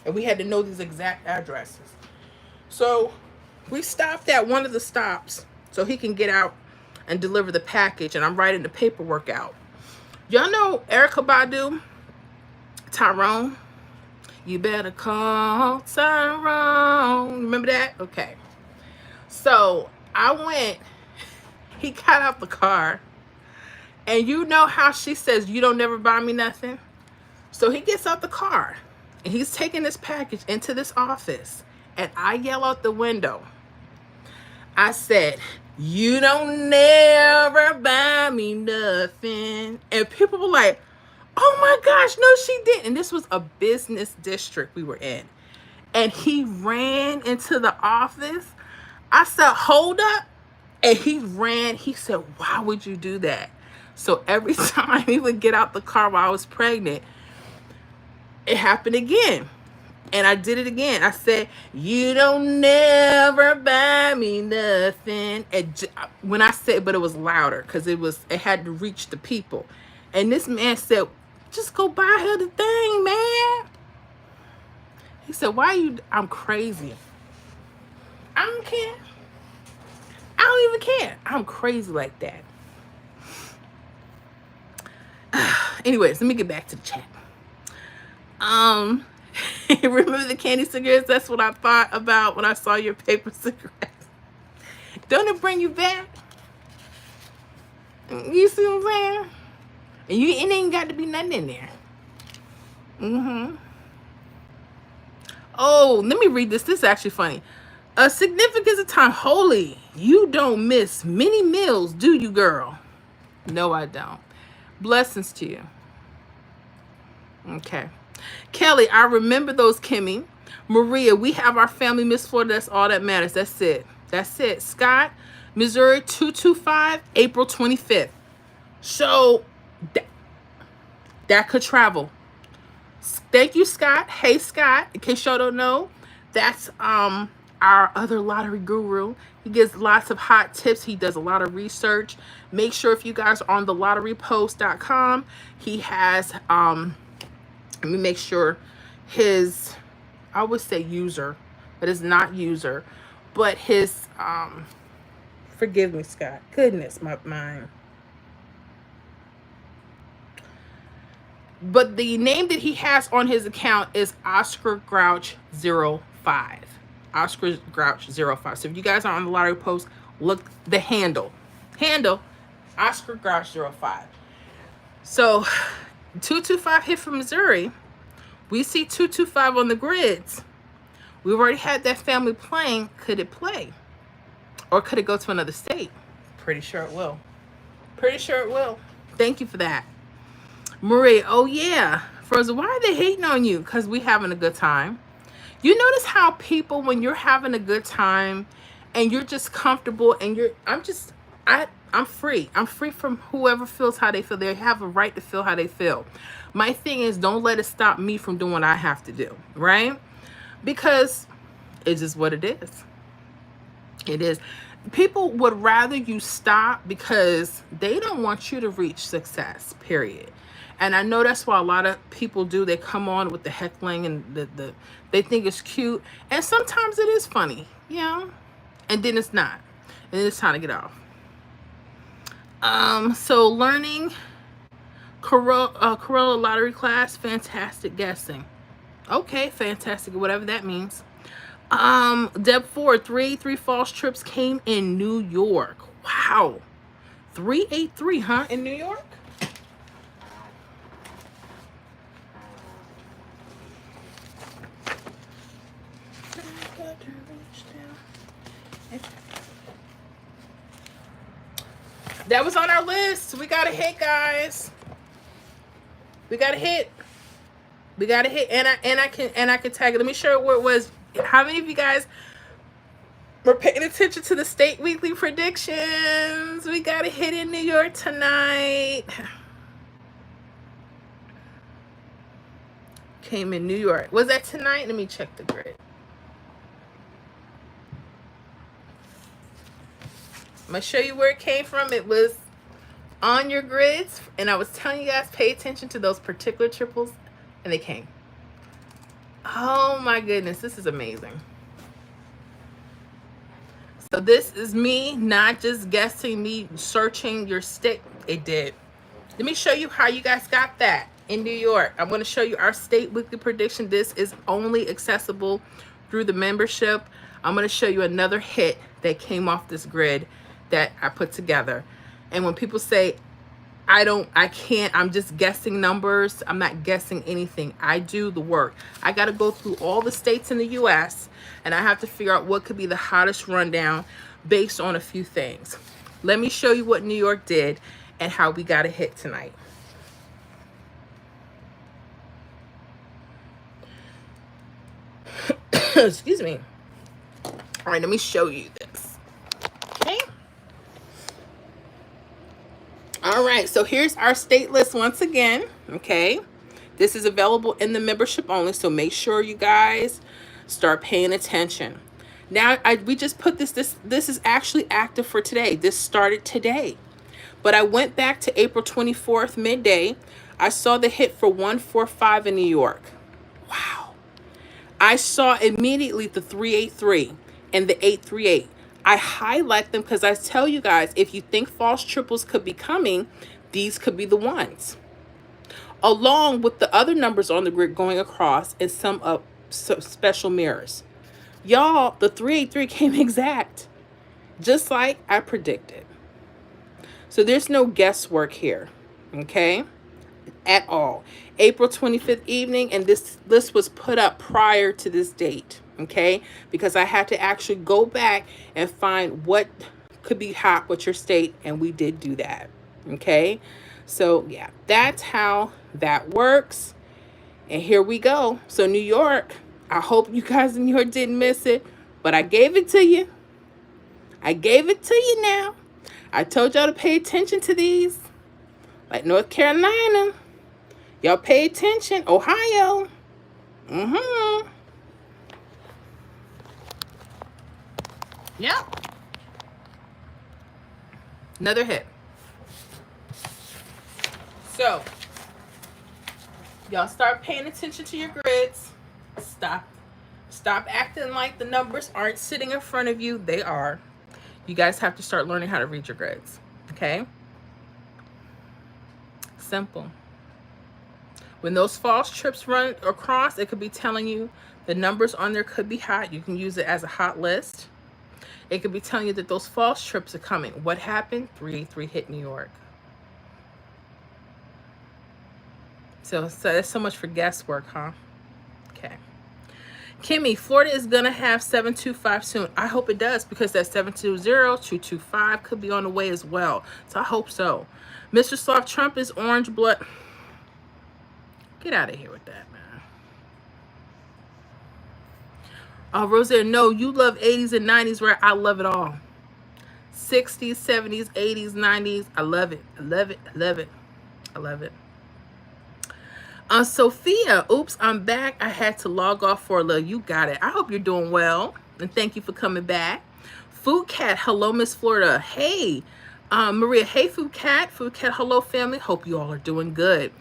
and we had to know these exact addresses. So we stopped at one of the stops so he can get out and deliver the package, and I'm writing the paperwork out. Y'all know Erykah Badu, Tyrone? You better call Tyrone. Remember that? Okay. So I went. He got out the car, and you know how she says, you don't never buy me nothing? So he gets out the car, and he's taking this package into this office, And I yell out the window. I said, you don't never buy me nothing. And people were like, oh my gosh, no, she didn't. And this was a business district we were in. And he ran into the office. I said, hold up. And he ran. He said, why would you do that? So every time he would get out the car while I was pregnant, it happened again. And I did it again. I said, you don't never buy me nothing. And when I said, but it was louder because it had to reach the people. And this man said, just go buy her the thing, man. He said, why are you, I'm crazy. I don't care. I don't even care. I'm crazy like that. Anyways, let me get back to the chat. Remember the candy cigarettes? That's what I thought about when I saw your paper cigarettes. Don't it bring you back? You see what I'm saying? And it ain't got to be nothing in there. Oh, let me read this. This is actually funny. A significance of time. Holy, you don't miss many meals, do you, girl? No, I don't. Blessings to you. Okay. Kelly, I remember those, Kimmy. Maria, we have our family, Miss Florida. That's all that matters. That's it. That's it. Scott, Missouri 225, April 25th. So that could travel. Thank you, Scott. Hey, Scott. In case y'all don't know, that's our other lottery guru. He gives lots of hot tips. He does a lot of research. Make sure if you guys are on the lotterypost.com, he has let me make sure his, I would say user, but it's not user, but his forgive me, Scott. Goodness, my mind. But the name that he has on his account is Oscar Grouch 05. Oscar Grouch 05. So if you guys are on the lottery post, look the handle. Oscar Grouch 05. So 225 hit from Missouri. We see 225 on the grids. We've already had that family playing. Could it play? Or could it go to another state? Pretty sure it will. Pretty sure it will. Thank you for that. Marie, oh yeah. Frozen, why are they hating on you? Because we having a good time. You notice how people, when you're having a good time and you're just comfortable and I'm free. I'm free from whoever feels how they feel. They have a right to feel how they feel. My thing is, don't let it stop me from doing what I have to do, right? Because it's just what it is. It is. People would rather you stop because they don't want you to reach success, period. And I know that's why a lot of people do. They come on with the heckling and they think it's cute. And sometimes it is funny, you know? And then it's not. And then it's time to get off. So learning Corolla lottery class, fantastic guessing. Okay, fantastic, whatever that means. Deb 4, three false trips came in New York. Wow. 383, huh? In New York? That was on our list. We got a hit, guys. We got a hit. We got a hit. And I can tag it. Let me show you where it was. How many of you guys were paying attention to the state weekly predictions? We got a hit in New York tonight. Came in New York. Was that tonight? Let me check the grid. I'm going to show you where it came from. It was on your grids. And I was telling you guys, pay attention to those particular triples. And they came. Oh my goodness. This is amazing. So this is me not just guessing, me searching your state. It did. Let me show you how you guys got that in New York. I'm going to show you our state weekly prediction. This is only accessible through the membership. I'm going to show you another hit that came off this grid that I put together. And when people say, I can't, I'm just guessing numbers. I'm not guessing anything. I do the work. I got to go through all the states in the US, and I have to figure out what could be the hottest rundown based on a few things. Let me show you what New York did and how we got a hit tonight. Excuse me. All right, let me show you this. Okay. All right, so here's our state list once again. Okay. This is available in the membership only, so make sure you guys start paying attention. Now, we just put this is actually active for today. This started today. But I went back to April 24th, midday. I saw the hit for 145 in New York. Wow. I saw immediately the 383 and the 838. I highlight them because I tell you guys, if you think false triples could be coming, these could be the ones. Along with the other numbers on the grid going across and some special mirrors. Y'all, the 383 came exact, just like I predicted. So there's no guesswork here, okay, at all. April 25th evening, and this list was put up prior to this date, okay, because I had to actually go back and find what could be hot with your state, and we did do that, okay. So yeah, that's how that works. And here we go. So New York, I hope you guys in New York didn't miss it, but I gave it to you. I gave it to you now. I told y'all to pay attention to these. Like North Carolina, y'all pay attention. Ohio. Yep. Another hit. So, y'all start paying attention to your grids. Stop acting like the numbers aren't sitting in front of you. They are. You guys have to start learning how to read your grids. Okay? Simple. When those false trips run across, it could be telling you the numbers on there could be hot. You can use it as a hot list. It could be telling you that those false trips are coming. What happened? 383 hit New York. So that's so much for guesswork, huh? Okay. Kimmy, Florida is going to have 725 soon. I hope it does, because that 720, 225 could be on the way as well. So I hope so. Mr. Soft, Trump is orange blood. Get out of here with that, man. Rosaire, no, you love 80s and 90s, where I love it all. 60s, 70s, 80s, 90s. I love it. I love it. I love it. I love it. Sophia, oops, I'm back. I had to log off for a little. You got it. I hope you're doing well, and thank you for coming back. Food Cat, hello, Miss Florida. Hey, Maria. Hey, Food Cat. Food Cat, hello, family. Hope you all are doing good.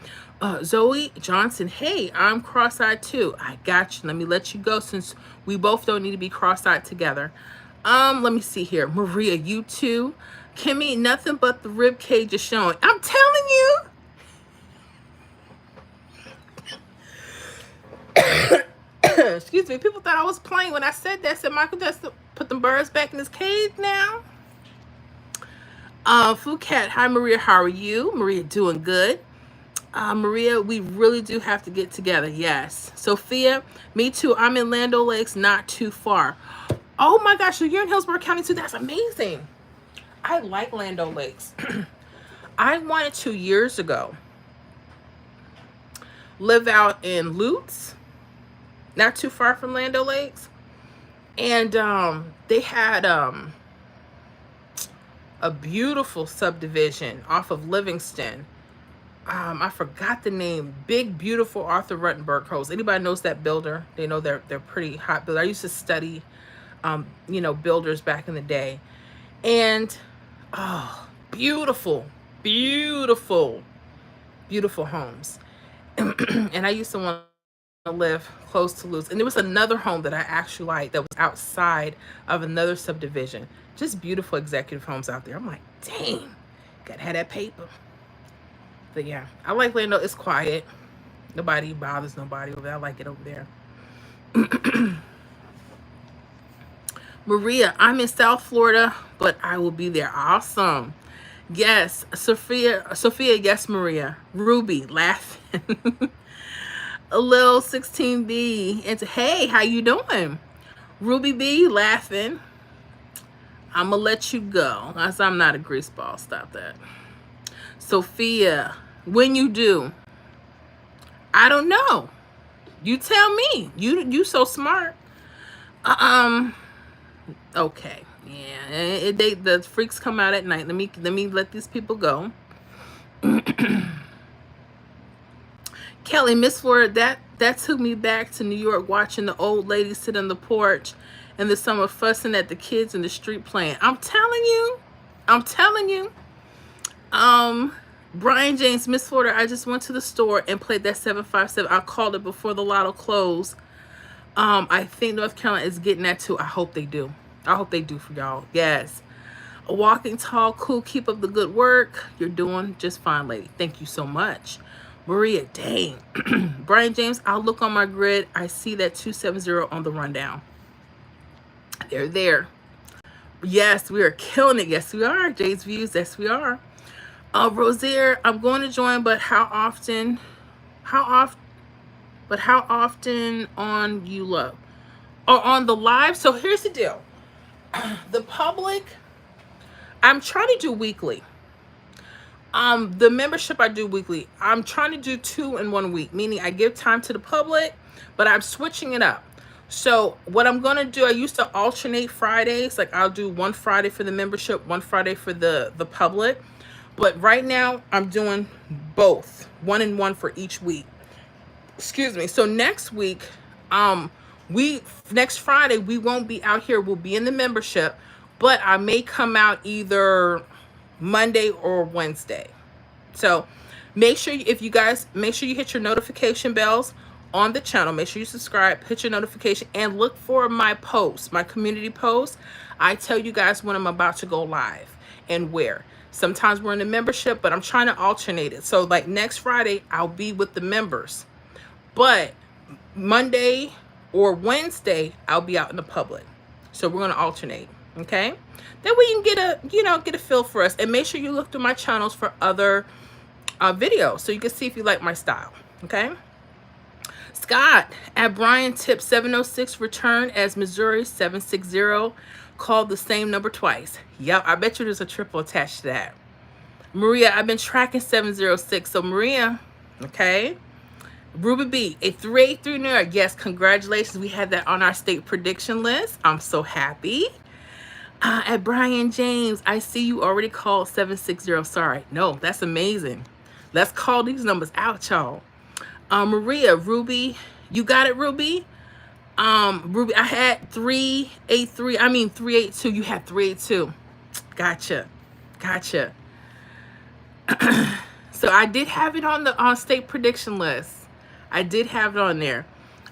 Zoe Johnson, hey, I'm cross-eyed too. I got you. Let me let you go, since we both don't need to be cross-eyed together. Let me see here. Maria, you too. Kimmy, nothing but the rib cage is showing. I'm telling you. Excuse me. People thought I was playing when I said that. Said Michael Jackson put them birds back in his cage now. Food Cat, hi Maria, how are you? Maria, doing good. Maria, we really do have to get together. Yes. Sophia, me too. I'm in Land O'Lakes, not too far. Oh my gosh, so you're in Hillsborough County too. That's amazing. I like Land O'Lakes. I wanted 2 years ago live out in Lutz, not too far from Land O'Lakes, and they had a beautiful subdivision off of Livingston. I forgot the name. Big, beautiful Arthur Ruttenberg homes. Anybody knows that builder? They know they're pretty hot builder. I used to study, builders back in the day, and beautiful, beautiful, beautiful homes. And I used to want to live close to Luz. And there was another home that I actually liked that was outside of another subdivision. Just beautiful executive homes out there. I'm like, dang, gotta have that paper. But yeah, I like Lando. It's quiet. Nobody bothers nobody over there. I like it over there. Maria, I'm in South Florida, but I will be there. Awesome. Yes, Sophia, yes, Maria. Ruby, laughing. A little 16B, and hey, how you doing? Ruby B, laughing. I'm gonna let you go. I'm not a grease ball. Stop that. Sophia, when you do, I don't know. You tell me. You so smart. Um. Okay. Yeah. The freaks come out at night. Let me let these people go. Kelly, Miss Florida, that took me back to New York, watching the old lady sit on the porch in the summer fussing at the kids in the street playing. I'm telling you. I'm telling you. Brian James, Miss Florida, I just went to the store and played that 757. I called it before the lotto closed. I think North Carolina is getting that too. I hope they do. I hope they do for y'all. Yes. A walking tall, cool, keep up the good work. You're doing just fine, lady. Thank you so much. Maria, dang. Brian James, I'll look on my grid. I see that 270 on the rundown. They're there. Yes, we are killing it. Yes, we are. Jay's Views. Yes, we are. Rosier, I'm going to join, but how often on you love? Or on the live? So here's the deal. The public, I'm trying to do weekly. The membership I do weekly. I'm trying to do 2 in 1 week, meaning I give time to the public, but I'm switching it up. So what I'm gonna do, I used to alternate Fridays. Like I'll do 1 Friday for the membership, 1 Friday for the public. But right now I'm doing both, 1 and 1 for each week. Excuse me. So next week, next Friday we won't be out here. We'll be in the membership, but I may come out either Monday or Wednesday. So make sure if you guys make sure you hit your notification bells on the channel. Make sure you subscribe, hit your notification, and look for my posts, my community posts. I tell you guys when I'm about to go live and where. Sometimes we're in the membership, but I'm trying to alternate it. So like next Friday, I'll be with the members, but Monday or Wednesday, I'll be out in the public. So we're going to alternate. Okay. Then we can get a feel for us, and make sure you look through my channels for other videos so you can see if you like my style. Okay. Scott at Brian Tip 706 return as Missouri 760 called the same number twice. Yep, I bet you there's a triple attached to that. Maria, I've been tracking 706. So Maria, okay. Ruby B, a 383 New York. Yes, congratulations. We had that on our state prediction list. I'm so happy. At Brian James, I see you already called 760. Sorry. No, that's amazing. Let's call these numbers out, y'all. Maria, Ruby, you got it, Ruby? Ruby, I had 382. You had 382. Gotcha. So I did have it on state prediction list. I did have it on there.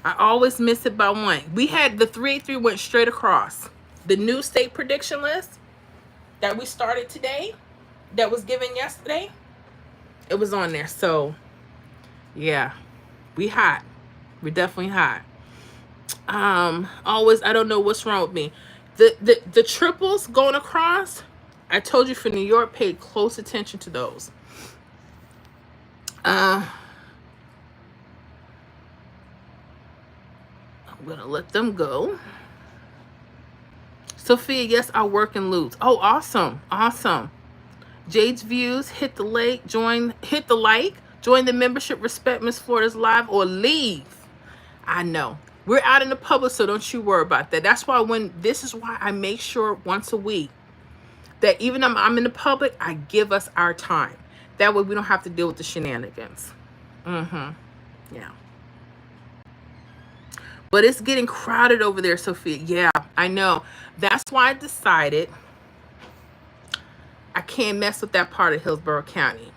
I always miss it by 1. We had the 383 went straight across. The new state prediction list that we started today, that was given yesterday, it was on there. So yeah, we hot. We're definitely hot. Always, I don't know what's wrong with me. The triples going across, I told you for New York, paid close attention to those. I'm gonna let them go. Sophia, yes, I work in Lutz. Oh, awesome. Jade's Views, hit the like, join the membership, respect Miss Florida's live, or leave. I know. We're out in the public, so don't you worry about that. That's why this is why I make sure once a week that even though I'm in the public, I give us our time. That way we don't have to deal with the shenanigans. Yeah. But it's getting crowded over there, Sophia. Yeah, I know. That's why I decided I can't mess with that part of Hillsborough County.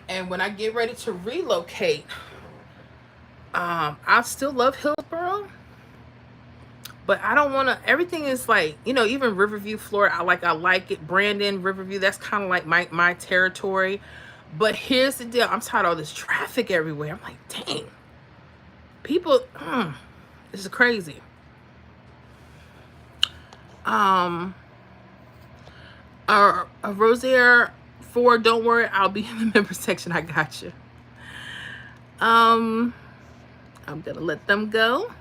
And when I get ready to relocate, I still love Hillsborough, but I don't want to. Everything is like, even Riverview, Florida. I like it. Brandon, Riverview. That's kind of like my territory. But here's the deal. I'm tired of all this traffic everywhere. I'm like, dang, people. This is crazy. Rosier 4, don't worry, I'll be in the member section. I got you. I'm gonna let them go.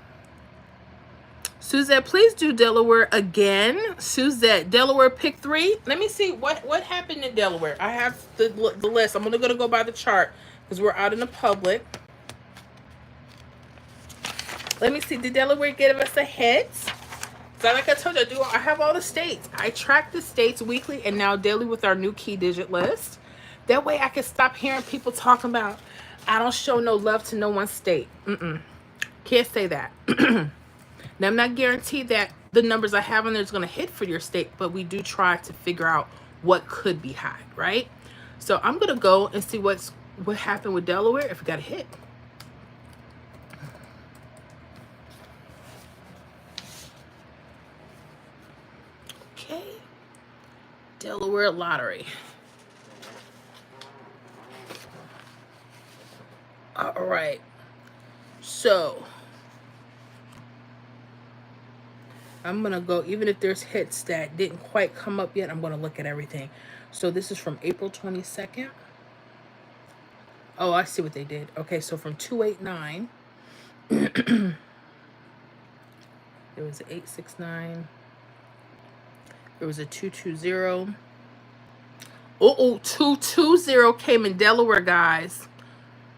Suzette, please do Delaware again. Suzette, Delaware pick 3. Let me see what happened in Delaware. I have the list. I'm gonna go by the chart because we're out in the public. Let me see. Did Delaware give us a hit? So like I told you, I have all the states. I track the states weekly and now daily with our new key digit list. That way I can stop hearing people talking about, I don't show no love to no one state. Can't say that. Now, I'm not guaranteed that the numbers I have on there is going to hit for your state, but we do try to figure out what could be high, right? So I'm going to go and see what happened with Delaware if we got a hit. Okay. Delaware lottery. All right. So I'm going to go, even if there's hits that didn't quite come up yet, I'm going to look at everything. So this is from April 22nd. Oh, I see what they did. Okay, so from 289, there was an 869. There was a 220. Oh, 220 came in Delaware, guys.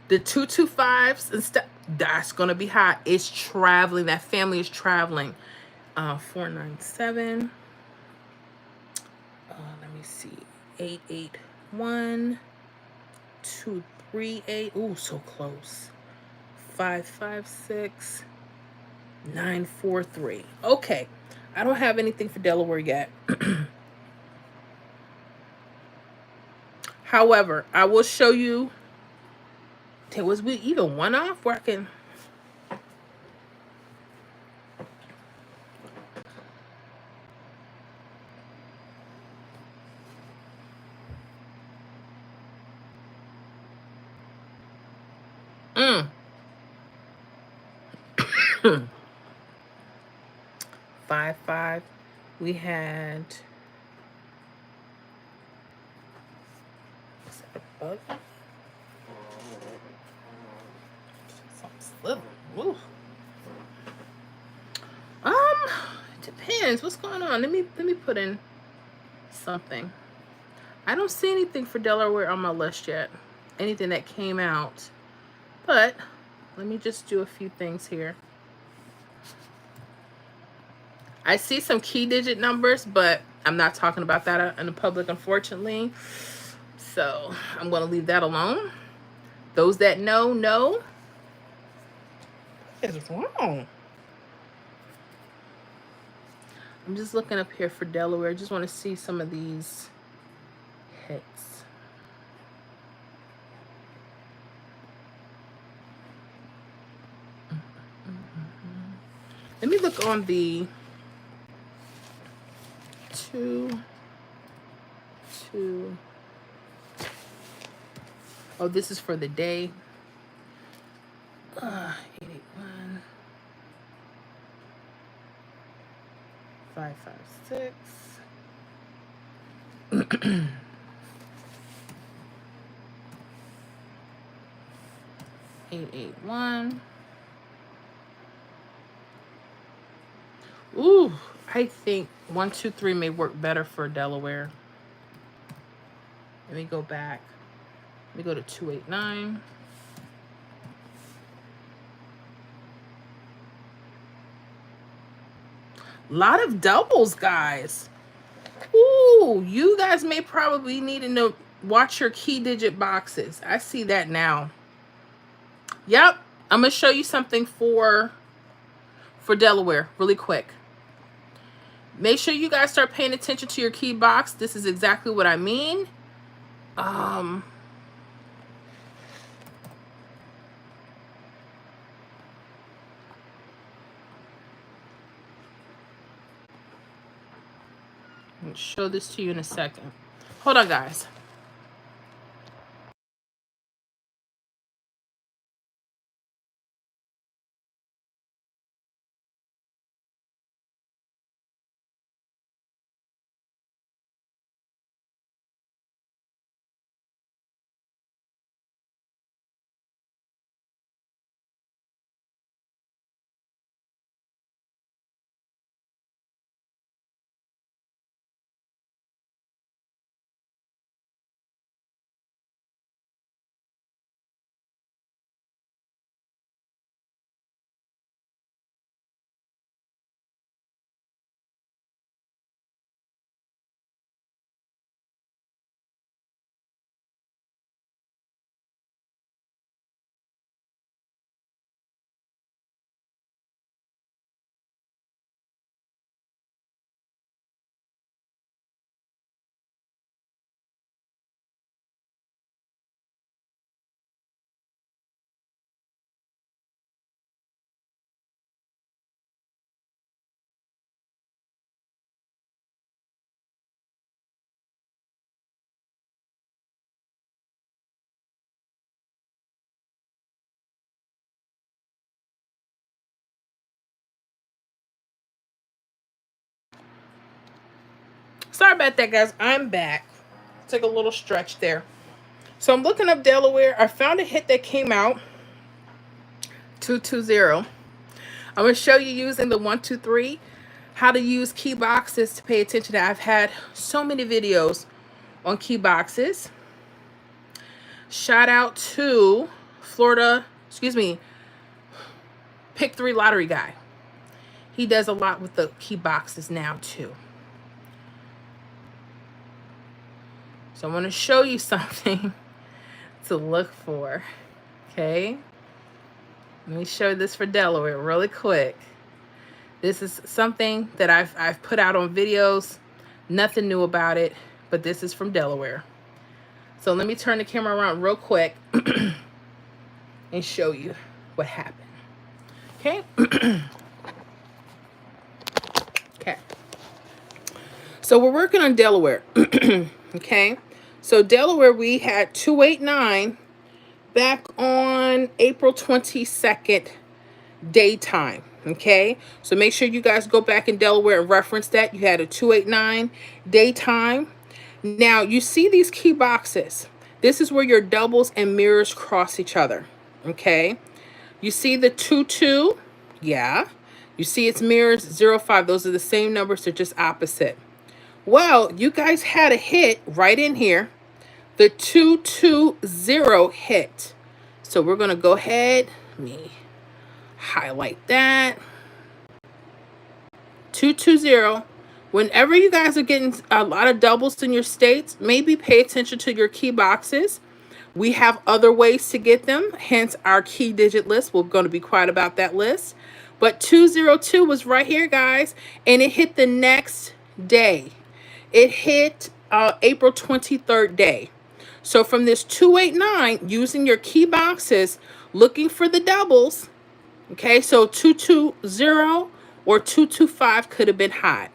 The 225s and stuff, that's going to be high. It's traveling. That family is traveling. 497. Let me see. 881. 238. Ooh, so close. 556. 943. Okay. I don't have anything for Delaware yet. However, I will show you. Was we even one off where I can? Mm. 5-5. We had. Is that a bug? Something's little. Ooh. It depends. What's going on? Let me put in something. I don't see anything for Delaware on my list yet. Anything that came out. But let me just do a few things here. I see some key digit numbers, but I'm not talking about that in the public, unfortunately. So I'm going to leave that alone. Those that know. What is wrong? I'm just looking up here for Delaware. I just want to see some of these hits. Let me look on the 2. Oh, this is for the day. 881. 556. 881. Ooh, I think 1, 2, 3 may work better for Delaware. Let me go back. Let me go to 289. Lot of doubles, guys. Ooh, you guys may probably need to watch your key digit boxes. I see that now. Yep, I'm gonna show you something for Delaware really quick. Make sure you guys start paying attention to your key box. This is exactly what I mean. I'll show this to you in a second. Hold on, guys. Sorry about that, guys. I'm back. Took a little stretch there. So I'm looking up Delaware. I found a hit that came out 220. I'm going to show you using the 123 how to use key boxes to pay attention to. I've had so many videos on key boxes. Shout out to Florida, Pick 3 lottery guy. He does a lot with the key boxes now too. So I want to show you something to look for. Okay. Let me show this for Delaware really quick. This is something that I've put out on videos. Nothing new about it, but this is from Delaware. So let me turn the camera around real quick and show you what happened. Okay. Okay. So we're working on Delaware. Okay. So Delaware, we had 289 back on April 22nd daytime. Okay, so make sure you guys go back in Delaware and reference that. You had a 289 daytime. Now you see these key boxes. This is where your doubles and mirrors cross each other. Okay, you see the 22. Yeah, you see its mirrors 05. Those are the same numbers, they're just opposite. Well, you guys had a hit right in here. The 220 hit. So we're going to go ahead. Let me highlight that. 220. Whenever you guys are getting a lot of doubles in your states, maybe pay attention to your key boxes. We have other ways to get them, hence our key digit list. We're going to be quiet about that list. But 202 was right here, guys, and it hit the next day. It hit April 23rd day. So from this 289, using your key boxes, looking for the doubles, okay, so 220 or 225 could have been hot.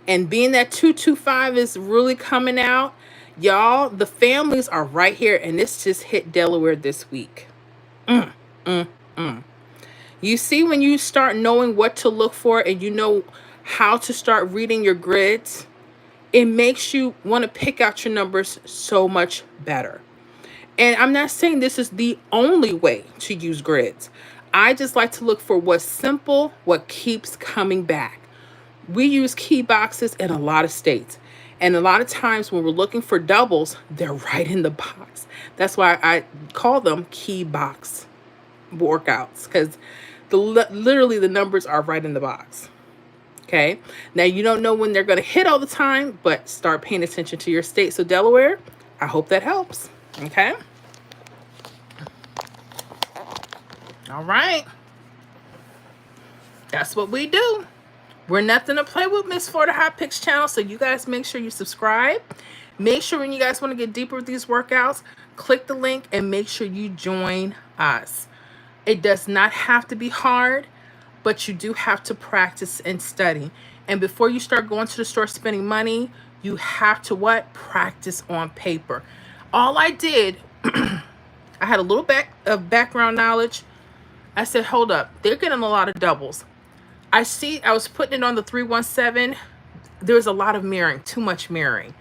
And being that 225 is really coming out, y'all, the families are right here, and this just hit Delaware this week. You see, when you start knowing what to look for and you know how to start reading your grids, it makes you want to pick out your numbers so much better. And I'm not saying this is the only way to use grids. I just like to look for what's simple, what keeps coming back. We use key boxes in a lot of states. And a lot of times when we're looking for doubles, they're right in the box. That's why I call them key box workouts, because literally the numbers are right in the box. Okay, now you don't know when they're going to hit all the time, but start paying attention to your state. So Delaware, I hope that helps. Okay. All right. That's what we do. We're nothing to play with, Miss Florida Hot Picks channel. So you guys make sure you subscribe. Make sure when you guys want to get deeper with these workouts, click the link and make sure you join us. It does not have to be hard, but you do have to practice and study. And before you start going to the store spending money, you have to what? Practice on paper. All I did, I had a little background knowledge. I said, hold up, they're getting a lot of doubles. I was putting it on the 317. There's a lot of mirroring, too much mirroring.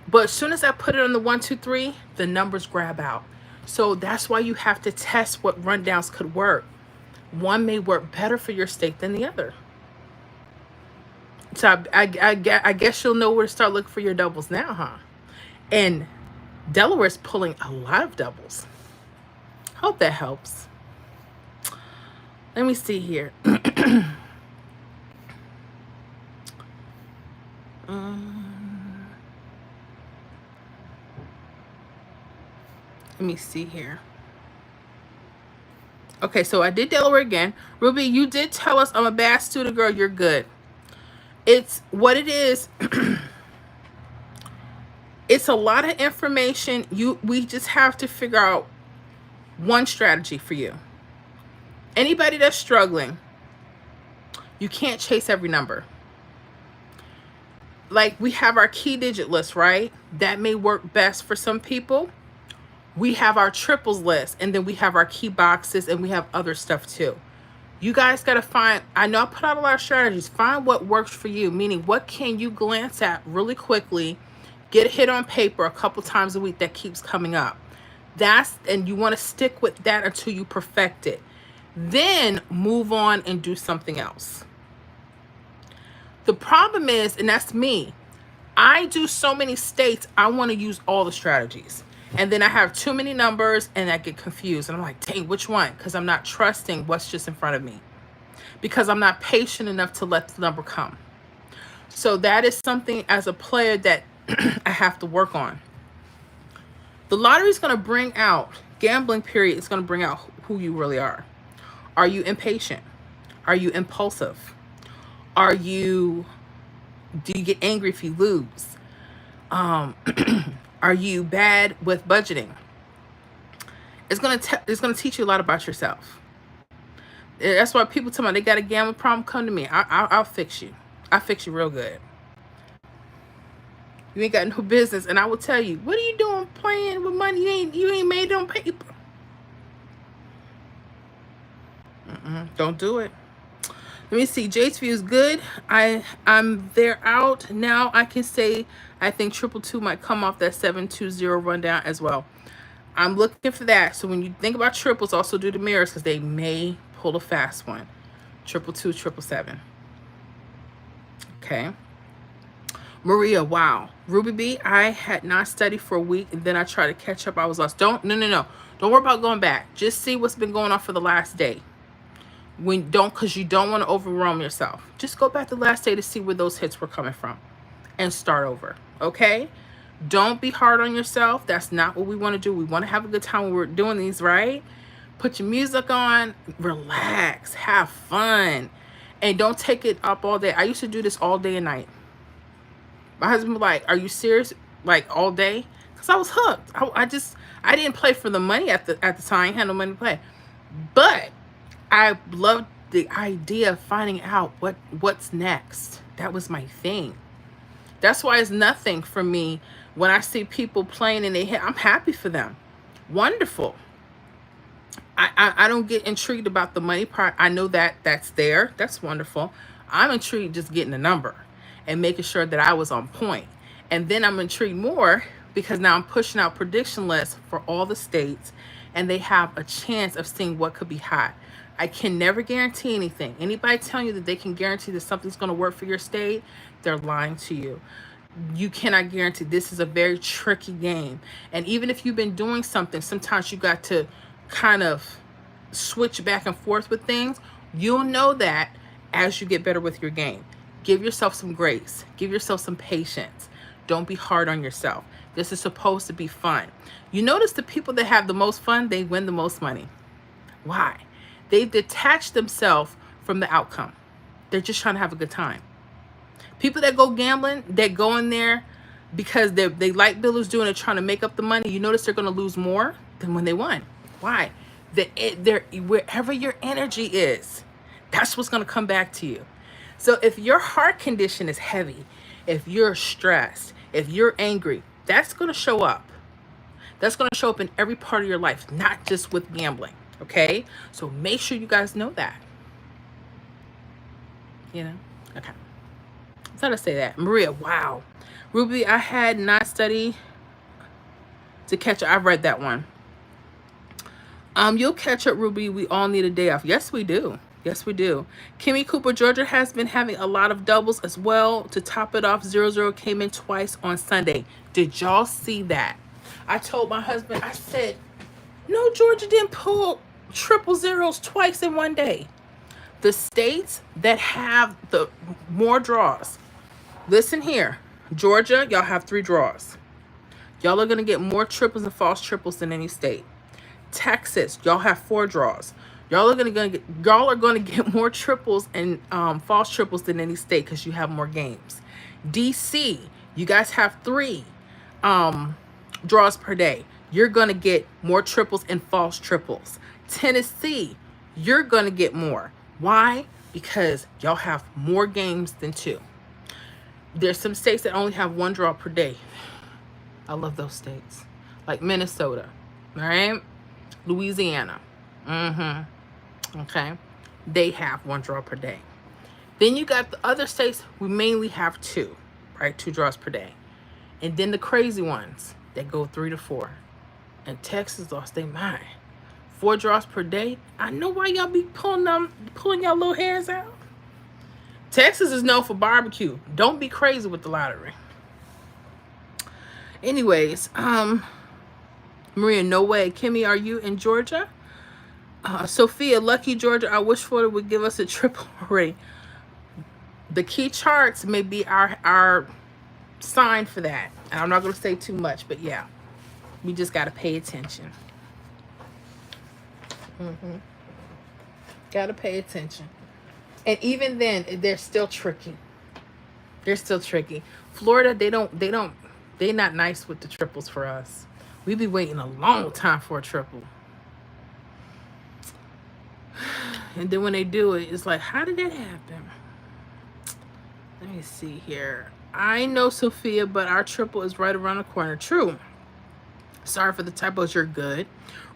But as soon as I put it on the 123, the numbers grab out. So that's why you have to test what rundowns could work. One may work better for your state than the other. So I guess you'll know where to start looking for your doubles now, huh? And Delaware's pulling a lot of doubles. Hope that helps. Let me see here. Let me see here. Okay, so I did Delaware again. Ruby, you did tell us I'm a bad student, girl. You're good. It's what it is. It's a lot of information. We just have to figure out one strategy for you. Anybody that's struggling, you can't chase every number. Like we have our key digit list, right? That may work best for some people. We have our triples list, and then we have our key boxes, and we have other stuff too. You guys got to find, I know I put out a lot of strategies. Find what works for you, meaning what can you glance at really quickly, get a hit on paper a couple times a week that keeps coming up. And you want to stick with that until you perfect it. Then move on and do something else. The problem is, and that's me, I do so many states, I want to use all the strategies. And then I have too many numbers and I get confused. And I'm like, dang, which one? Because I'm not trusting what's just in front of me. Because I'm not patient enough to let the number come. So that is something as a player that I have to work on. The lottery is going to bring out, gambling period is going to bring out who you really are. Are you impatient? Are you impulsive? Do you get angry if you lose? Are you bad with budgeting? It's gonna teach you a lot about yourself. That's why people tell me they got a gambling problem. Come to me. I'll fix you. I'll fix you real good. You ain't got no business, and I will tell you, what are you doing playing with money you ain't made it on paper? Don't do it. Let me see. Jade's view is good. I'm there out now. I can say I think 222 might come off that 720 rundown as well. I'm looking for that. So when you think about triples, also do the mirrors because they may pull a fast one. 222, 777. Okay. Maria, wow. Ruby B, I had not studied for a week and then I tried to catch up. I was lost. No. Don't worry about going back. Just see what's been going on for the last day. Because you don't want to overwhelm yourself. Just go back the last day to see where those hits were coming from and start over. Okay? Don't be hard on yourself. That's not what we want to do. We want to have a good time when we're doing these, right? Put your music on, relax, have fun, and don't take it up all day. I used to do this all day and night. My husband was like, are you serious? Like all day? Because I was hooked. I didn't play for the money at the time. I had no money to play. But I loved the idea of finding out what's next. That was my thing. That's why it's nothing for me when I see people playing and they hit. I'm happy for them. Wonderful. I don't get intrigued about the money part. I know that's there. That's wonderful. I'm intrigued just getting a number and making sure that I was on point. And then I'm intrigued more because now I'm pushing out prediction lists for all the states and they have a chance of seeing what could be hot. I can never guarantee anything. Anybody telling you that they can guarantee that something's going to work for your state, they're lying to you. You cannot guarantee. This is a very tricky game. And even if you've been doing something, sometimes you got to kind of switch back and forth with things. You'll know that as you get better with your game. Give yourself some grace. Give yourself some patience. Don't be hard on yourself. This is supposed to be fun. You notice the people that have the most fun, they win the most money. Why? They've detached themselves from the outcome. They're just trying to have a good time. People that go gambling, they go in there because they like Bill is doing it, trying to make up the money. You notice they're going to lose more than when they won. Why? Wherever your energy is, that's what's going to come back to you. So if your heart condition is heavy, if you're stressed, if you're angry, that's going to show up. That's going to show up in every part of your life, not just with gambling. Okay? So make sure you guys know that. You know? Okay. I thought I'd say that. Maria, wow. Ruby, I had not studied to catch up. I've read that one. You'll catch up, Ruby. We all need a day off. Yes, we do. Yes, we do. Kimmy Cooper, Georgia has been having a lot of doubles as well. To top it off, 0-0 came in twice on Sunday. Did y'all see that? I told my husband, I said, no, Georgia didn't pull triple zeros twice in one day. The states that have the more draws. Listen here. Georgia, y'all have 3 draws. Y'all are going to get more triples and false triples than any state. Texas, y'all have 4 draws. Y'all are going to get more triples and false triples than any state because you have more games. DC, you guys have 3 draws per day. You're going to get more triples and false triples. Tennessee, you're going to get more. Why? Because y'all have more games than 2. There's some states that only have 1 draw per day. I love those states. Like Minnesota, all right? Louisiana. Okay. they have 1 draw per day. Then you got the other states, we mainly have 2, right? 2 draws per day. And then the crazy ones that go 3 to 4. And Texas lost their mind. 4 draws per day. I know why y'all be pulling y'all little hairs out. Texas is known for barbecue. Don't be crazy with the lottery. Anyways, Maria, no way. Kimmy, are you in Georgia? Sophia, lucky Georgia. I wish Florida would give us a triple already. The key charts may be our sign for that. And I'm not going to say too much, but yeah, we just got to pay attention. Got to pay attention. And even then, they're still tricky. They're still tricky. Florida, they're not nice with the triples for us. We be waiting a long time for a triple. And then when they do it, it's like, how did that happen? Let me see here. I know, Sophia, but our triple is right around the corner. True. Sorry for the typos. You're good.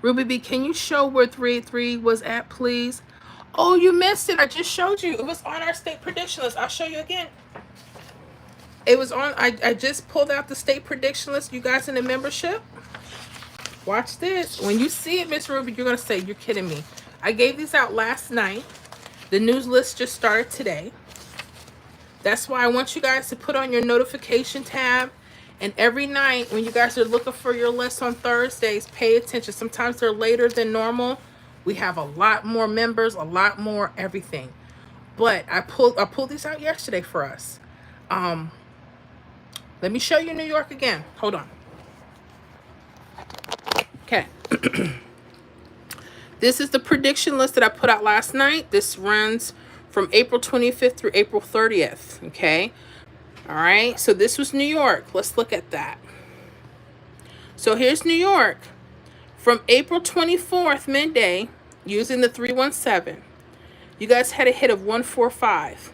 Ruby B, can you show where 383 was at, please? Oh, you missed it. I just showed you. It was on our state prediction list. I'll show you again. It was on. I just pulled out the state prediction list. You guys in the membership? Watch this. When you see it, Miss Ruby, you're going to say, you're kidding me. I gave these out last night. The news list just started today. That's why I want you guys to put on your notification tab. And every night when you guys are looking for your list on Thursdays, pay attention. Sometimes they're later than normal. We have a lot more members, a lot more everything. But I pulled these out yesterday for us. Let me show you New York again. Hold on. Okay. This is the prediction list that I put out last night. This runs from April 25th through April 30th. Okay. All right. So this was New York. Let's look at that. So here's New York. From April 24th, midday, using the 317. You guys had a hit of 145.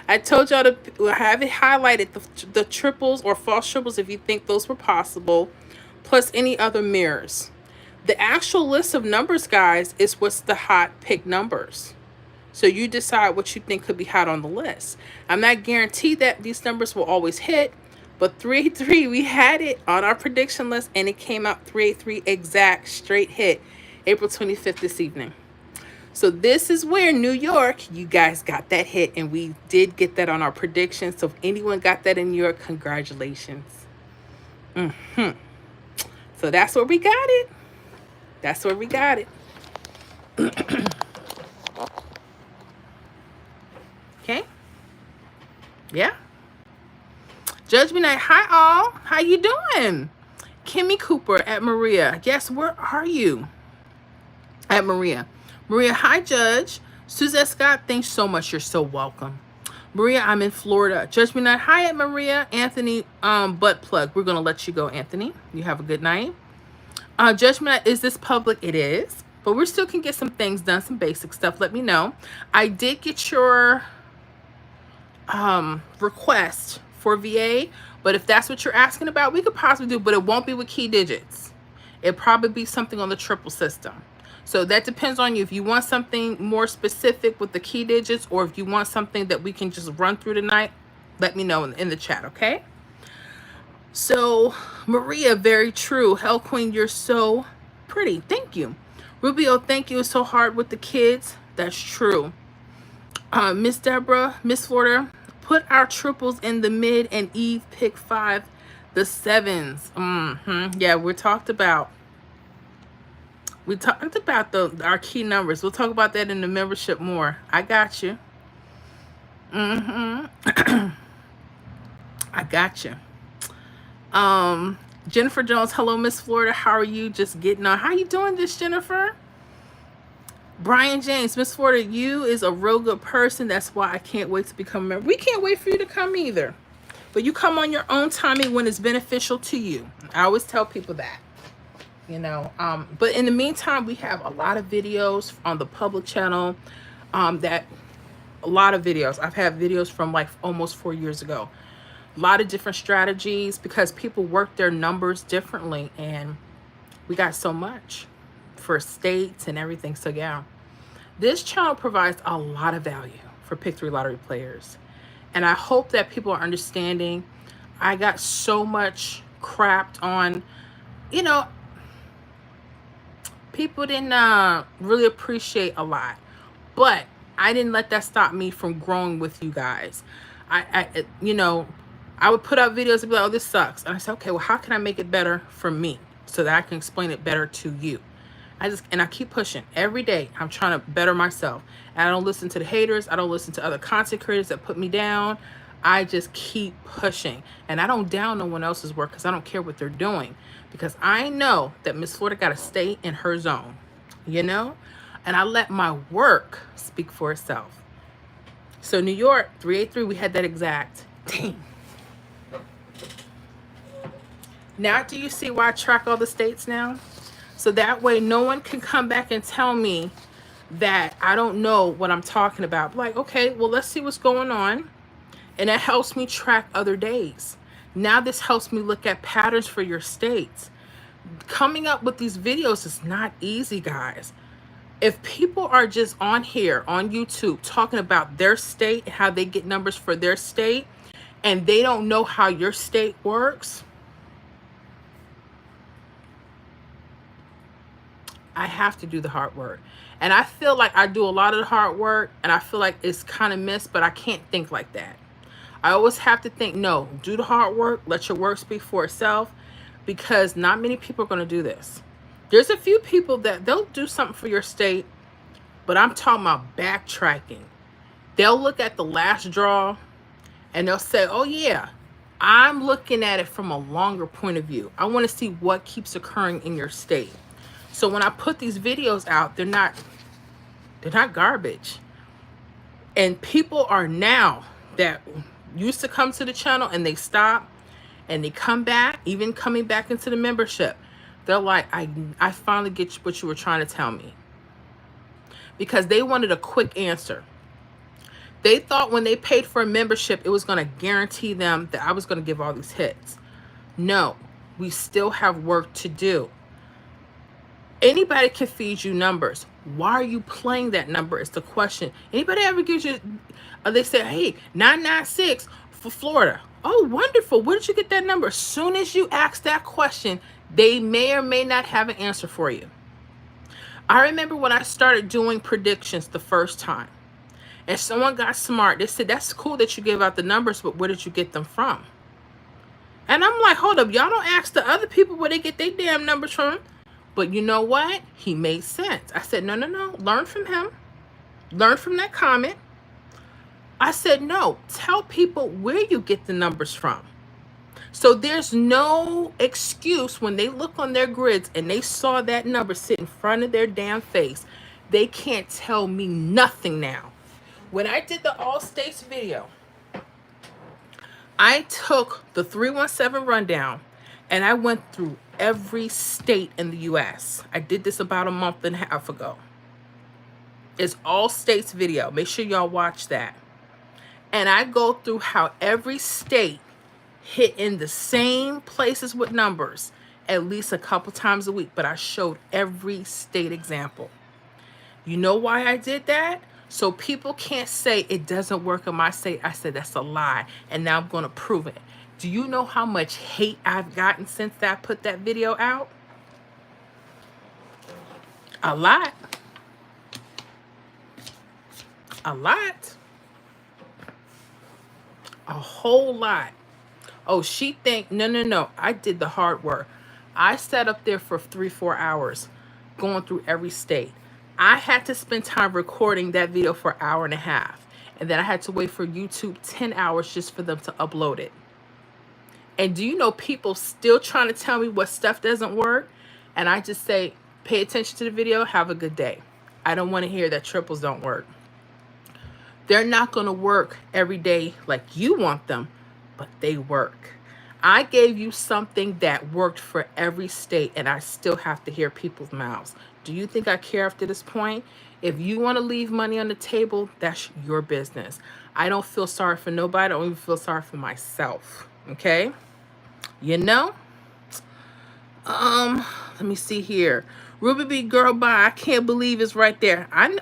I told y'all to have it highlighted, the triples or false triples if you think those were possible, plus any other mirrors. The actual list of numbers, guys, is what's the hot pick numbers. So you decide what you think could be hot on the list. I'm not guaranteed that these numbers will always hit, but 383, we had it on our prediction list, and it came out 383 exact straight hit April 25th this evening. So this is where New York, you guys got that hit, and we did get that on our prediction. So if anyone got that in New York, congratulations. So that's where we got it. That's where we got it. Okay. Yeah. Judgment Night. Hi, all. How you doing? Kimmy Cooper at Maria. Yes, where are you? At Maria. Maria, hi, Judge. Suzette Scott, thanks so much. You're so welcome. Maria, I'm in Florida. Judgment Night. Hi, at Maria. Anthony, butt plug. We're going to let you go, Anthony. You have a good night. Judgment Night, is this public? It is. But we still can get some things done, some basic stuff. Let me know. I did get your request for VA, but if that's what you're asking about, we could possibly do, but it won't be with key digits. It'll probably be something on the triple system. So that depends on you. If you want something more specific with the key digits, or if you want something that we can just run through tonight, let me know in the chat, okay? So, Maria, very true. Hell Queen, you're so pretty. Thank you. Rubio, thank you. It's so hard with the kids. That's true. Miss Deborah, Miss Florida, put our triples in the mid, and Eve pick 5, the 7s. Yeah, we talked about our key numbers. We'll talk about that in the membership more. I got you. I got you. Jennifer Jones, hello, Miss Florida. How are you? Just getting on. How you doing this, Jennifer? Brian James, Miss Florida, you is a real good person. That's why I can't wait to become a member. We can't wait for you to come either. But you come on your own timing when it's beneficial to you. I always tell people that. You know, but in the meantime, we have a lot of videos on the public channel. A lot of videos. I've had videos from like almost 4 years ago. A lot of different strategies because people work their numbers differently, and we got so much for states and everything. So yeah, This channel provides a lot of value for Pick 3 lottery players. And I hope that people are understanding. I got so much crapped on, you know, people didn't really appreciate a lot. But I didn't let that stop me from growing with you guys. You know, I would put out videos and be like, oh, this sucks. And I said, okay, well, how can I make it better for me so that I can explain it better to you? And I keep pushing every day. I'm trying to better myself. And I don't listen to the haters. I don't listen to other content creators that put me down. I just keep pushing. And I don't down no one else's work because I don't care what they're doing. Because I know that Miss Florida got to stay in her zone, you know? And I let my work speak for itself. So New York, 383, we had that exact. Dang. Now do you see why I track all the states now? So that way no one can come back and tell me that I don't know what I'm talking about. Like, okay, well, let's see what's going on. And it helps me track other days. Now this helps me look at patterns for your states. Coming up with these videos is not easy, guys. If people are just on here on YouTube talking about their state and how they get numbers for their state, and they don't know how your state works, I have to do the hard work. And I feel like I do a lot of the hard work, and I feel like it's kind of missed, but I can't think like that. I always have to think, no, do the hard work, let your work speak for itself, because not many people are going to do this. There's a few people that they'll do something for your state, but I'm talking about backtracking. They'll look at the last draw and they'll say, oh yeah, I'm looking at it from a longer point of view. I want to see what keeps occurring in your state. So when I put these videos out, they're not garbage. And people are now that used to come to the channel and they stop and they come back, even coming back into the membership. They're like, I finally get what you were trying to tell me. Because they wanted a quick answer. They thought when they paid for a membership, it was going to guarantee them that I was going to give all these hits. No, we still have work to do. Anybody can feed you numbers. Why are you playing that number is the question. Anybody ever gives you, they say, hey, 996 for Florida. Oh, wonderful. Where did you get that number? As soon as you ask that question, they may or may not have an answer for you. I remember when I started doing predictions the first time, and someone got smart. They said, that's cool that you gave out the numbers, but where did you get them from? And I'm like, hold up, y'all don't ask the other people where they get their damn numbers from. But you know what? He made sense. I said, no. Learn from him. Learn from that comment. I said, no, tell people where you get the numbers from. So there's no excuse when they look on their grids and they saw that number sit in front of their damn face. They can't tell me nothing now. When I did the All States video, I took the 317 rundown and I went through every state in the U.S. I did this about a month and a half ago. It's All States video. Make sure y'all watch that. And I go through how every state hit in the same places with numbers at least a couple times a week, but I showed every state example. You know why I did that? So people can't say it doesn't work in my state. I said that's a lie, and now I'm going to prove it. Do you know how much hate I've gotten since I put that video out? A lot. A lot. A whole lot. Oh, she think, no. I did the hard work. I sat up there for 3-4 hours going through every state. I had to spend time recording that video for an hour and a half. And then I had to wait for YouTube 10 hours just for them to upload it. And do you know people still trying to tell me what stuff doesn't work? And I just say, pay attention to the video, have a good day. I don't want to hear that triples don't work. They're not going to work every day like you want them, but they work. I gave you something that worked for every state, and I still have to hear people's mouths. Do you think I care up to this point? If you want to leave money on the table, that's your business. I don't feel sorry for nobody. I don't even feel sorry for myself. Okay? You know? Let me see here. Ruby B girl bye. I can't believe it's right there. I know.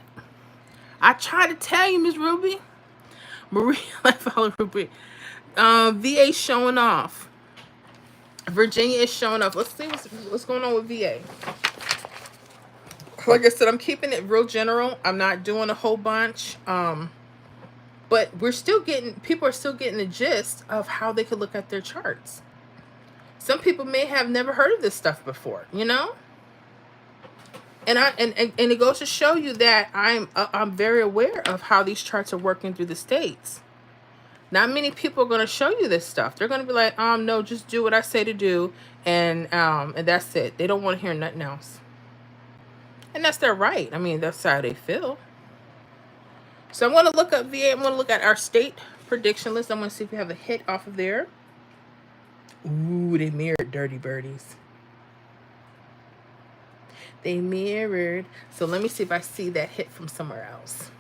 I try to tell you, Miss Ruby. Maria, like follow Ruby. VA showing off. Virginia is showing off. Let's see what's going on with VA. Like I said, I'm keeping it real general. I'm not doing a whole bunch. But we're still getting, people are still getting the gist of how they could look at their charts. Some people may have never heard of this stuff before, you know? And it goes to show you that I'm very aware of how these charts are working through the states. Not many people are going to show you this stuff. They're going to be like, no, just do what I say to do, and that's it. They don't want to hear nothing else. And that's their right. I mean, that's how they feel. So I'm going to look up VA. I'm going to look at our state prediction list. I'm going to see if we have a hit off of there. Ooh, they mirrored Dirty Birdies. They mirrored. So let me see if I see that hit from somewhere else.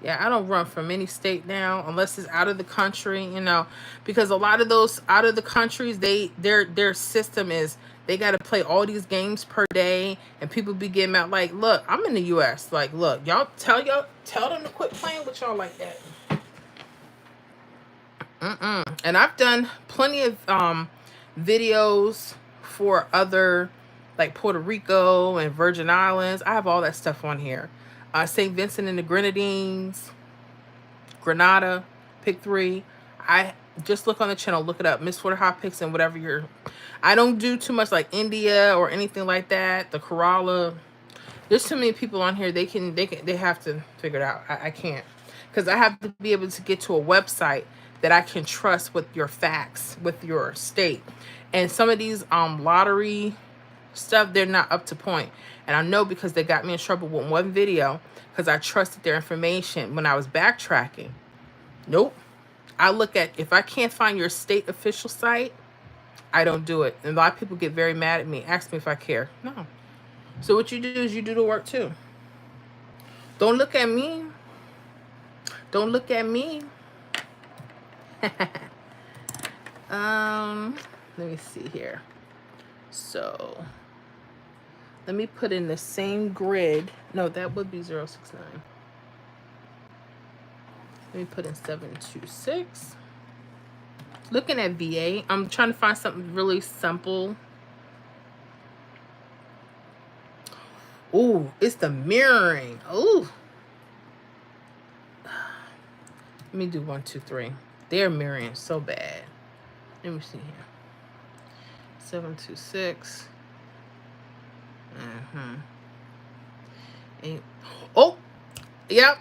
Yeah, I don't run from any state now unless it's out of the country, you know, because a lot of those out of the countries, their system is they got to play all these games per day, and people be getting out like, look, I'm in the U.S. Like, look, tell them to quit playing with y'all like that. And I've done plenty of videos for other, like Puerto Rico and Virgin Islands. I have all that stuff on here. St. Vincent and the Grenadines, Grenada, pick 3. I just look on the channel, look it up, Miss Florida Hot Picks, and whatever you're. I don't do too much like India or anything like that. The Kerala. There's too many people on here. They have to figure it out. I can't, because I have to be able to get to a website that I can trust with your facts, with your state. And some of these lottery stuff, they're not up to point. And I know because they got me in trouble with one video because I trusted their information when I was backtracking. Nope. I look at, if I can't find your state official site, I don't do it. And a lot of people get very mad at me, ask me if I care. No. So what you do is you do the work too. Don't look at me. Don't look at me. Let me see here. So let me put in the same grid. No, that would be 069. Let me put in 726. Looking at VA, I'm trying to find something really simple. Ooh, it's the mirroring. Ooh. Let me do 1, 2, 3. They're mirroring so bad. Let me see here. 726. 8. Oh, yep.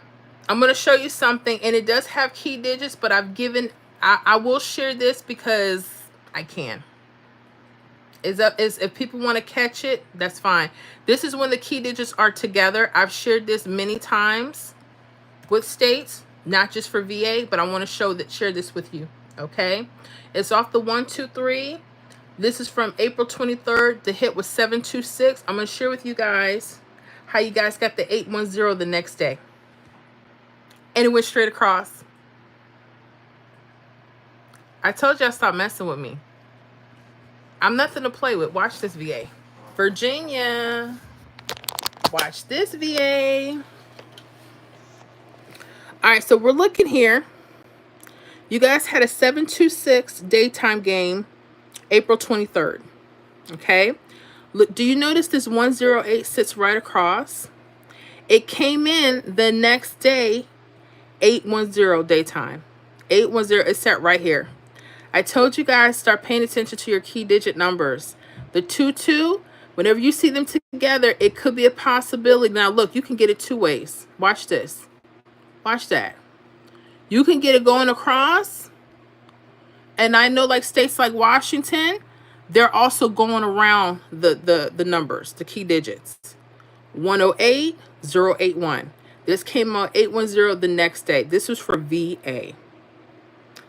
I'm going to show you something, and it does have key digits, but I will share this because I can. If people want to catch it, that's fine. This is when the key digits are together. I've shared this many times with states, not just for VA, but I want to share this with you. Okay, it's off the 1, 2, 3. This is from April 23rd. The hit was 726. I'm going to share with you guys how you guys got the 810 the next day. And it went straight across. I told y'all stop messing with me. I'm nothing to play with. Watch this, VA. Virginia. Watch this, VA. All right, so we're looking here. You guys had a 726 daytime game, April 23rd. Okay. Look, do you notice this 108 sits right across? It came in the next day, 810 daytime. 810 is set right here. I told you guys, start paying attention to your key digit numbers. The 2-2, whenever you see them together, it could be a possibility. Now look, you can get it 2 ways. Watch this. Watch that. You can get it going across. And I know like states like Washington, they're also going around the numbers, the key digits. 108, 081. This came out 810 the next day. This was for VA.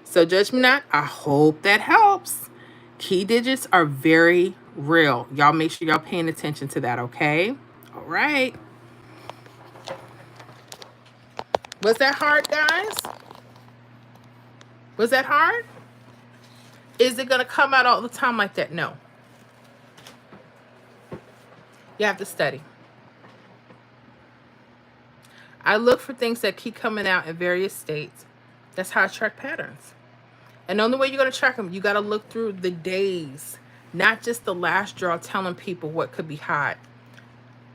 So judge me not. I hope that helps. Key digits are very real. Y'all make sure y'all paying attention to that, okay? All right. Was that hard, guys? Was that hard? Is it going to come out all the time like that? No. You have to study. I look for things that keep coming out in various states. That's how I track patterns. And the only way you're going to track them, you got to look through the days, not just the last draw telling people what could be hot.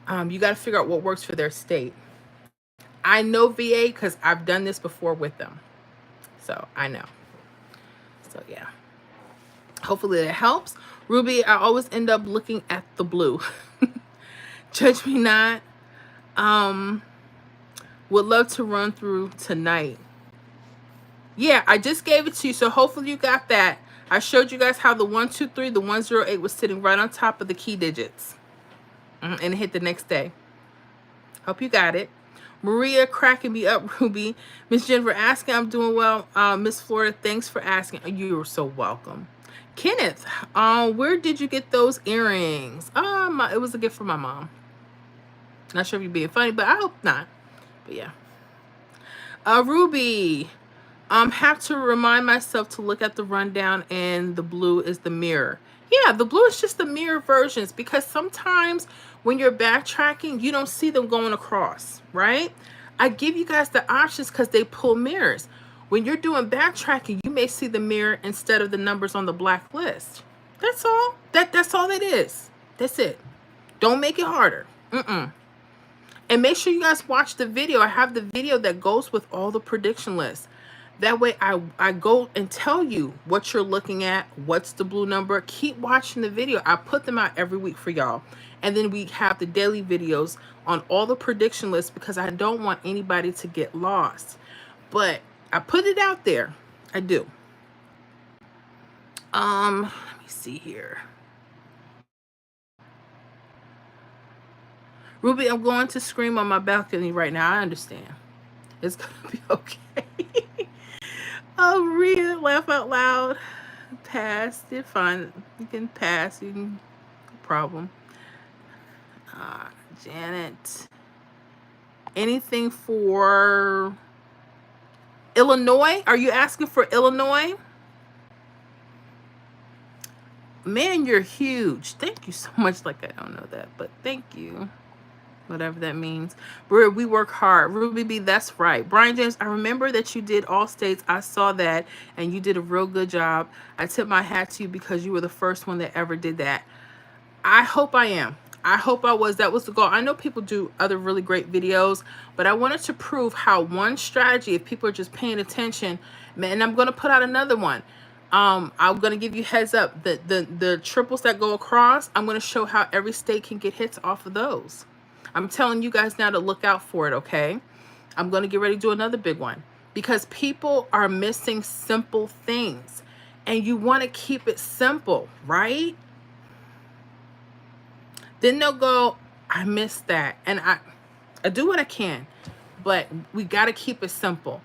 You got to figure out what works for their state. I know VA because I've done this before with them. So I know. So yeah. Hopefully that helps. Ruby, I always end up looking at the blue. Judge me not. Would love to run through tonight. Yeah, I just gave it to you, so hopefully you got that. I showed you guys how the 123, the 108 was sitting right on top of the key digits. And it hit the next day. Hope you got it. Maria cracking me up, Ruby. Miss Jennifer asking, I'm doing well. Miss Florida, thanks for asking. You are so welcome. Kenneth, where did you get those earrings? It was a gift from my mom. Not sure if you're being funny, but I hope not. But yeah. Ruby, have to remind myself to look at the rundown, and the blue is the mirror. Yeah, the blue is just the mirror versions, because sometimes when you're backtracking, you don't see them going across, right? I give you guys the options because they pull mirrors. When you're doing backtracking, you may see the mirror instead of the numbers on the black list. That's all. That's all that is. That's it. Don't make it harder. And make sure you guys watch the video. I have the video that goes with all the prediction lists. That way I go and tell you what you're looking at, what's the blue number. Keep watching the video. I put them out every week for y'all. And then we have the daily videos on all the prediction lists because I don't want anybody to get lost. But I put it out there. I do. Let me see here. Ruby, I'm going to scream on my balcony right now. I understand. It's going to be okay. Oh, Rhea, laugh out loud. Pass. You're fine. You can pass. You can. No problem. Janet. Anything for Illinois? Are you asking for Illinois? Man, you're huge. Thank you so much. Like, I don't know that, but thank you. Whatever that means. We work hard. Ruby B, that's right. Brian James, I remember that you did all states. I saw that, and you did a real good job. I tip my hat to you because you were the first one that ever did that. I hope I am. I hope I was. That was the goal. I know people do other really great videos, but I wanted to prove how one strategy, if people are just paying attention, man, and I'm going to put out another one. I'm going to give you heads up. The triples that go across, I'm going to show how every state can get hits off of those. I'm telling you guys now to look out for it, okay? I'm going to get ready to do another big one because people are missing simple things, and you want to keep it simple, right? Then they'll go, I missed that. And I do what I can, but we got to keep it simple.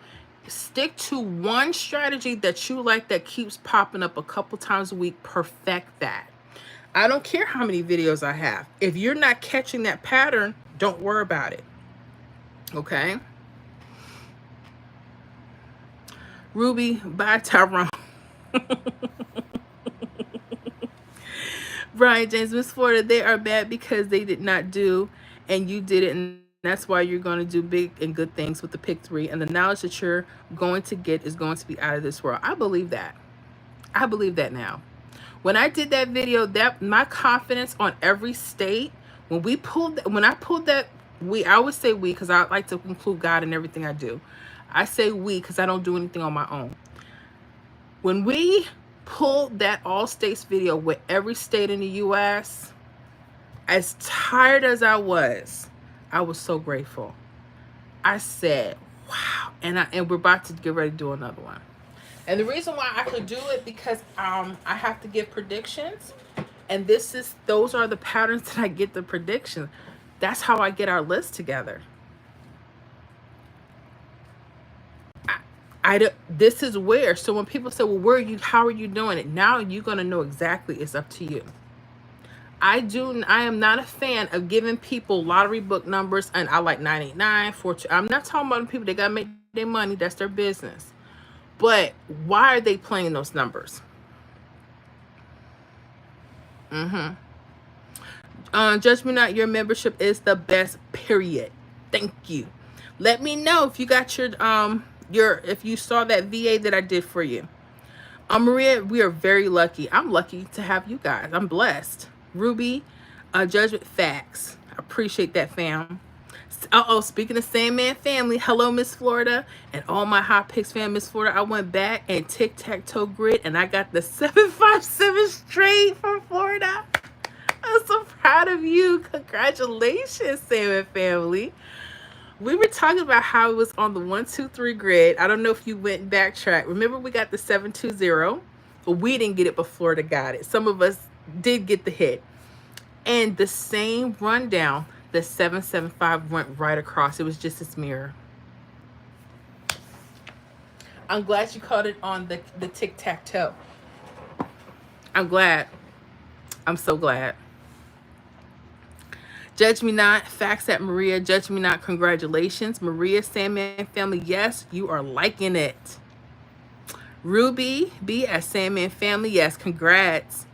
Stick to one strategy that you like that keeps popping up a couple times a week. Perfect that. I don't care how many videos I have. If you're not catching that pattern, don't worry about it. Okay? Ruby, bye, Tyrone. Brian James, Miss Florida, they are bad because they did not do, and you did it, and that's why you're going to do big and good things with the pick 3, and the knowledge that you're going to get is going to be out of this world. I believe that. I believe that now. When I did that video, that my confidence on every state, when I pulled that, I always say we because I like to include God in everything I do. I say we because I don't do anything on my own. When we pulled that all states video with every state in the U.S., as tired as I was so grateful. I said, wow. And we're about to get ready to do another one. And the reason why I could do it because I have to give predictions, and those are the patterns that I get the prediction. That's how I get our list together. This is where. So when people say, "Well, how are you doing it?" Now you're gonna know exactly. It's up to you. I am not a fan of giving people lottery book numbers, and I like 989, 42. I'm not talking about the people that gotta make their money, that's their business. But why are they playing those numbers? Judge me not, your membership is the best, period. Thank you. Let me know if you got your if you saw that VA that I did for you. Maria, we are very lucky. I'm lucky to have you guys. I'm blessed. Ruby, Judgment Facts. I appreciate that, fam. Uh-oh, speaking of Sandman family, hello, Miss Florida, and all my Hot Picks fam, Miss Florida. I went back and tic-tac-toe grid, and I got the 757 straight from Florida. I'm so proud of you. Congratulations, Sandman family. We were talking about how it was on the 1-2-3 grid. I don't know if you went backtrack. Remember, we got the 720, but we didn't get it, but Florida got it. Some of us did get the hit. And the same rundown, the 775 went right across. It was just its mirror. I'm glad you caught it on the tic-tac-toe. I'm glad. I'm so glad. Judge me not, facts at Maria. Judge me not, congratulations. Maria, Sandman family, yes, you are liking it. Ruby B at Sandman family, yes, congrats.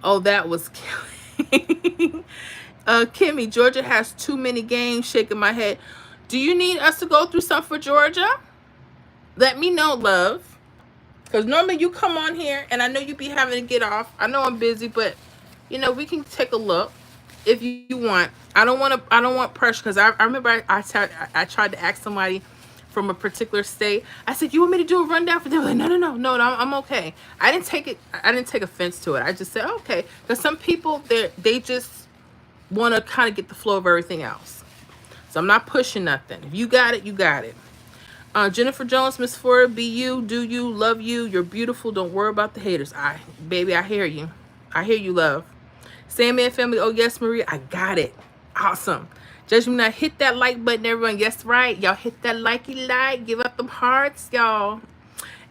Oh, that was killing. Kimmy, Georgia has too many games, shaking my head. Do you need us to go through something for Georgia? Let me know, love. Because normally you come on here, and I know you be having to get off. I know I'm busy, but, you know, we can take a look. If you want. I don't want pressure, because I remember I tried to ask somebody from a particular state. I said, you want me to do a rundown for them? Like, no, I'm okay. I didn't take offense to it. I just said, okay, because some people they just want to kind of get the flow of everything else. So I'm not pushing nothing. If you got it, you got it. Jennifer Jones, Miss Florida, be you, do you, love you, you're beautiful, don't worry about the haters. Baby, I hear you, love. Sandman family, oh yes, Maria, I got it. Awesome. Judge me not, hit that like button, everyone. Yes, right. Y'all hit that likey like, give up them hearts, y'all.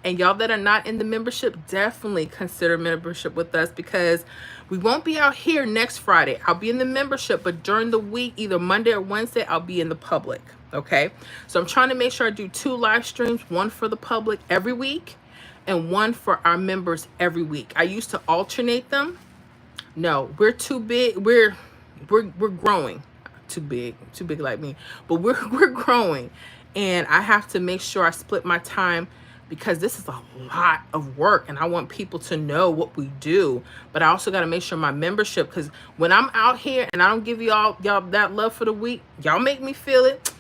And y'all that are not in the membership, definitely consider membership with us, because we won't be out here next Friday. I'll be in the membership, but during the week, either Monday or Wednesday, I'll be in the public. Okay? So I'm trying to make sure I do 2 live streams, one for the public every week and one for our members every week. I used to alternate them. No, we're too big. We're growing. Too big like me. But we're growing, and I have to make sure I split my time, because this is a lot of work, and I want people to know what we do. But I also got to make sure my membership, because when I'm out here and I don't give y'all that love for the week, y'all make me feel it.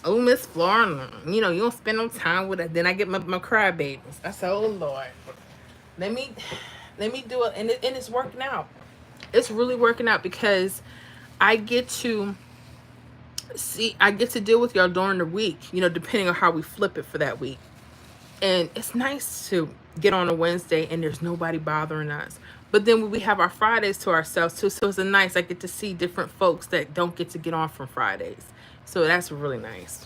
Oh, Miss Florida, you know, you don't spend no time with it. Then I get my crybabies. I said, oh Lord, let me do it. And it's working out. It's really working out, because I get to deal with y'all during the week, you know, depending on how we flip it for that week. And it's nice to get on a Wednesday and there's nobody bothering us. But then we have our Fridays to ourselves too. So it's I get to see different folks that don't get to get on from Fridays. So that's really nice.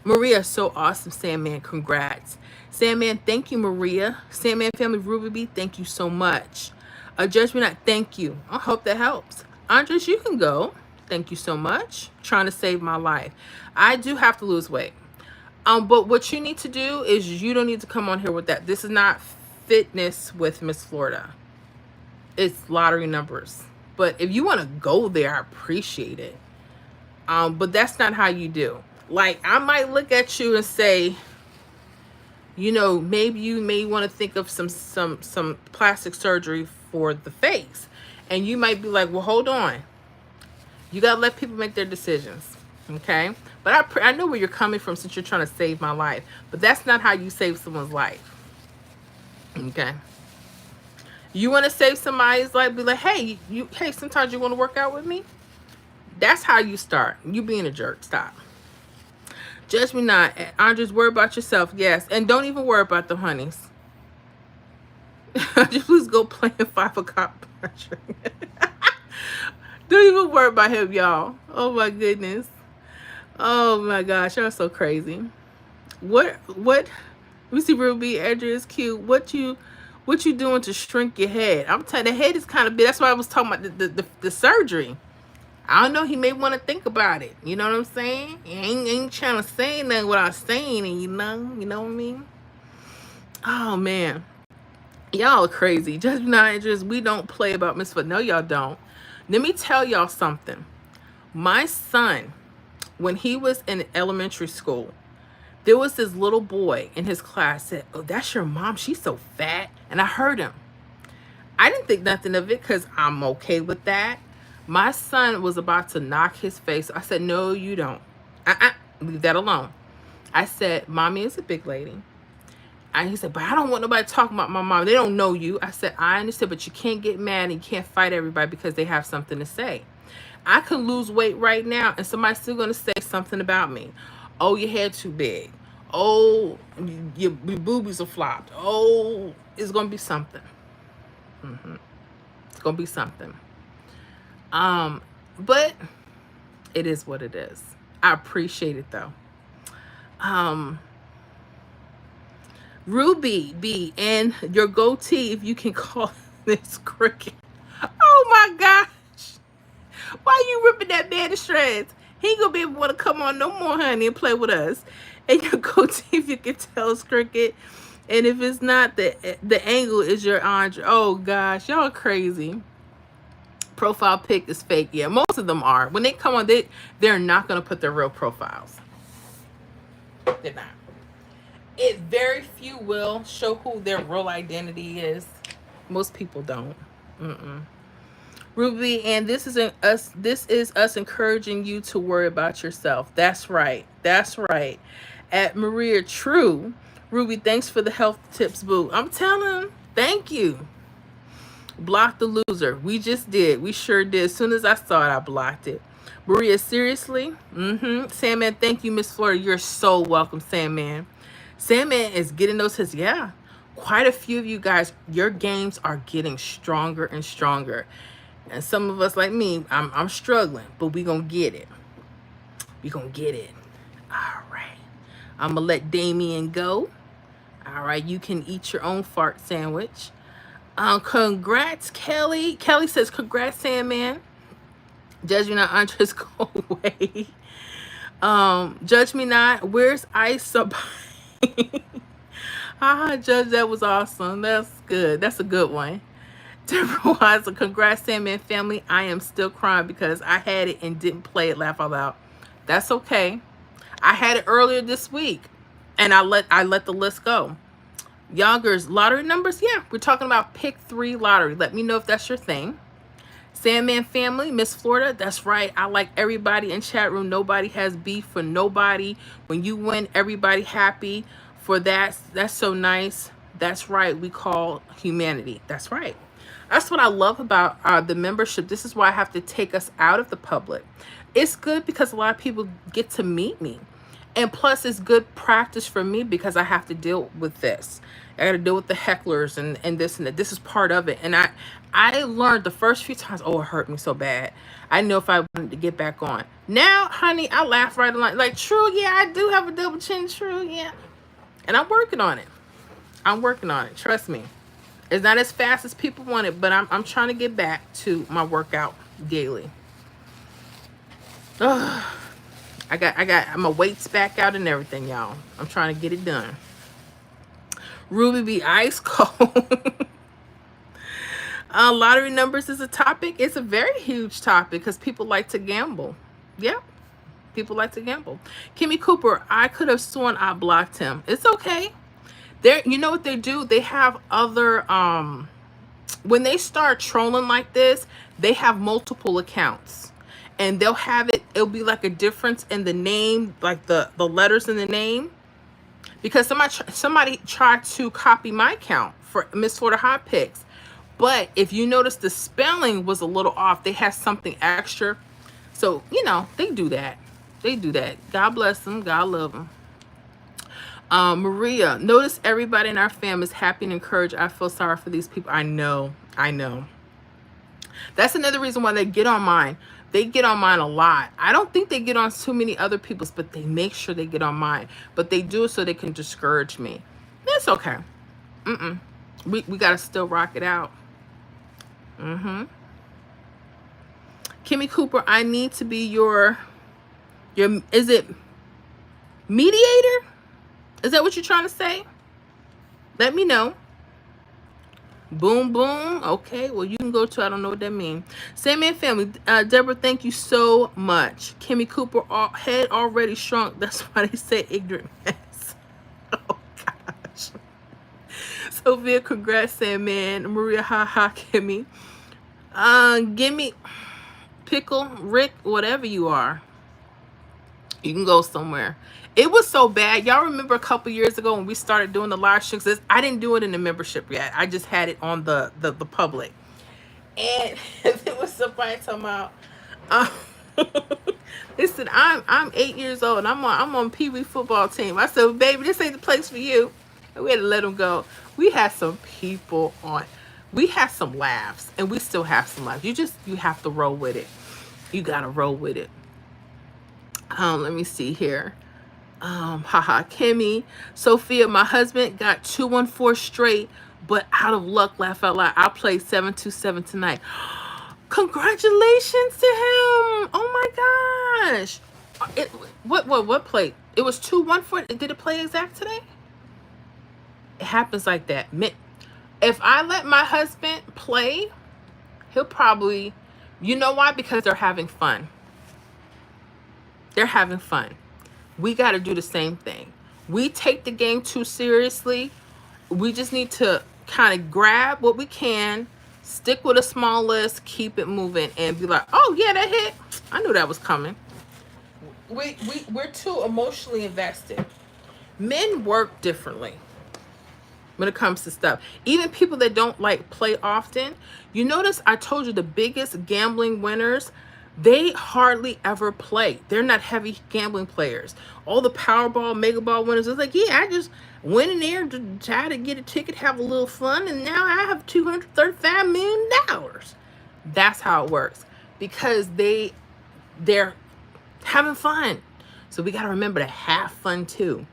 Maria, so awesome, Sandman. Congrats. Sandman, thank you, Maria. Sandman family, Ruby B, thank you so much. Judge me not, thank you. I hope that helps. Andres, you can go. Thank you so much. Trying to save my life. I do have to lose weight. But what you need to do is, you don't need to come on here with that. This is not fitness with Miss Florida. It's lottery numbers. But if you want to go there, I appreciate it. But that's not how you do. Like, I might look at you and say, you know, maybe you may want to think of some plastic surgery for the face. And you might be like, well, hold on. You got to let people make their decisions. Okay? But I know where you're coming from, since you're trying to save my life. But that's not how you save someone's life. Okay? You want to save somebody's life, be like, hey, sometimes you want to work out with me? That's how you start. You being a jerk. Stop. Judge me not. Andres, worry about yourself. Yes. And don't even worry about the honeys. Just please go play in 5 o'clock. Don't even worry about him, y'all. Oh my goodness. Oh my gosh, y'all so crazy. What? Let me see, Ruby. Andrew is cute. What you doing to shrink your head? I'm telling you, the head is kind of big. That's why I was talking about the surgery. I don't know. He may want to think about it. You know what I'm saying? He ain't trying to say nothing without saying it. You know what I mean? Oh man, y'all are crazy. Judge not interest. We don't play about misfit. No, y'all don't. Let me tell y'all something. My son, when he was in elementary school, there was this little boy in his class said, "Oh, that's your mom. She's so fat." And I heard him. I didn't think nothing of it because I'm okay with that. My son was about to knock his face. I said, "No, you don't. Leave that alone." I said, "Mommy is a big lady." And he said, "But I don't want nobody talking about my mom. They don't know you." I said, "I understand, but you can't get mad and you can't fight everybody because they have something to say. I could lose weight right now and somebody's still going to say something about me. Oh, your head too big. Oh, your boobies are flopped. Oh, it's going to be something. It's going to be something. But it is what it is. I appreciate it though. Ruby B, and your goatee, if you can call this cricket. Oh my gosh. Why you ripping that man to shreds? He ain't gonna be able to come on no more, honey, and play with us. And your goatee, if you can tell, is cricket. And if it's not, the angle is your Andre. Oh gosh, y'all are crazy. Profile pic is fake. Yeah, most of them are. When they come on, they're not gonna put their real profiles. They're not. It very few will show who their real identity is. Most people don't. Ruby, and this is us encouraging you to worry about yourself. That's right. That's right. At Maria True, Ruby, thanks for the health tips, boo. I'm telling him, thank you. Block the loser. We just did. We sure did. As soon as I saw it, I blocked it. Maria, seriously? Sandman, thank you, Miss Florida. You're so welcome, Sandman. Sandman is getting those hits. Yeah. Quite a few of you guys, your games are getting stronger and stronger. And some of us like me, I'm struggling, but we gonna get it. We gonna get it. All right. I'm gonna let Damien go. All right, you can eat your own fart sandwich. Congrats, Kelly. Kelly says, congrats, Sandman. Judge me not, Andres, go away. Judge me not. Where's Ice? Judge, that was awesome. That's good. That's a good one. Deborah Wise, congrats, Sandman family. I am still crying because I had it and didn't play it. Laugh out loud. That's okay. I had it earlier this week, and I let the list go. Youngers, lottery numbers. Yeah, we're talking about pick 3 lottery. Let me know if that's your thing. Sandman family, Miss Florida. That's right. I like everybody in chat room. Nobody has beef for nobody. When you win, everybody happy for that. That's so nice. That's right. We call humanity. That's right. That's what I love about the membership. This is why I have to take us out of the public. It's good because a lot of people get to meet me. And plus, it's good practice for me because I have to deal with this. I got to deal with the hecklers and this and that. This is part of it. And I learned the first few times, oh, it hurt me so bad. I know if I wanted to get back on. Now, honey, I laugh right along. Like, true, yeah, I do have a double chin, true, yeah. And I'm working on it. I'm working on it. Trust me. It's not as fast as people want it, but I'm trying to get back to my workout daily. Ugh. I got my weights back out and everything, y'all. I'm trying to get it done. Ruby be ice cold. Lottery numbers is a topic. It's a very huge topic because people like to gamble. Yep. People like to gamble. Kimmy Cooper, I could have sworn I blocked him. It's okay. You know what they do? They have other when they start trolling like this, they have multiple accounts. And they'll have it'll be like a difference in the name, like the letters in the name. Because somebody tried to copy my account for Miss Florida Hot Picks. But if you notice the spelling was a little off, they had something extra. So, you know, they do that. They do that. God bless them. God love them. Maria, notice everybody in our family is happy and encouraged. I feel sorry for these people. I know. That's another reason why they get on mine. They get on mine a lot. I don't think they get on too many other people's, but they make sure they get on mine. But they do it so they can discourage me. It's okay. We gotta still rock it out. Kimmy Cooper, I need to be your is it mediator? Is that what you're trying to say? Let me know. Boom, boom. Okay, well, you can go to, I don't know what that means. Sandman family, Deborah, thank you so much. Kimmy Cooper, head already shrunk. That's why they say ignorant mess. Oh, gosh. Sophia, congrats, Sandman. Maria, ha, Kimmy. Gimme, Pickle, Rick, whatever you are. You can go somewhere. It was so bad. Y'all remember a couple years ago when we started doing the live streams? I didn't do it in the membership yet. I just had it on the public. And it was somebody talking about, uh, listen, I'm 8 years old and I'm on Pee Wee football team. I said, baby, this ain't the place for you. And we had to let them go. We had some people on. We had some laughs, and we still have some laughs. You have to roll with it. You gotta roll with it. Let me see here. Haha, Kimmy. Sophia, my husband got 214 straight, but out of luck, laugh out loud. I played 727 tonight. Congratulations to him. Oh my gosh. What play? It was 214. Did it play exact today? It happens like that. If I let my husband play, he'll probably, you know why? Because they're having fun. They're having fun. We got to do the same thing. We take the game too seriously. We just need to kind of grab what we can, stick with a small list, keep it moving, and be like, oh yeah, that hit. I knew that was coming. We're too emotionally invested. Men work differently when it comes to stuff. Even people that don't like play often. You notice I told you the biggest gambling winners, they hardly ever play. They're not heavy gambling players. All the Powerball, Mega Ball winners, it's like, yeah, I just went in there to try to get a ticket, have a little fun, and now I have $235 million. That's how it works. Because they're having fun. So we got to remember to have fun too.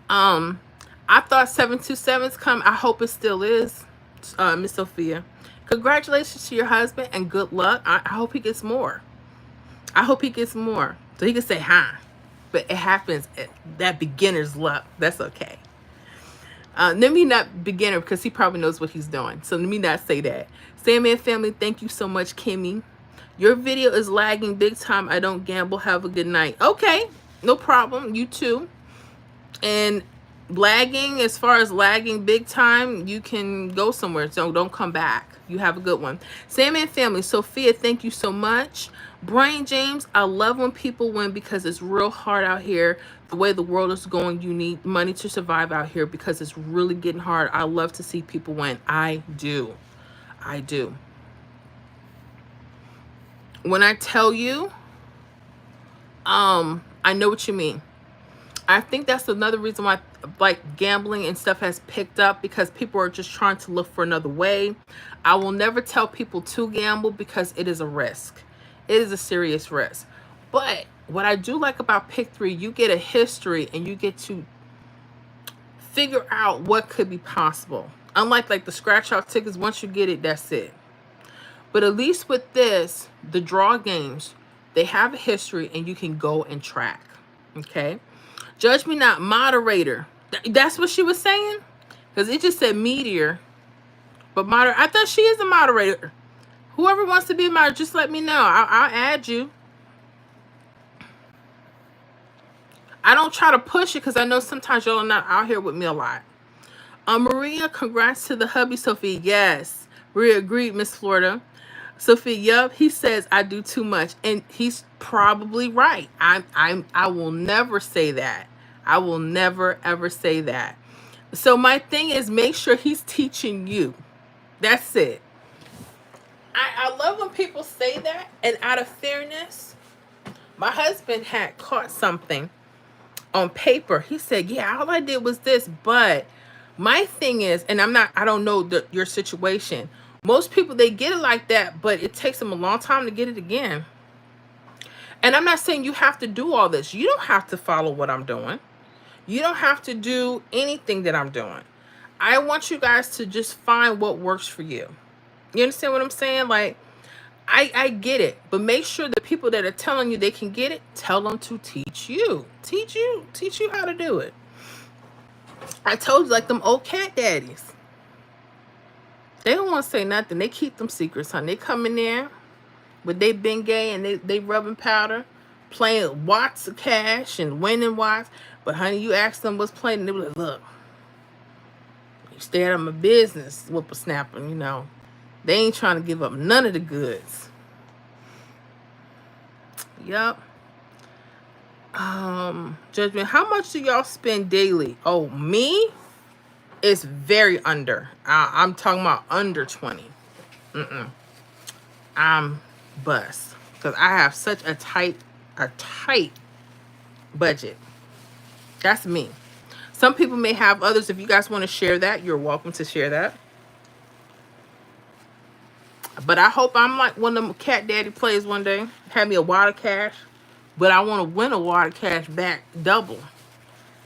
I thought 727's come. I hope it still is, Miss Sophia. Congratulations to your husband and good luck. I hope he gets more. I hope he gets more. So he can say hi. But it happens at that beginner's luck. That's okay. Let me not beginner because he probably knows what he's doing. So let me not say that. Sandman family, thank you so much, Kimmy. Your video is lagging big time. I don't gamble. Have a good night. Okay, no problem. You too. And lagging, as far as lagging big time, you can go somewhere. So don't come back. You have a good one. Sandman family, Sophia, thank you so much. Brian James, I love when people win because it's real hard out here. The way the world is going, you need money to survive out here because it's really getting hard. I love to see people win. I do. I do. When I tell you, I know what you mean. I think that's another reason why like gambling and stuff has picked up, because people are just trying to look for another way. I will never tell people to gamble because it is a risk. It is a serious risk. But what I do like about Pick 3, you get a history and you get to figure out what could be possible. Unlike like the scratch out tickets, once you get it, that's it. But at least with this, the draw games, they have a history and you can go and track. Okay? Judge me not, moderator. That's what she was saying? Because it just said meteor. But moderator, I thought she is a moderator. Whoever wants to be a moderator, just let me know. I'll add you. I don't try to push it because I know sometimes y'all are not out here with me a lot. Maria, congrats to the hubby, Sophie. Yes. Maria agreed, Miss Florida. Sophie, yup, he says I do too much. And he's probably right. I will never say that. I will never, ever say that. So my thing is, make sure he's teaching you. That's it. I love when people say that. And out of fairness, my husband had caught something on paper. He said, yeah, all I did was this. But my thing is, and I don't know your situation. Most people, they get it like that, but it takes them a long time to get it again. And I'm not saying you have to do all this. You don't have to follow what I'm doing. You don't have to do anything that I'm doing. I want you guys to just find what works for you. You understand what I'm saying? Like, I get it, but make sure the people that are telling you they can get it, tell them to teach you how to do it. I told you, like them old cat daddies, they don't want to say nothing. They keep them secrets, honey. They come in there with they Bengay and they rubbing powder, playing watts of cash and winning watts. But honey, you ask them what's playing, and they be like, look, you stay out of my business, whippersnapper, you know. They ain't trying to give up none of the goods. Yup. Judgment, how much do y'all spend daily? Oh, me? It's very under. I'm talking about under 20. I'm bust. Because I have such a tight budget. That's me. Some people may have others. If you guys want to share that, you're welcome to share that. But I hope I'm like one of them cat daddy players one day. Have me a wad of cash. But I want to win a wad of cash back double.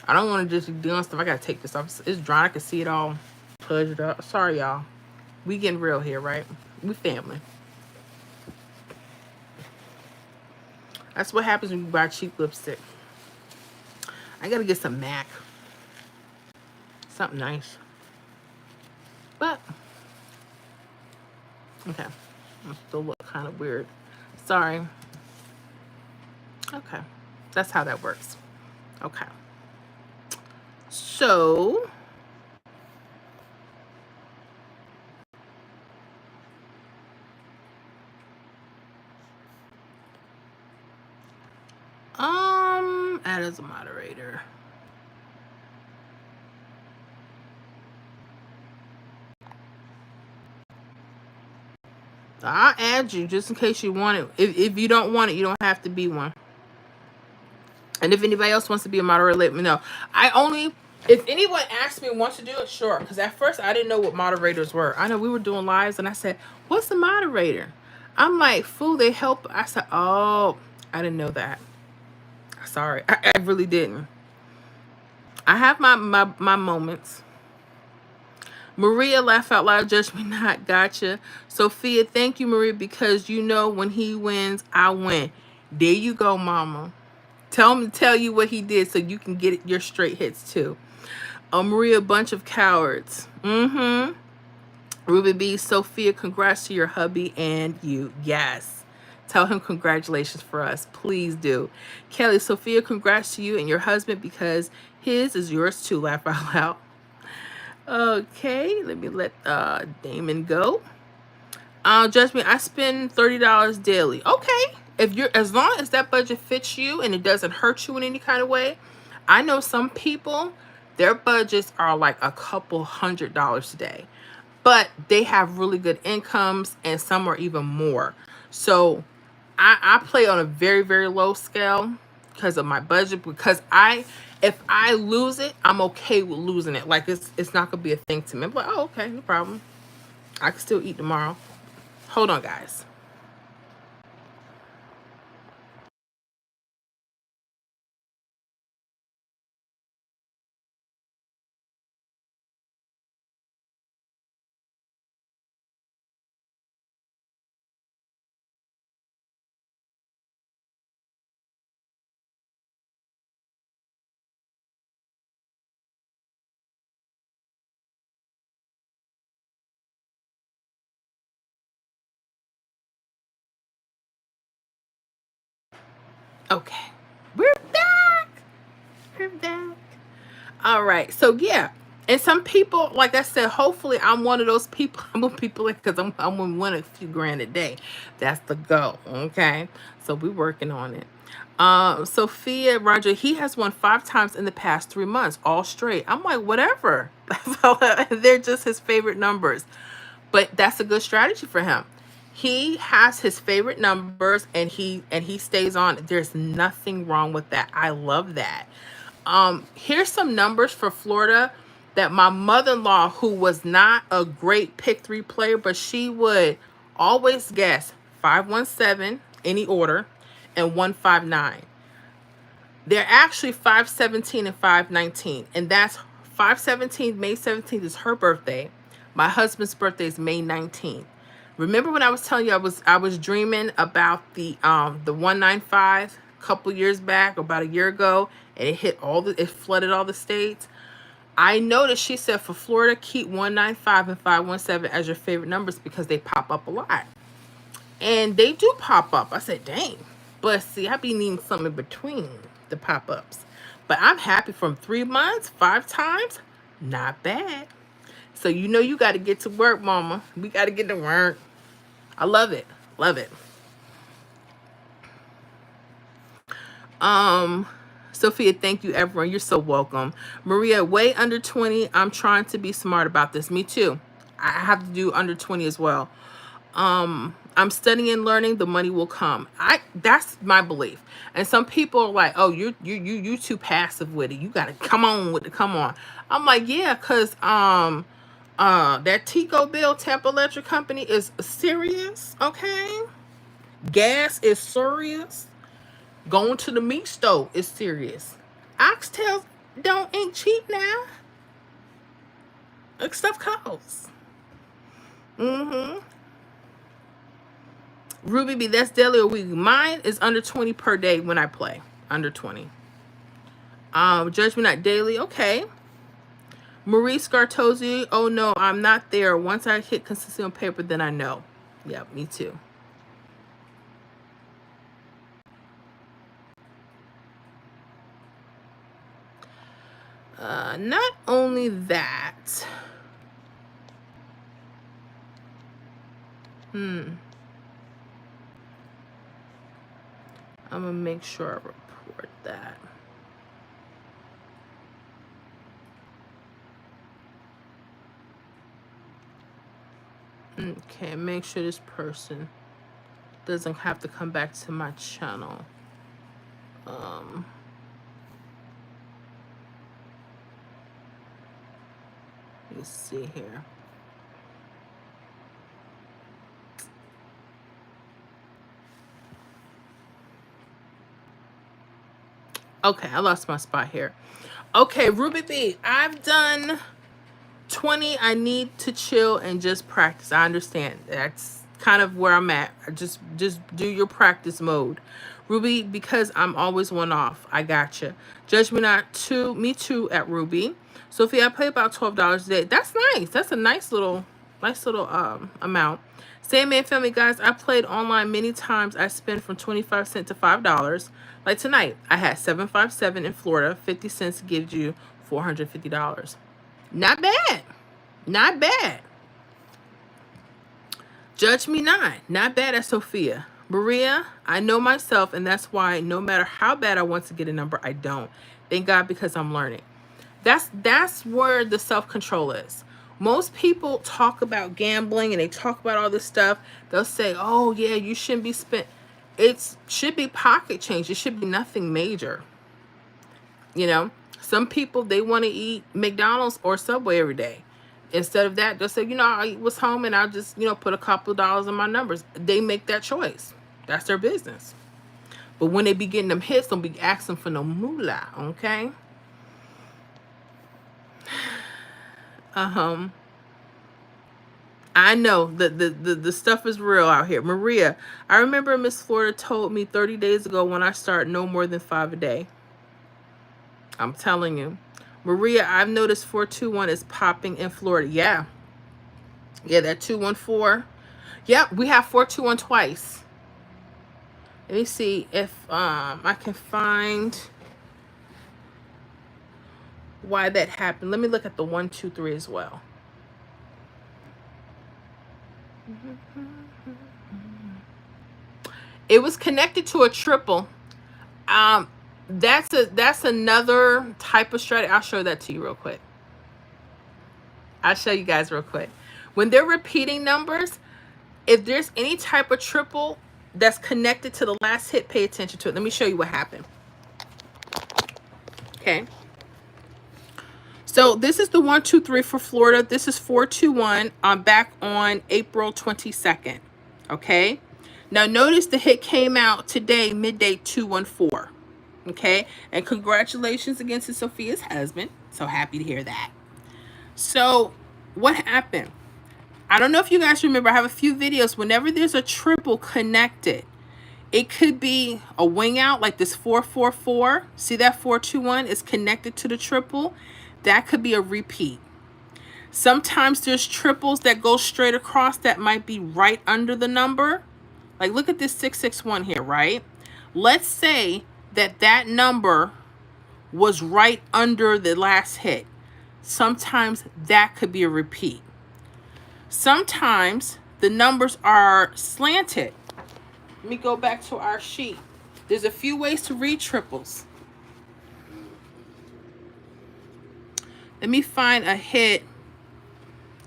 I don't want to just be doing stuff. I got to take this off. It's dry. I can see it all pudged up. Sorry, y'all. We getting real here, right? We family. That's what happens when you buy cheap lipstick. I got to get some MAC. Something nice. But, okay. I still look kind of weird. Sorry. Okay. That's how that works. Okay. So, add as a moderator. I'll add you just in case you want it. If you don't want it, you don't have to be one. And if anybody else wants to be a moderator, let me know. If anyone asks me wants to do it, sure. Because at first I didn't know what moderators were. I know we were doing lives and I said, what's a moderator? I'm like, fool, they help. I said, oh, I didn't know that. Sorry, I really didn't. I have my moments. Maria, laugh out loud, judge me not. Gotcha. Sophia, thank you, Maria, because you know when he wins, I win. There you go, mama. Tell him to tell you what he did so you can get your straight hits too. Maria, bunch of cowards. Ruby B, Sophia, congrats to your hubby and you. Yes. Tell him congratulations for us. Please do. Kelly, Sophia, congrats to you and your husband because his is yours too. Laugh out loud. Okay, let me let Damon go. Judge me, I spend $30 daily. Okay. As long as that budget fits you and it doesn't hurt you in any kind of way. I know some people, their budgets are like a couple $100s a day, but they have really good incomes and some are even more. So I play on a very, very low scale because of my budget, because if I lose it, I'm okay with losing it. Like it's not gonna be a thing to me. I'm like, oh, okay, no problem. I can still eat tomorrow. Hold on, guys. Okay, we're back. We're back. All right. So yeah, and some people, like I said, hopefully I'm one of those people. I'm gonna people because I'm gonna win a few grand a day. That's the goal. Okay. So we're working on it. Sophia Roger, he has won 5 times in the past 3 months, all straight. I'm like, whatever. They're just his favorite numbers. But that's a good strategy for him. He has his favorite numbers and he stays on. There's nothing wrong with that. I love that. Here's some numbers for Florida that my mother-in-law, who was not a great pick 3 player, but she would always guess 517 any order and 159. They're actually 517 and 519, and that's 5/17, May 17th is her birthday. My husband's birthday is May 19th. Remember when I was telling you I was dreaming about the 195 a couple years back, about a year ago, and it flooded all the states. I noticed she said for Florida, keep 195 and 517 as your favorite numbers because they pop up a lot. And they do pop up. I said, dang. But see, I be needing something in between the pop-ups. But I'm happy from 3 months, 5 times. Not bad. So you know you got to get to work, mama. We got to get to work. I love it. Love it. Sophia, thank you, everyone. You're so welcome. Maria, way under 20. I'm trying to be smart about this. Me too. I have to do under 20 as well. I'm studying and learning, the money will come. That's my belief. And some people are like, oh, you too passive with it. You gotta come on with it. Come on. I'm like, yeah, because that Tico bill, Tampa Electric Company, is serious. Okay. Gas is serious. Going to the meat stove is serious. Oxtails ain't cheap now. Like, stuff costs. Ruby B, that's daily or weekly. Mine is under 20 per day when I play. Under 20. Judge me not daily. Okay. Marie Scartozzi, oh no, I'm not there. Once I hit consistency on paper, then I know. Yeah, me too. Not only that. I'm gonna make sure I report that. Okay, make sure this person doesn't have to come back to my channel. Let's see here. Okay, I lost my spot here. Okay, Ruby B, I've done 20. I need to chill and just practice. I understand. That's kind of where I'm at. Just do your practice mode. Ruby, because I'm always one off. I gotcha. Judge me not too. Me too at Ruby. Sophia, I play about $12 a day. That's nice. That's a nice little amount. Sandman family, guys, I played online many times. I spent from 25 cents to $5. Like tonight, I had 757 in Florida. 50 cents gives you $450. Not bad. Not bad. Judge me not. Not bad at Sophia. Maria, I know myself, and that's why no matter how bad I want to get a number, I don't. Thank God, because I'm learning. That's where the self-control is. Most people talk about gambling and they talk about all this stuff. They'll say, oh, yeah, you shouldn't be spent. It should be pocket change. It should be nothing major. You know, some people, they want to eat McDonald's or Subway every day. Instead of that, they'll say, you know, I was home and I'll just, you know, put a couple of dollars in my numbers. They make that choice. That's their business. But when they be getting them hits, don't be asking for no moolah, okay? I know the stuff is real out here. Maria, I remember Miss Florida told me 30 days ago when I start no more than 5 a day. I'm telling you. Maria, I've noticed 421 is popping in Florida. Yeah. Yeah, that 214. Yeah, we have 421 twice. Let me see if I can find why that happened. Let me look at the 123 as well. It was connected to a triple. That's another type of strategy. I'll show that to you real quick. I'll show you guys real quick. When they're repeating numbers, if there's any type of triple that's connected to the last hit, pay attention to it. Let me show you what happened. Okay. So this is the 123 for Florida. This is 421. I'm back on April 22nd. Okay. Now notice the hit came out today, midday 214. Okay. And congratulations again to Sophia's husband. So happy to hear that. So what happened? I don't know if you guys remember, I have a few videos. Whenever there's a triple connected, it could be a wing out like this 444. See that 421 is connected to the triple? That could be a repeat. Sometimes there's triples that go straight across that might be right under the number. Like look at this 661 here, right? Let's say that that number was right under the last hit. Sometimes that could be a repeat. Sometimes the numbers are slanted. Let me go back to our sheet. There's a few ways to read triples. Let me find a hit.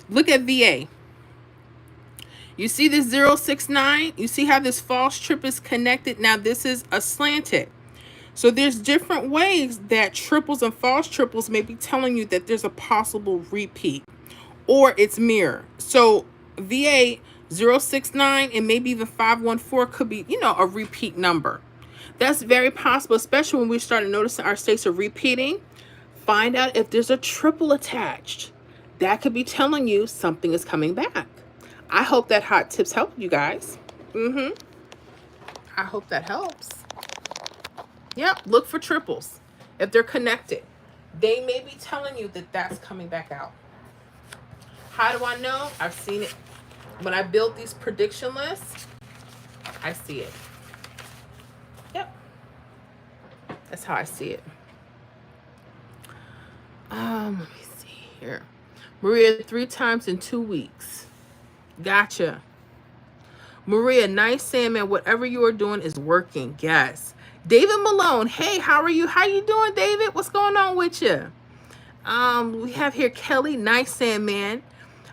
Look at VA. You see this 069? You see how this false trip is connected? Now this is a slanted. So there's different ways that triples and false triples may be telling you that there's a possible repeat or it's mirror. So VA 069 and maybe even 514 could be, you know, a repeat number. That's very possible, especially when we started noticing our states are repeating. Find out if there's a triple attached. That could be telling you something is coming back. I hope that hot tips help you guys. I hope that helps. Yep, look for triples. If they're connected, they may be telling you that that's coming back out. How do I know? I've seen it. When I build these prediction lists, I see it. Yep. That's how I see it. Let me see here. Maria, 3 times in 2 weeks. Gotcha. Maria, nice saying, man, whatever you are doing is working. Yes. David Malone, hey, how are you? How you doing, David? What's going on with you? We have here Kelly, nice saying, man.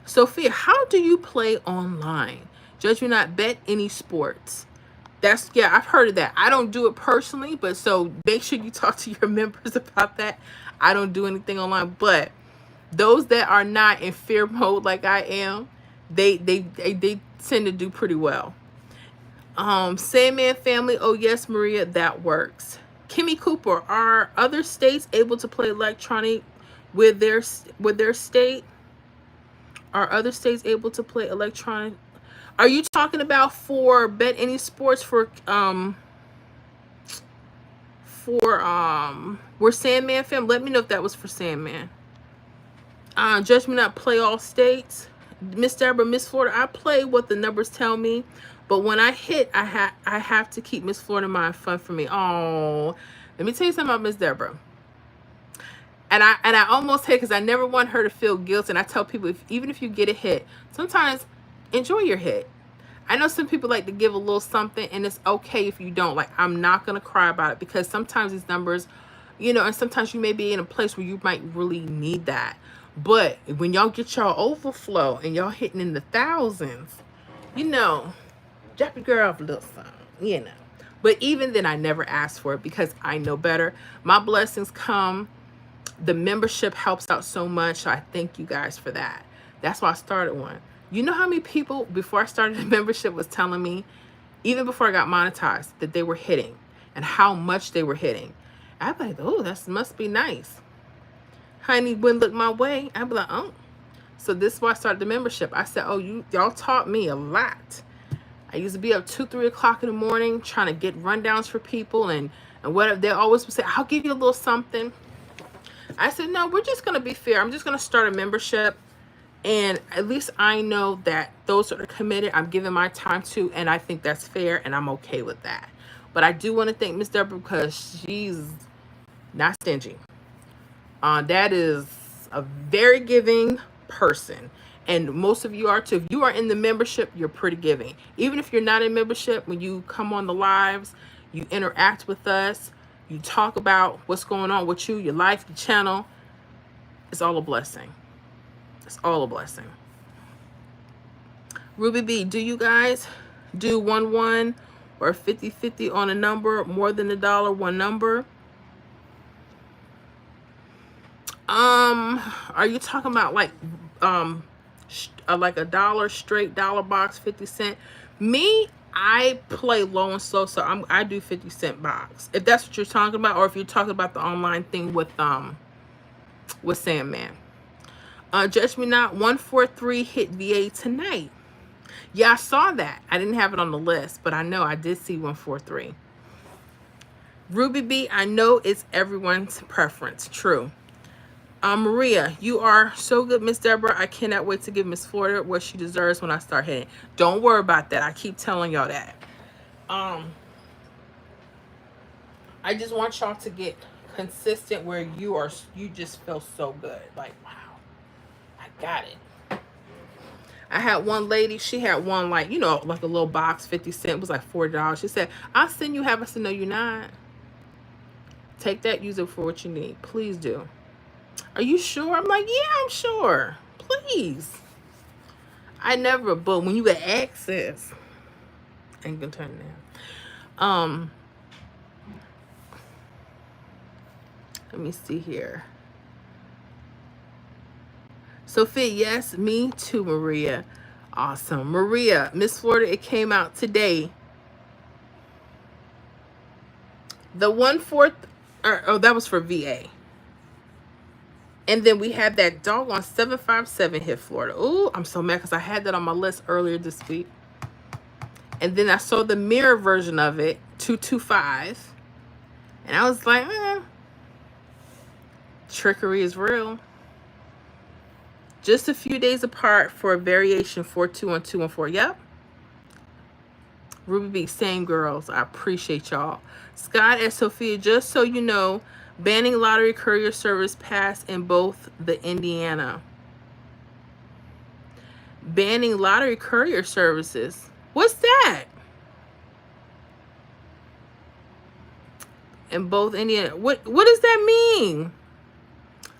Sophia, how do you play online? Judge me not, bet any sports. That's, yeah, I've heard of that. I don't do it personally, but so make sure you talk to your members about that. I don't do anything online, but those that are not in fear mode like I am, they tend to do pretty well. Sandman family, oh yes, Maria, that works. Kimmy Cooper, are other states able to play electronic with their state? Are other states able to play electronic? Are you talking about for bet any sports for we're Sandman fam? Let me know if that was for Sandman. Judge me not, play all states. Miss Deborah, Miss Florida, I play what the numbers tell me, but when I hit, I have to keep Miss Florida in mind. Fun for me. Oh, let me tell you something about Miss Deborah. And I almost hit because I never want her to feel guilt. And I tell people, even if you get a hit, sometimes enjoy your hit. I know some people like to give a little something, and it's okay if you don't. Like, I'm not going to cry about it because sometimes these numbers, you know, and sometimes you may be in a place where you might really need that. But when y'all get y'all overflow and y'all hitting in the thousands, you know, drop your girl off a little something, you know. But even then, I never ask for it because I know better. My blessings come. The membership helps out so much. So I thank you guys for that. That's why I started one. You know how many people before I started the membership was telling me, even before I got monetized, that they were hitting and how much they were hitting. I'd be like, oh, that must be nice. Honey wouldn't look my way. I'd be like, oh. So this is why I started the membership. I said, oh, y'all taught me a lot. I used to be up 2, 3 o'clock in the morning trying to get rundowns for people and whatever. They always would say, I'll give you a little something. I said, no, we're just going to be fair. I'm just going to start a membership. And at least I know that those that are committed, I'm giving my time to, and I think that's fair, and I'm okay with that. But I do want to thank Miss Deborah because she's not stingy. That is a very giving person. And most of you are too. If you are in the membership, you're pretty giving. Even if you're not in membership, when you come on the lives, you interact with us, you talk about what's going on with you, your life, your channel. It's all a blessing. It's all a blessing. Ruby B, do you guys do 1-1 or 50-50 on a number, more than $1, one number? Are you talking about like a dollar straight dollar box, 50 cent? Me, I play low and slow, so I do 50 cent box. If that's what you're talking about, or if you're talking about the online thing with with Sandman. Judge Me Not 143 hit VA tonight. Yeah, I saw that. I didn't have it on the list, but I know I did see 143. Ruby B, I know it's everyone's preference. True. Maria, you are so good, Miss Deborah. I cannot wait to give Miss Florida what she deserves when I start hitting. Don't worry about that. I keep telling y'all that. I just want y'all to get consistent where you just feel so good. Like, wow, I got it. I had one lady, she had one, like, you know, like a little box, 50 cents. It was like $40. She said, I'll send you half. I said, no, you're not. Take that, use it for what you need. Please do. Are you sure? I'm like, yeah, I'm sure. Please. I never, but when you get access, I ain't gonna turn it down. Let me see here. Sophie, yes, me too, Maria. Awesome. Maria, Miss Florida, it came out today. The 1/4, oh, that was for VA. And then we had that doggone 757 hit Florida. Oh, I'm so mad because I had that on my list earlier this week. And then I saw the mirror version of it, 225. And I was like, trickery is real. Just a few days apart for a variation 421214. Yep. Ruby B, same girls. I appreciate y'all. Scott and Sophia, just so you know, banning lottery courier service passed in both the Indiana. Banning lottery courier services. What's that? In both Indiana. What does that mean?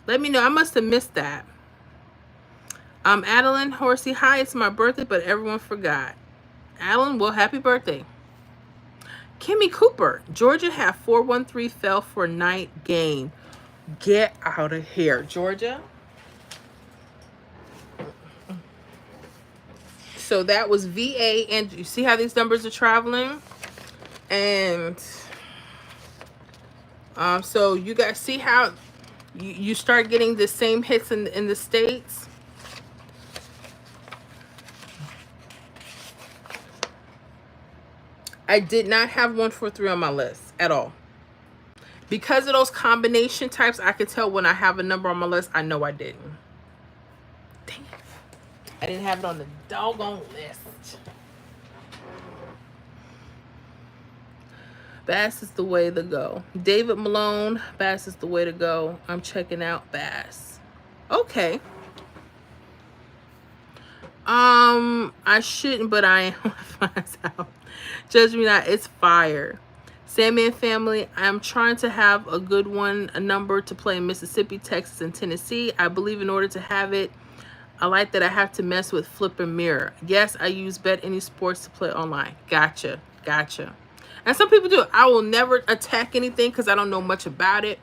Let me know. I must have missed that. Adeline Horsey, hi, it's my birthday, but everyone forgot. Adeline, well, happy birthday. Kimmy Cooper, Georgia had 413 fell for night game. Get out of here, Georgia. So that was VA, and you see how these numbers are traveling? And so you guys see how you start getting the same hits in the States? I did not have 143 on my list at all. Because of those combination types, I could tell when I have a number on my list. I know I didn't. Dang it. I didn't have it on the doggone list. Bass is the way to go. David Malone, Bass is the way to go. I'm checking out Bass. Okay. I shouldn't, but I am. Judge Me Not, it's fire. Sandman family, I'm trying to have a good one, a number to play in Mississippi, Texas, and Tennessee. I believe in order to have it, I like that I have to mess with flip and mirror. Yes, I use Bet Any Sports to play online. Gotcha. And some people do. I will never attack anything because I don't know much about it.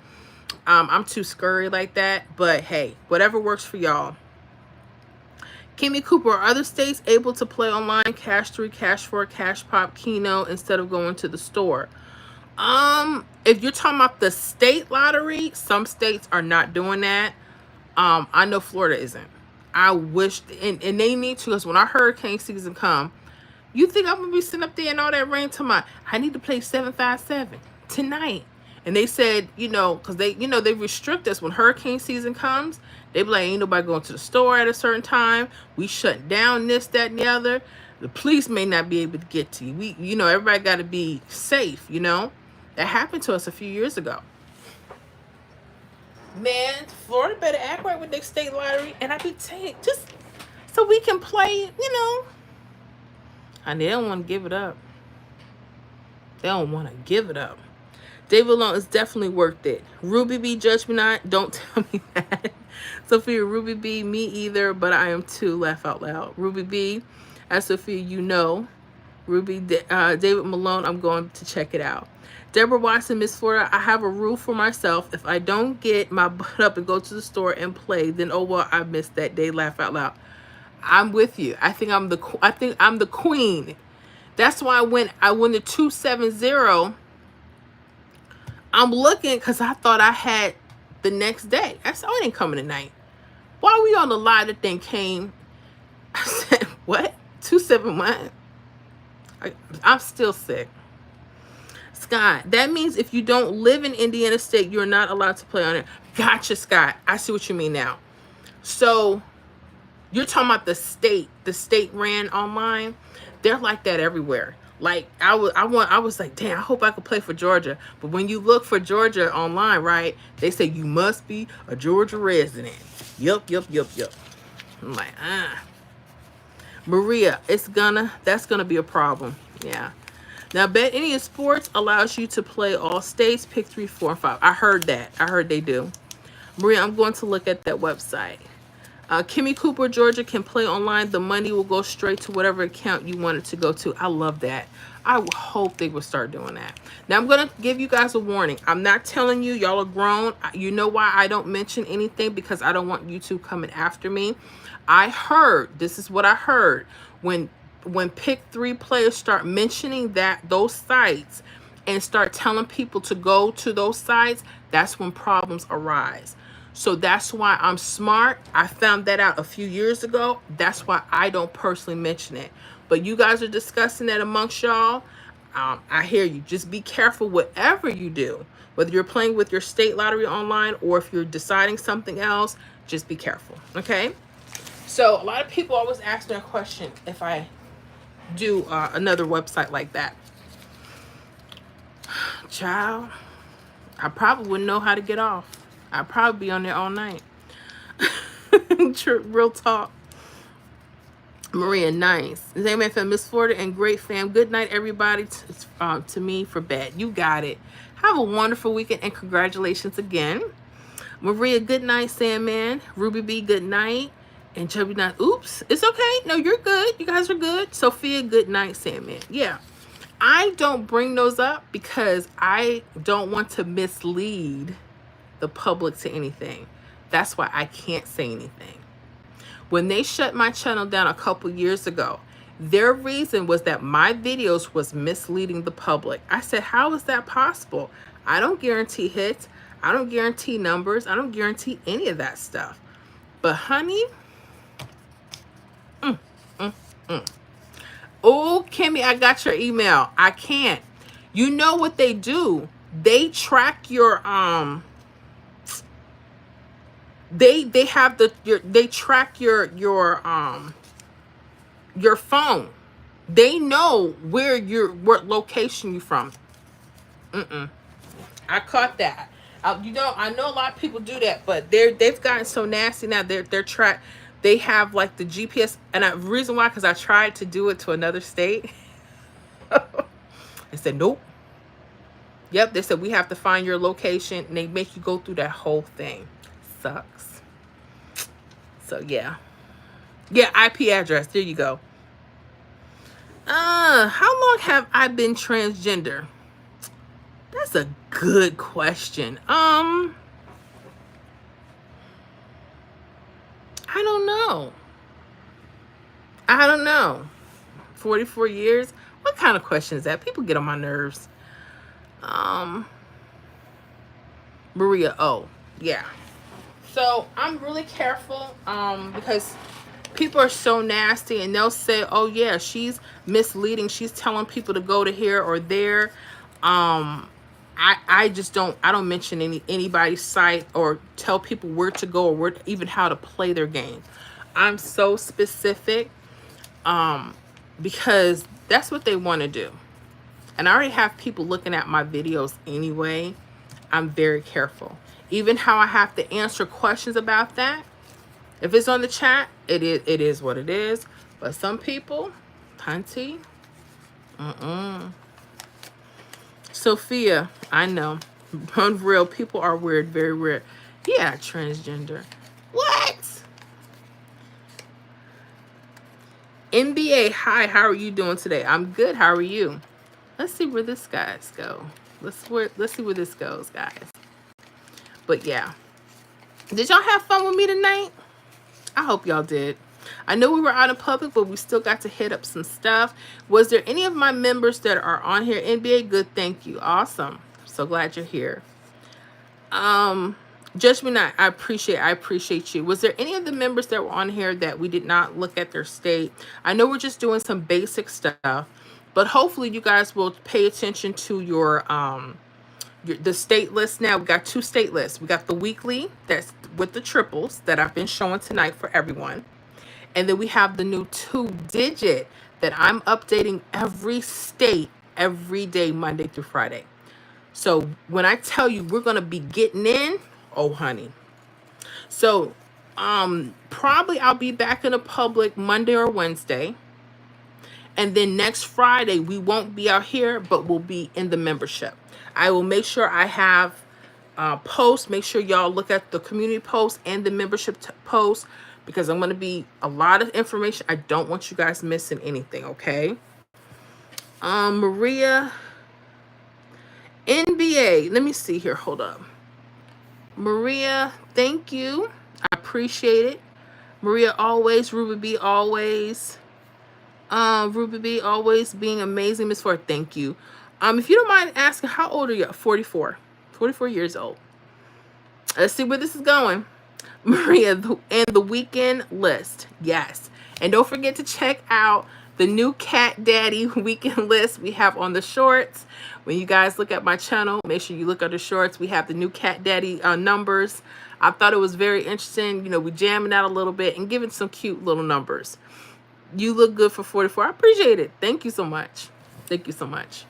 I'm too scurry like that. But hey, whatever works for y'all. Kimmy Cooper, are other states able to play online Cash 3, Cash 4, Cash Pop, Keno instead of going to the store? If you're talking about the state lottery, some states are not doing that. I know Florida isn't. I wish, and they need to, because when our hurricane season come, you think I'm gonna be sitting up there in all that rain tomorrow? I need to play 757 tonight. And they said, because they restrict us when hurricane season comes. They be like, ain't nobody going to the store at a certain time. We shut down this, that, and the other. The police may not be able to get to you. Everybody got to be safe, That happened to us a few years ago. Man, Florida better act right with their state lottery. And I be saying, just so we can play, And they don't want to give it up. They don't want to give it up. David Long is definitely worth it. Ruby B, Judge Me Not, don't tell me that. Sophia, Ruby B, me either, but I am too, laugh out loud. Ruby B, as Sophia, Ruby, David Malone, I'm going to check it out. Deborah Watson, Miss Florida, I have a rule for myself. If I don't get my butt up and go to the store and play, then oh well, I missed that day, laugh out loud. I'm with you. I think I'm the queen. That's why when I won the 270, I'm looking because I thought I had the next day. I said, oh, it ain't coming tonight. While we on the line, the thing came. I said, what? 271? I'm still sick. Scott, that means if you don't live in Indiana State, you're not allowed to play on it. Gotcha, Scott. I see what you mean now. So you're talking about the state ran online. They're like that everywhere. Like I was like, damn, I hope I could play for Georgia. But when you look for Georgia online, right, they say you must be a Georgia resident. Yup. I'm like, Maria, that's gonna be a problem. Yeah. Now, Bet Any Sports allows you to play all states, pick 3, 4, and 5. I heard that. I heard they do. Maria, I'm going to look at that website. Kimmy Cooper, Georgia can play online. The money will go straight to whatever account you want it to go to. I love that. I hope they will start doing that. Now, I'm going to give you guys a warning. I'm not telling you. Y'all are grown. You know why I don't mention anything? Because I don't want YouTube coming after me. I heard, this is what I heard, when pick 3 players start mentioning those sites and start telling people to go to those sites, that's when problems arise. So that's why I'm smart. I found that out a few years ago. That's why I don't personally mention it. But you guys are discussing that amongst y'all. I hear you. Just be careful whatever you do. Whether you're playing with your state lottery online or if you're deciding something else, just be careful. Okay? So a lot of people always ask me a question if I do another website like that. Child, I probably wouldn't know how to get off. I'd probably be on there all night. Real talk. Maria, nice. Amen from Miss Florida and great fam. Good night, everybody. To me for bed. You got it. Have a wonderful weekend and congratulations again. Maria, good night, Sandman. Ruby B, good night. And Chubby Night, oops, it's okay. No, you're good. You guys are good. Sophia, good night, Sandman. Yeah. I don't bring those up because I don't want to mislead the public to anything. That's why I can't say anything. When they shut my channel down a couple years ago, their reason was that my videos was misleading the public. I said, how is that possible? I don't guarantee hits. I don't guarantee numbers. I don't guarantee any of that stuff. But honey, oh, Kimmy, I got your email. I can't. You know what they do? They track your they have they track your phone. They know what location you're from. I caught that. You know, I know a lot of people do that, but they've gotten so nasty now. They're track. They have like the GPS, and the reason why, because I tried to do it to another state. They said nope. Yep, they said we have to find your location, and they make you go through that whole thing. Sucks. So yeah, IP address. There you go. How long have I been transgender? That's a good question. I don't know. 44 years? What kind of question is that? People get on my nerves. Maria, oh, yeah. So I'm really careful because people are so nasty and they'll say, oh yeah, she's misleading. She's telling people to go to here or there. I just don't mention anybody's site or tell people where to go or even how to play their game. I'm so specific because that's what they want to do. And I already have people looking at my videos anyway. I'm very careful. Even how I have to answer questions about that. If it's on the chat, it is what it is. But some people, hunty, Sophia, I know. Unreal. People are weird, very weird. Yeah, transgender. What? NBA, hi, how are you doing today? I'm good. How are you? Let's see where this guys go. Let's see where this goes, guys. But yeah. Did y'all have fun with me tonight? I hope y'all did. I know we were out in public, but we still got to hit up some stuff. Was there any of my members that are on here? NBA, good, thank you. Awesome. So glad you're here. Judge me not. I appreciate you. Was there any of the members that were on here that we did not look at their state? I know we're just doing some basic stuff, but hopefully you guys will pay attention to the state list. Now we got two state lists. We got the weekly that's with the triples that I've been showing tonight for everyone. And then we have the new 2-digit that I'm updating every state every day, Monday through Friday. So when I tell you we're going to be getting in, oh honey. So probably I'll be back in the public Monday or Wednesday. And then next Friday we won't be out here, but we'll be in the membership. I will make sure I have posts. Make sure y'all look at the community posts and the membership posts, because I'm going to be a lot of information. I don't want you guys missing anything, okay? Maria, NBA. Let me see here. Hold up. Maria, thank you. I appreciate it. Maria, always. Ruby B, always. Ruby B, always being amazing. Miss Ford, thank you. If you don't mind asking, how old are you? 44. 44 years old. Let's see where this is going. Maria, and the weekend list. Yes. And don't forget to check out the new Cat Daddy weekend list we have on the shorts. When you guys look at my channel, make sure you look at the shorts. We have the new Cat Daddy numbers. I thought it was very interesting. You know, we jamming out a little bit and giving some cute little numbers. You look good for 44. I appreciate it. Thank you so much. Thank you so much.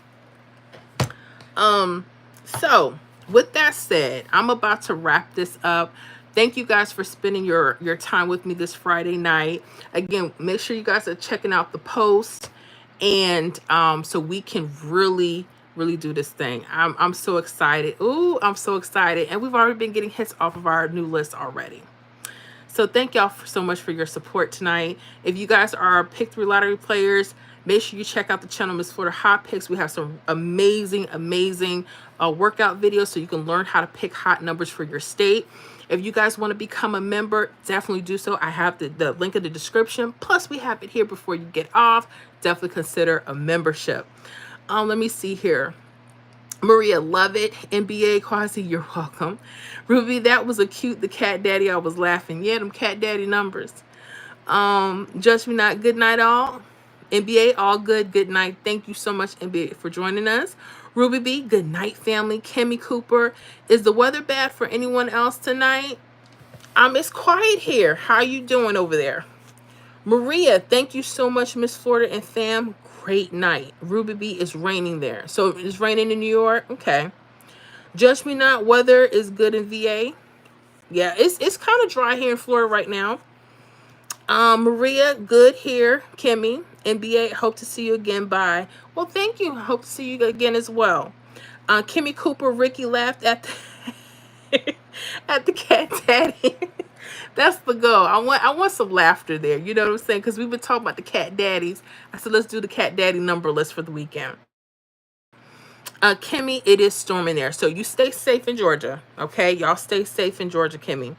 So with that said, I'm about to wrap this up. Thank you guys for spending your time with me this Friday night. Again, make sure you guys are checking out the post, and so we can really do this thing. I'm so excited. Ooh, I'm so excited. And we've already been getting hits off of our new list already. So thank y'all so much for your support tonight. If you guys are Pick 3 lottery players, make sure you check out the channel Miss Florida Hot Picks. We have some amazing workout videos so you can learn how to pick hot numbers for your state. If you guys want to become a member, definitely do so. I have the link in the description. Plus, we have it here before you get off. Definitely consider a membership. Let me see here. Maria, love it. NBA Quasi, you're welcome. Ruby, that was the Cat Daddy. I was laughing. Yeah, them Cat Daddy numbers. Judge me not. Good night, all. NBA, all good. Good night. Thank you so much, NBA, for joining us. Ruby B, good night, family. Kimmy Cooper, is the weather bad for anyone else tonight? It's quiet here. How are you doing over there? Maria, thank you so much, Miss Florida and fam. Great night. Ruby B, is raining there. So it's raining in New York? Okay. Judge me not, weather is good in VA. Yeah, it's kind of dry here in Florida right now. Maria, good here. Kimmy, NBA, hope to see you again. Bye. Well, thank you. Hope to see you again as well. Kimmy Cooper, Ricky laughed at the at the Cat Daddy. That's the goal. I want some laughter there. You know what I'm saying? Because we've been talking about the Cat Daddies. I said, let's do the Cat Daddy number list for the weekend. Kimmy, it is storming there. So you stay safe in Georgia. Okay? Y'all stay safe in Georgia, Kimmy.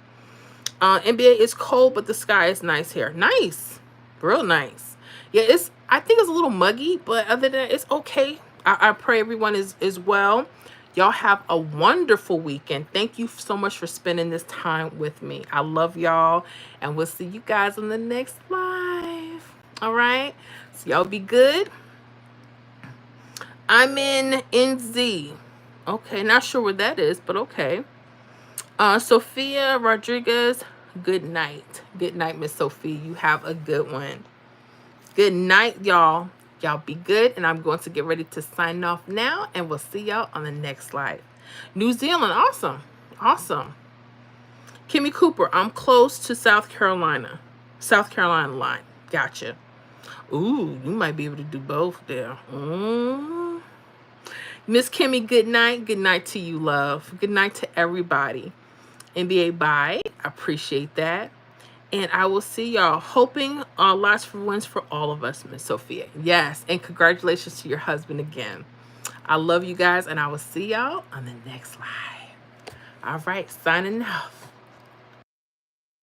NBA is cold, but the sky is nice here. Nice. Real nice. Yeah, I think it's a little muggy, but other than that, it's okay. I pray everyone is well. Y'all have a wonderful weekend. Thank you so much for spending this time with me. I love y'all, and we'll see you guys on the next live. All right? So y'all be good. I'm in NZ. Okay, not sure what that is, but okay. Sophia Rodriguez, good night. Good night, Miss Sophia. You have a good one. Good night, y'all. Y'all be good, and I'm going to get ready to sign off now, and we'll see y'all on the next live. New Zealand, awesome. Awesome. Kimmy Cooper, I'm close to South Carolina. South Carolina line. Gotcha. Ooh, you might be able to do both there. Miss Kimmy, good night. Good night to you, love. Good night to everybody. NBA, bye. I appreciate that. And I will see y'all. Hoping lots of wins for all of us, Miss Sophia. Yes, and congratulations to your husband again. I love you guys, and I will see y'all on the next live. All right, signing off.